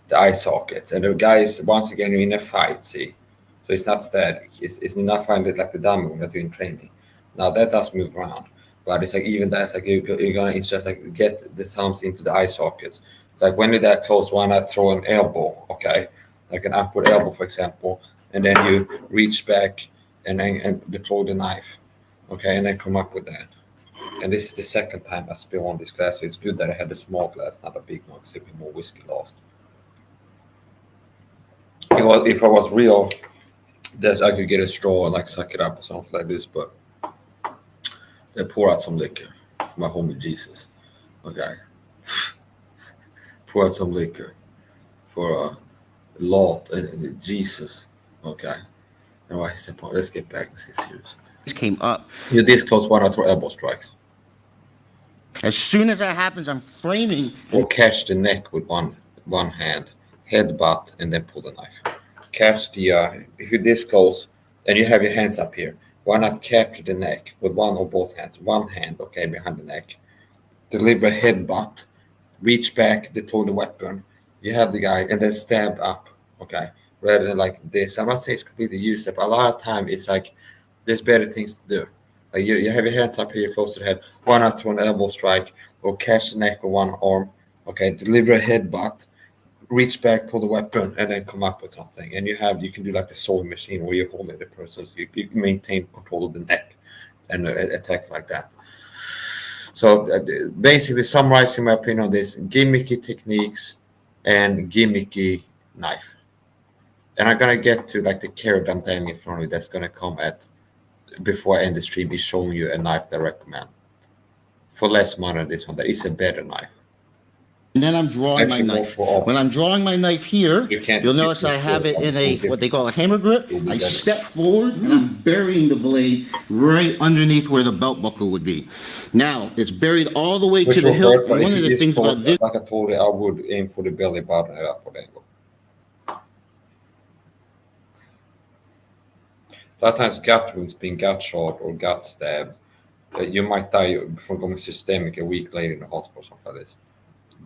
the eye sockets. And the guys, once again, you're in a fight, see? So it's not static. It's not finding it like the dummy when you're doing training. Now that does move around. But it's like even that, like you're gonna just like get the thumbs into the eye sockets. It's like when you're that close, why not throw an elbow, okay? Like an upward elbow, for example, and then you reach back and then deploy the knife, okay, and then come up with that. And this is the second time I spill on this glass, so it's good that I had a small glass, not a big one, because there'd be more whiskey lost. If I was real, I could get a straw and like suck it up or something like this, but they pour out some liquor for my homie Jesus. Okay. Pour out some liquor for Lord and Jesus. Okay. And I said, let's get back. This is serious. Came up. You're this close, why not throw elbow strikes? As soon as that happens, I'm framing. Or catch the neck with one hand, headbutt, and then pull the knife. Catch the, if you're this close and you have your hands up here, why not capture the neck with one or both hands? One hand, okay, behind the neck. Deliver a headbutt, reach back, deploy the weapon. You have the guy, and then stab up, okay, rather than like this. I'm not saying it's completely useless, but a lot of time it's like there's better things to do. Like you have your hands up here close to the head. Why not throw an elbow strike or catch the neck with one arm? Okay, deliver a headbutt, reach back, pull the weapon, and then come up with something. And you can do like the sewing machine where you're holding the person, so you maintain control of the neck and attack like that. So basically, summarizing my opinion on this: gimmicky techniques and gimmicky knife. And I'm gonna get to like the carrot I'm standing in front of you. That's gonna come at before I end the stream. Is showing you a knife that I recommend for less money than this one. That is a better knife. And then I'm drawing my knife. When I'm drawing my knife here, you'll notice I have it in a what they call a hammer grip. I step forward and I'm burying the blade right underneath where the belt buckle would be. Now it's buried all the way to the hilt. One of the things about this, like I told you, I would aim for the belly button at upward angle. A lot of times gut wounds, being gut shot or gut stabbed, you might die from going systemic a week later in the hospital, something like this.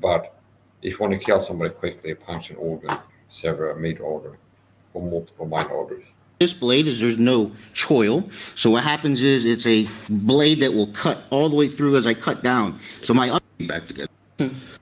But if you want to kill somebody quickly, punch an organ, sever a major organ, or multiple minor orders. this blade is there's no choil. So what happens is it's a blade that will cut all the way through as I cut down. So my back together.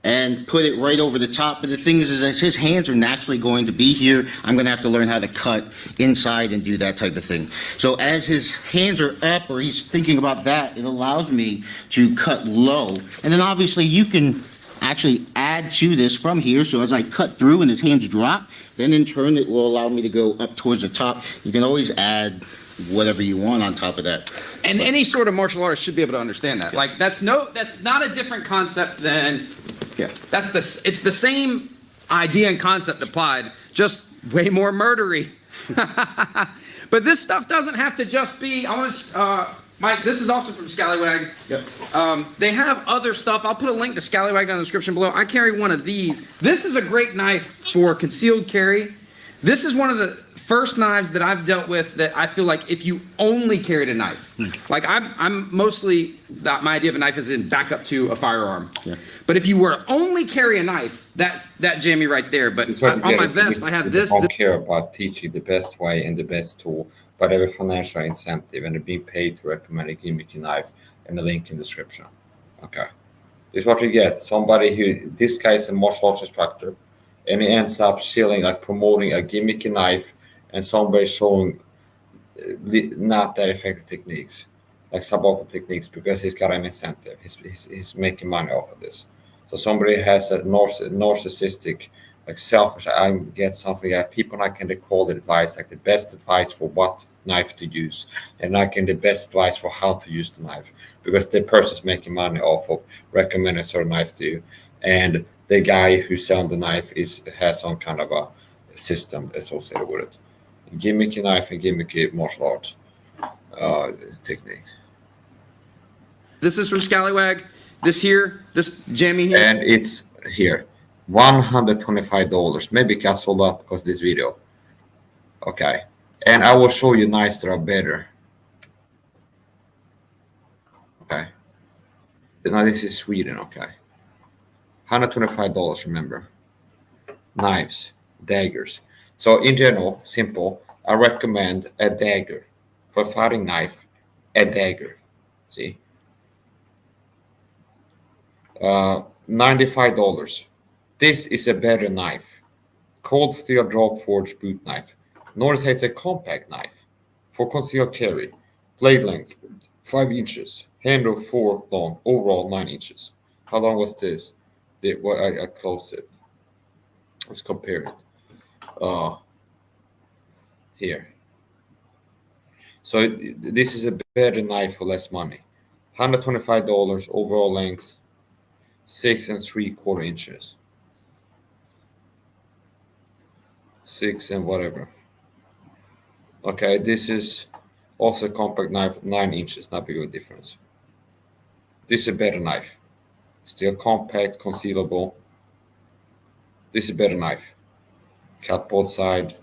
and put it right over the top. But the thing is as his hands are naturally going to be here, I'm going to have to learn how to cut inside and do that type of thing. So as his hands are up or he's thinking about that, it allows me to cut low. And then obviously you can actually add to this from here. So as I cut through and his hands drop, then in turn it will allow me to go up towards the top. You can always add whatever you want on top of that. And any sort of martial artist should be able to understand that. Like that's not a different concept than Yeah. it's the same idea and concept applied, just way more murdery. But this stuff doesn't have to just be. I want to, Mike. This is also from Scallywag. Yep. They have other stuff. I'll put a link to Scallywag down in the description below. I carry one of these. This is a great knife for concealed carry. This is one of the first knives that I've dealt with that I feel like if you only carried a knife, like I'm mostly, my idea of a knife is in backup to a firearm. Yeah. But if you were to only carry a knife, that jammy right there. But on my vest, I have this. don't care about teaching the best way and the best tool, but have a financial incentive and being paid to recommend a gimmicky knife and a link in the description. Okay. This is what you get. Somebody this guy is a martial arts instructor, and he ends up selling, like promoting a gimmicky knife, and somebody showing not that effective techniques, like suboptimal techniques, because he's got an incentive. He's making money off of this. So somebody has a narcissistic, like selfish, I get something that people not can call the advice, like the best advice for what knife to use, and not getting the best advice for how to use the knife, because the person's making money off of recommending a certain knife to you, and the guy who's selling the knife has some kind of a system associated with it. Gimmicky knife and gimmicky martial arts techniques. This is from Scallywag. This jammy here. And it's here, $125. Maybe it got sold out because of this video. Okay. And I will show you knives that are better. Okay. Now this is Sweden, okay. $125, remember. Knives, daggers. So in general, simple, I recommend a dagger. For a fighting knife, a dagger. See? $95. This is a better knife. Cold steel drop forged boot knife. Notice how it's a compact knife for concealed carry. Blade length 5 inches. Handle 4 long. Overall 9 inches. How long was this? I closed it. Let's compare it. Here. So this is a better knife for less money. $125. Overall length 6 3/4 inches. 6 and whatever. Okay, this is also a compact knife, 9 inches, not big of a difference. This is a better knife. Still compact, concealable. This is a better knife. Cut both sides.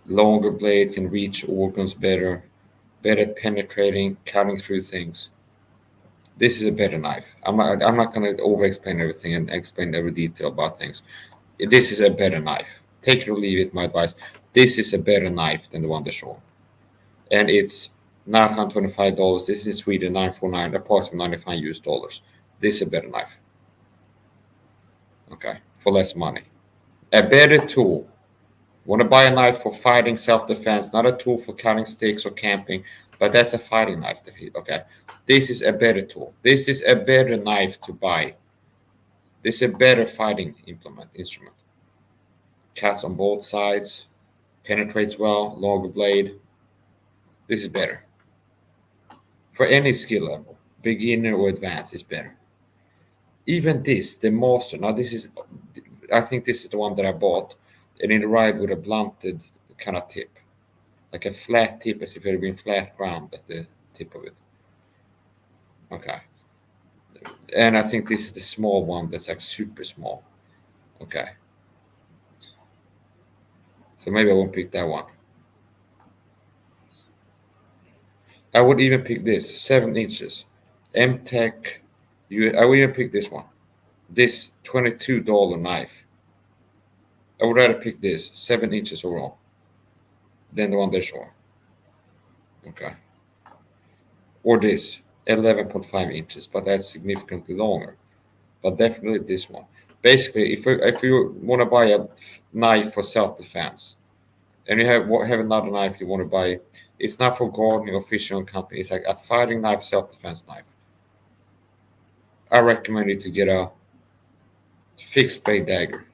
Longer blade, can reach organs better. Better at penetrating, cutting through things. This is a better knife. I'm not going to over-explain everything and explain every detail about things. This is a better knife. Take it or leave it, my advice. This is a better knife than the one they show. And it's not $125. This is in Sweden, $949, approximately $95 US. This is a better knife. Okay, for less money. A better tool. Want to buy a knife for fighting, self-defense, not a tool for cutting sticks or camping, but that's a fighting knife. Okay, this is a better tool. This is a better knife to buy. This is a better fighting instrument. Cuts on both sides, penetrates well, longer blade. This is better. For any skill level, beginner or advanced, is better. Even this, the Master, now this is, I think this is the one that I bought, and in the right with a blunted kind of tip. Like a flat tip, as if it had been flat ground at the tip of it. Okay. And I think this is the small one that's like super small. Okay. So maybe I won't pick that one. I would even pick this, 7 inches. M-Tech, I would even pick this one. This $22 knife. I would rather pick this, 7 inches overall, than the one they're showing. Okay. Or this, 11.5 inches, but that's significantly longer. but definitely this one. Basically, if you want to buy a knife for self-defense, and you have another knife you want to buy, it's not for gardening or fishing or company. It's like a fighting knife, self-defense knife. I recommend you to get a fixed blade dagger.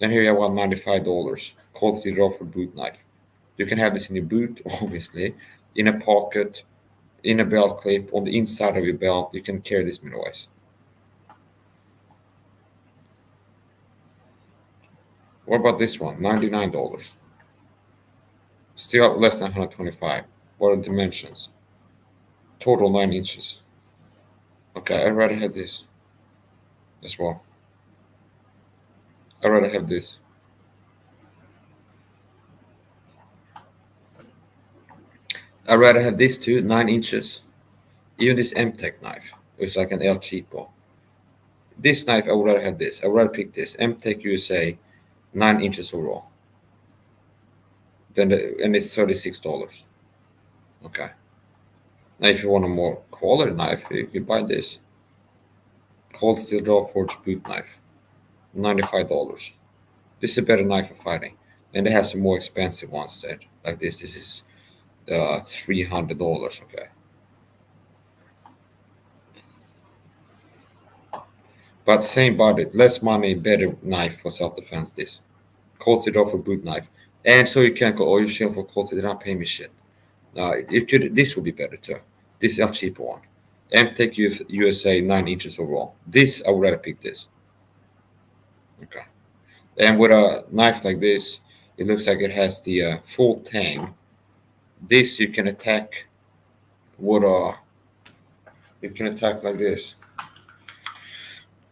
And here you have $195, cold steel draw for boot knife. You can have this in your boot, obviously, in a pocket, in a belt clip, on the inside of your belt. You can carry this many ways. What about this one? $99. Still less than 125. What are the dimensions? Total 9 inches. Okay, I'd rather have this as well. I'd rather have this. I'd rather have this too, 9 inches. Even this M-Tech knife, it's like an El Cheapo. This knife, I would rather have this. I would rather pick this M-Tech USA, 9 inches overall. And it's $36. Okay. Now, if you want a more quality knife, you can buy this. Cold steel draw forged boot knife, $95. This is a better knife for fighting, and they have some more expensive ones there, like this. This is $300. Okay. But same budget, less money, better knife for self-defense. This cold steel draw for boot knife, and so you can't go, oh, you shell for cold steel. They're not paying me shit. It could. This would be better too. This is a cheaper one. M-Tech USA, 9 inches overall. This, I would rather pick this. Okay. And with a knife like this, it looks like it has the full tang. This you can attack with you can attack like this,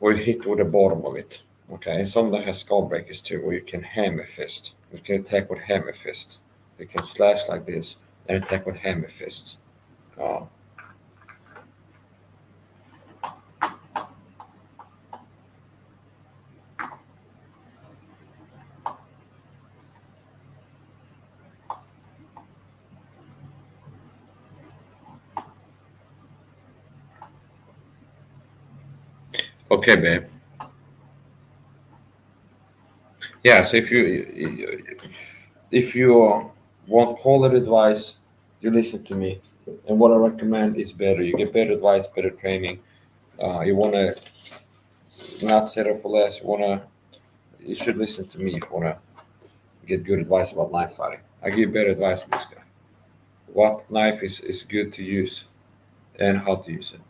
or you hit with the bottom of it. Okay, and some that has skull breakers too, where you can hammer fist. You can attack with hammer fists. You can slash like this and attack with hammer fists. Okay, babe. Yeah, so if you want quality advice, you listen to me. And what I recommend is better. You get better advice, better training. You want to not settle for less. You should listen to me if you want to get good advice about knife fighting. I give better advice than this guy. What knife is good to use and how to use it.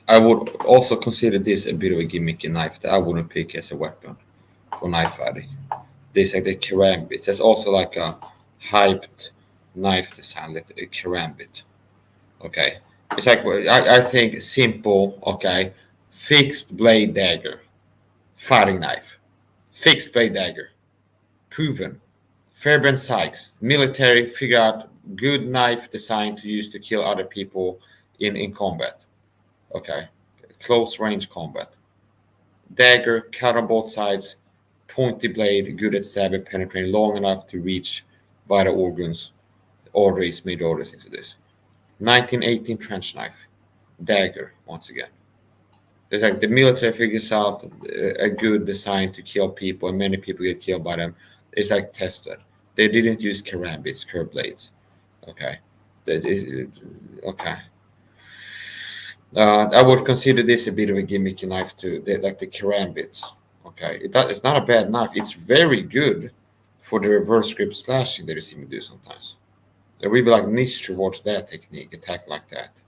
I would also consider this a bit of a gimmicky knife that I wouldn't pick as a weapon for knife fighting. This like the karambit. There's also like a hyped knife design, like a karambit. Okay, it's like I think simple. Okay, fixed blade dagger, fighting knife, fixed blade dagger, proven. Fairbairn Sykes, military, figure out good knife design to use to kill other people in combat. Okay, close range combat. Dagger, cut on both sides, pointy blade, good at stabbing, penetrating long enough to reach vital organs, arteries, mid arteries into this. 1918 trench knife, dagger, once again. It's like the military figures out a good design to kill people, and many people get killed by them. It's like tested. They didn't use karambits, curved blades. Okay. Okay. I would consider this a bit of a gimmicky knife too, like the karambits. Okay, it's not a bad knife. It's very good for the reverse grip slashing that you see me do sometimes. There will be like niche towards that technique, attack like that,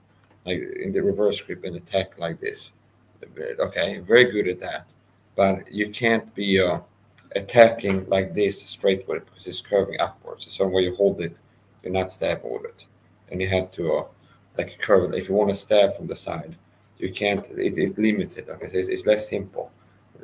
like in the reverse grip and attack like this. Okay, very good at that, but you can't be attacking like this straight with it because it's curving upwards. So when you hold it, you're not stabbing with it, and you have to like curve it. If you want to stab from the side, you can't. It limits it. Okay, so it's less simple.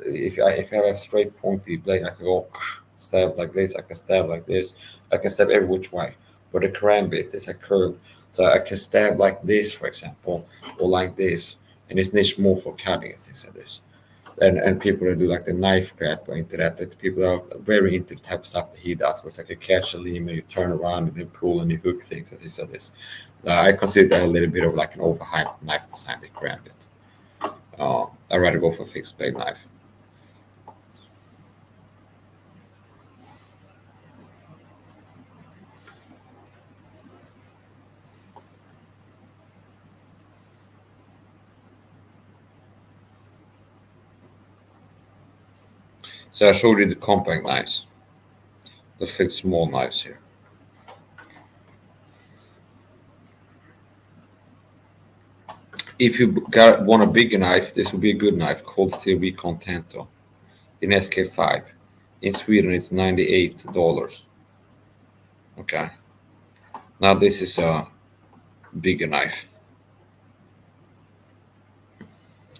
If I have a straight pointy blade, I can go stab like this. I can stab like this. I can stab every which way. But the karambit is a curve, so I can stab like this, for example, or like this, and it's niche more for cutting and things like this. and people that do like the knife grab or into that, that people are very into the type of stuff that he does, where it's like you catch a limb and you turn around and then pull and you hook things, as he said this. I consider that a little bit of like an overhyped knife design, the Karambit. I'd rather go for a fixed blade knife. So I showed you the compact knives. Let's take small knives here. If you want a bigger knife, this would be a good knife called Steel Recon Tanto in SK5. In Sweden, it's $98. Okay. Now this is a bigger knife.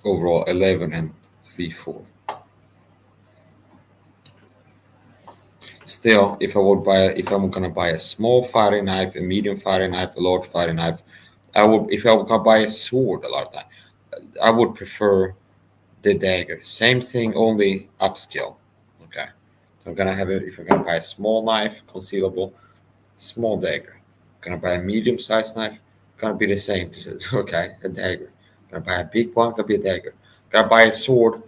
Overall, 11 and 3/4. Still, if I'm gonna buy a small fighting knife, a medium fighting knife, a large fighting knife, if I were gonna buy a sword a lot of time, I would prefer the dagger. Same thing, only upscale. Okay. So I'm gonna if I'm gonna buy a small knife, concealable, small dagger. Gonna buy a medium sized knife, gonna be the same. Okay, a dagger. Gonna buy a big one, gonna be a dagger. Gonna buy a sword,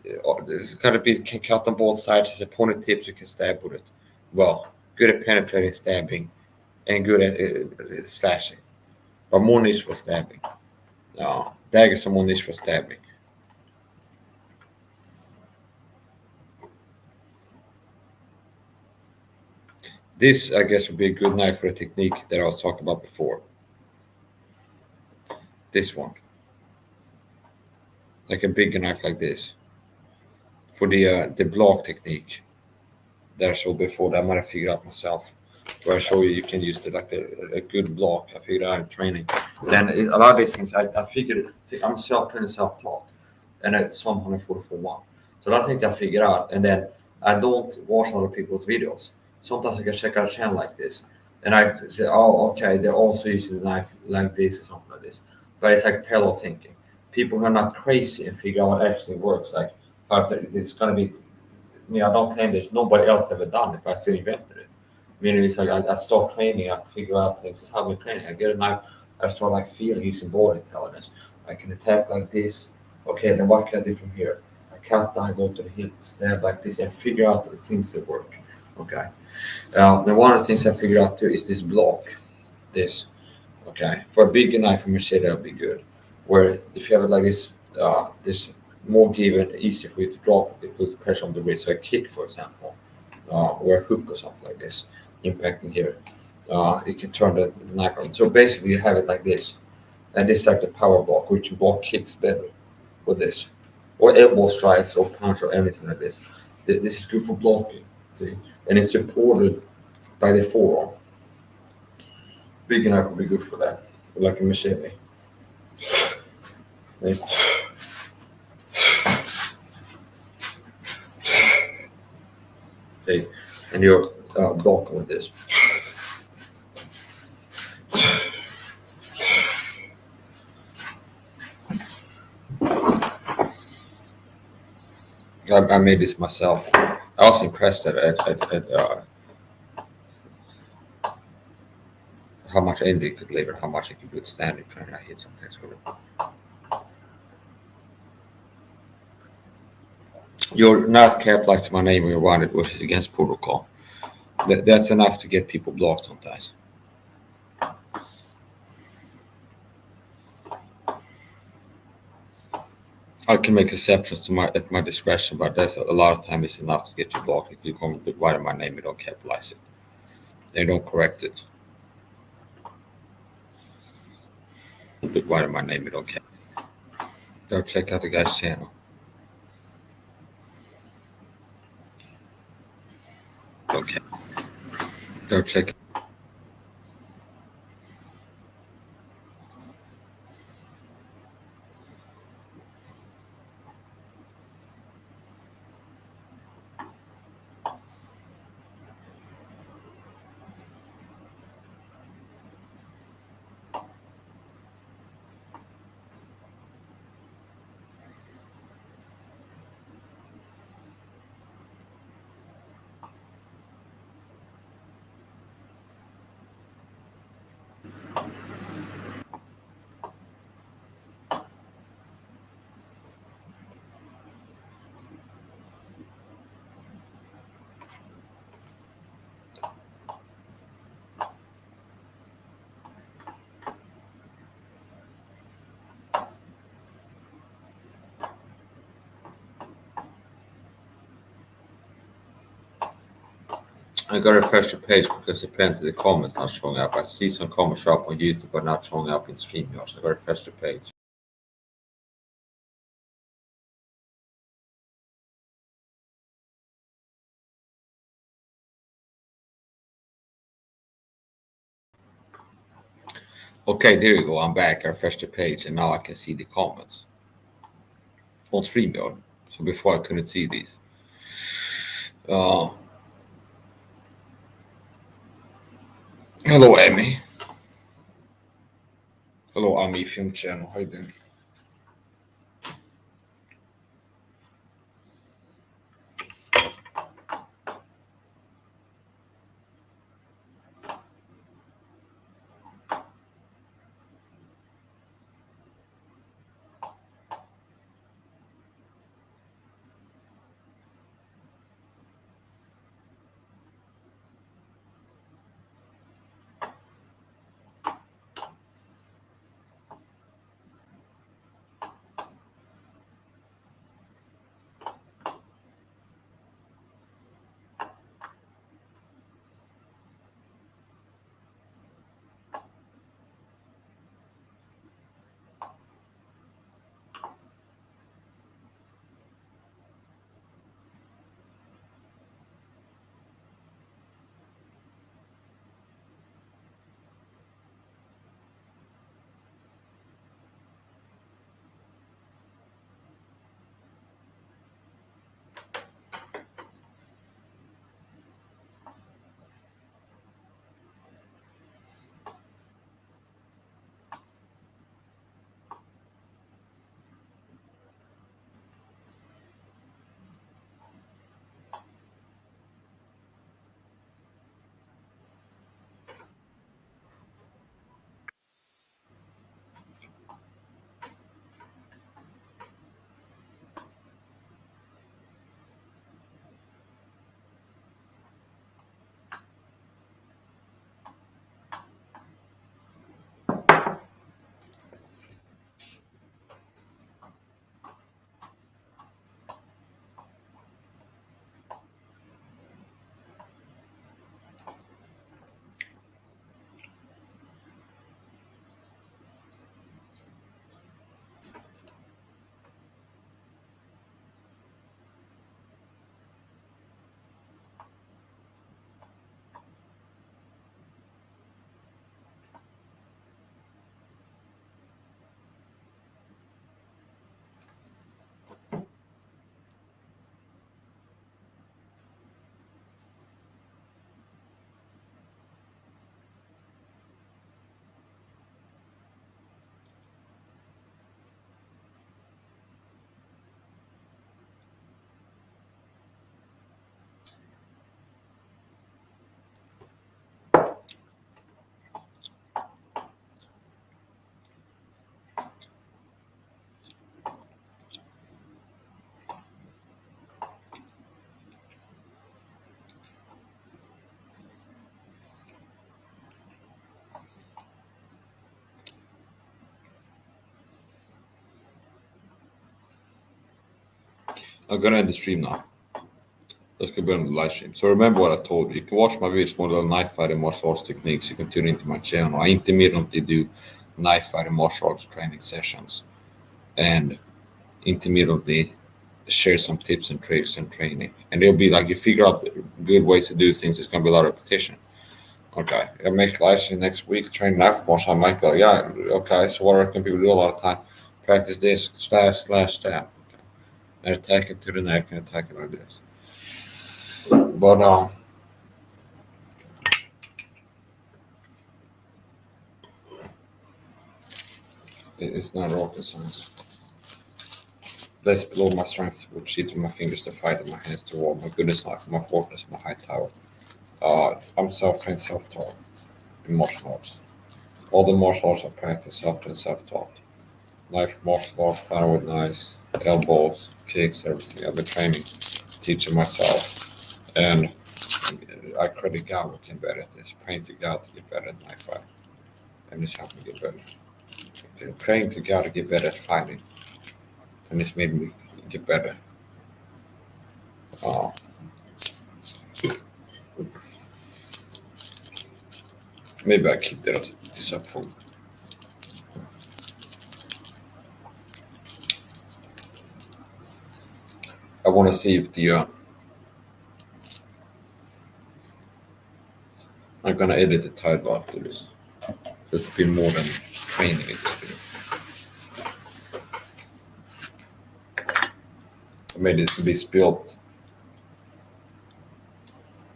it's gotta be can cut on both sides. It's a pointed tip, so you can stab with it. Well, good at penetrating stabbing, and good at slashing, but more niche for stabbing. Daggers are more niche for stabbing. This, I guess, would be a good knife for the technique that I was talking about before. This one, like a bigger knife like this, for the block technique that I showed before. That I might have figured out myself. Where I show you can use a good block. I figured out in training. Then a lot of these things I figured. I'm self-trained, self-taught, and it's some 144.1. So a lot of things I figured out, and then I don't watch other people's videos. Sometimes I can check out a channel like this, and I say, oh, okay, they're also using the knife like this or something like this. But it's like parallel thinking. People who are not crazy and figure out what actually works. Like, it's gonna be. I mean, I don't claim there's nobody else ever done it, but I still invented it. I mean, it's like I start training, I figure out things. It's how we training. I get a knife, I start like feeling using body intelligence. I can attack like this. Okay, then what can I do from here? I cut down, go to the hip, stab like this, and figure out the things that work. Okay. Then one of the things I figured out too is this block. This. Okay. For a bigger knife, I'm gonna say that would be good. Where if you have it like this, this more given, easier for you to drop, it puts pressure on the wrist. So a kick, for example, or a hook or something like this, impacting here. It can turn the knife around. So basically, you have it like this, and this is like the power block, which you block kicks better with this, or elbow strikes or punch or anything like this. This is good for blocking. See, and it's supported by the forearm. Big knife would be good for that, like a machete. See, and you're blocking with this. I made this myself. I was impressed at how much energy it could deliver, how much it could do with standing training. I hit some things with it. You're not capitalizing my name when you run it, which is against protocol. That's enough to get people blocked sometimes. I can make exceptions to at my discretion, but that's a lot of time is enough to get you blocked. If you come to write my name, you don't capitalize it. They don't correct it. To write my name, you don't cap. Go check out the guy's channel. Okay. Go check. I gotta refresh the page because apparently the comments not showing up. I see some comments show up on YouTube but not showing up in StreamYard. So I gotta refresh the page. Okay, there you go. I'm back. I refreshed the page and now I can see the comments on StreamYard. So before I couldn't see these. Hello, Amy. Hello, Ami Film Channel. How you doing? I'm gonna end the stream now. Let's go on the live stream. So remember what I told you. You can watch my videos more than knife fighting martial arts techniques. You can tune into my channel. I intermittently do knife fighting martial arts training sessions and intermittently share some tips and tricks and training. And it'll be like you figure out the good ways to do things. It's gonna be a lot of repetition. Okay, I'll make live stream next week. Train knife martial. I might go, yeah, okay. So what I reckon people do a lot of time? Practice this slash that. And attack it to the neck and attack it like this. But it's not rocket science. That's below my strength, which see through my fingers to fight and my hands to war. My goodness life, my fortress, my high tower. I'm self-trained, self-taught in martial arts. All the martial arts I practice, self-trained, self-taught. Knife martial arts, fighting with knives, elbows, kicks, everything. I've been training, teaching myself, and I credit God looking better at this. Praying to God to get better at knife fighting, and it's helped me get better. Praying to God to get better at fighting, and it's made me get better. Maybe I keep this up for. I want to see if the. I'm gonna edit the title after this. This has been more than training it. I made it to be spilled.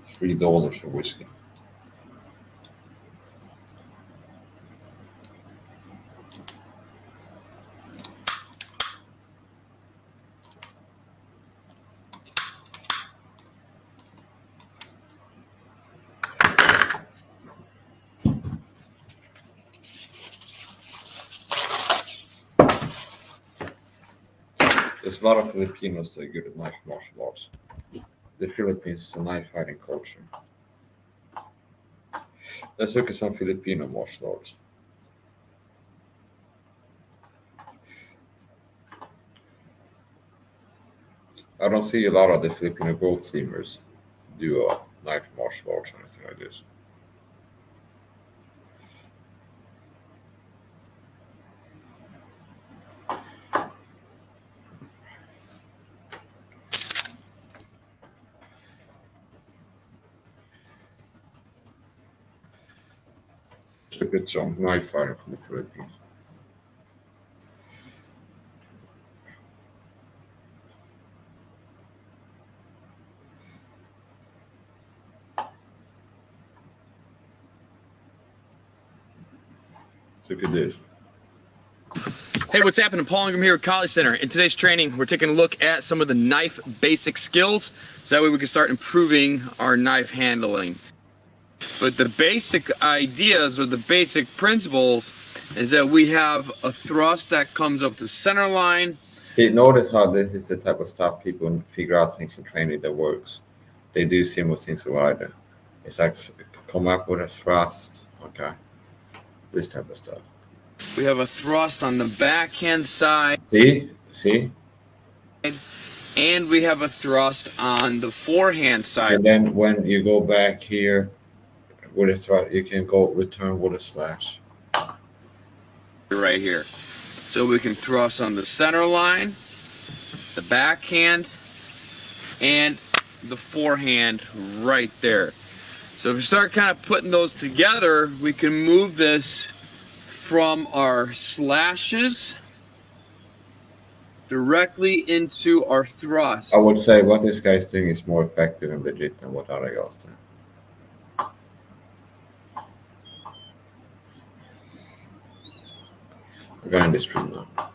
$3 for whiskey. There's a lot of Filipinos that are good at knife martial arts. The Philippines is a knife fighting culture. Let's look at some Filipino martial arts. I don't see a lot of the Filipino gold seamers do knife martial arts or anything like this. Let's look at some knife fighting from the Philippines. Look at this. Hey, what's happening? Paul Ingram here at College Center. In today's training, we're taking a look at some of the knife basic skills, so that way we can start improving our knife handling. But the basic ideas or the basic principles is that we have a thrust that comes up the center line. See, notice how this is the type of stuff people figure out things in training that works. They do similar things like that. It's like come up with a thrust, okay? This type of stuff. We have a thrust on the backhand side. See? And we have a thrust on the forehand side. And then when you go back here with a thrust, you can go return with a slash. Right here. So we can thrust on the center line, the backhand, and the forehand right there. So if we start kind of putting those together, we can move this from our slashes directly into our thrust. I would say what this guy's doing is more effective and legit than what other guys do. We're going to this stream now.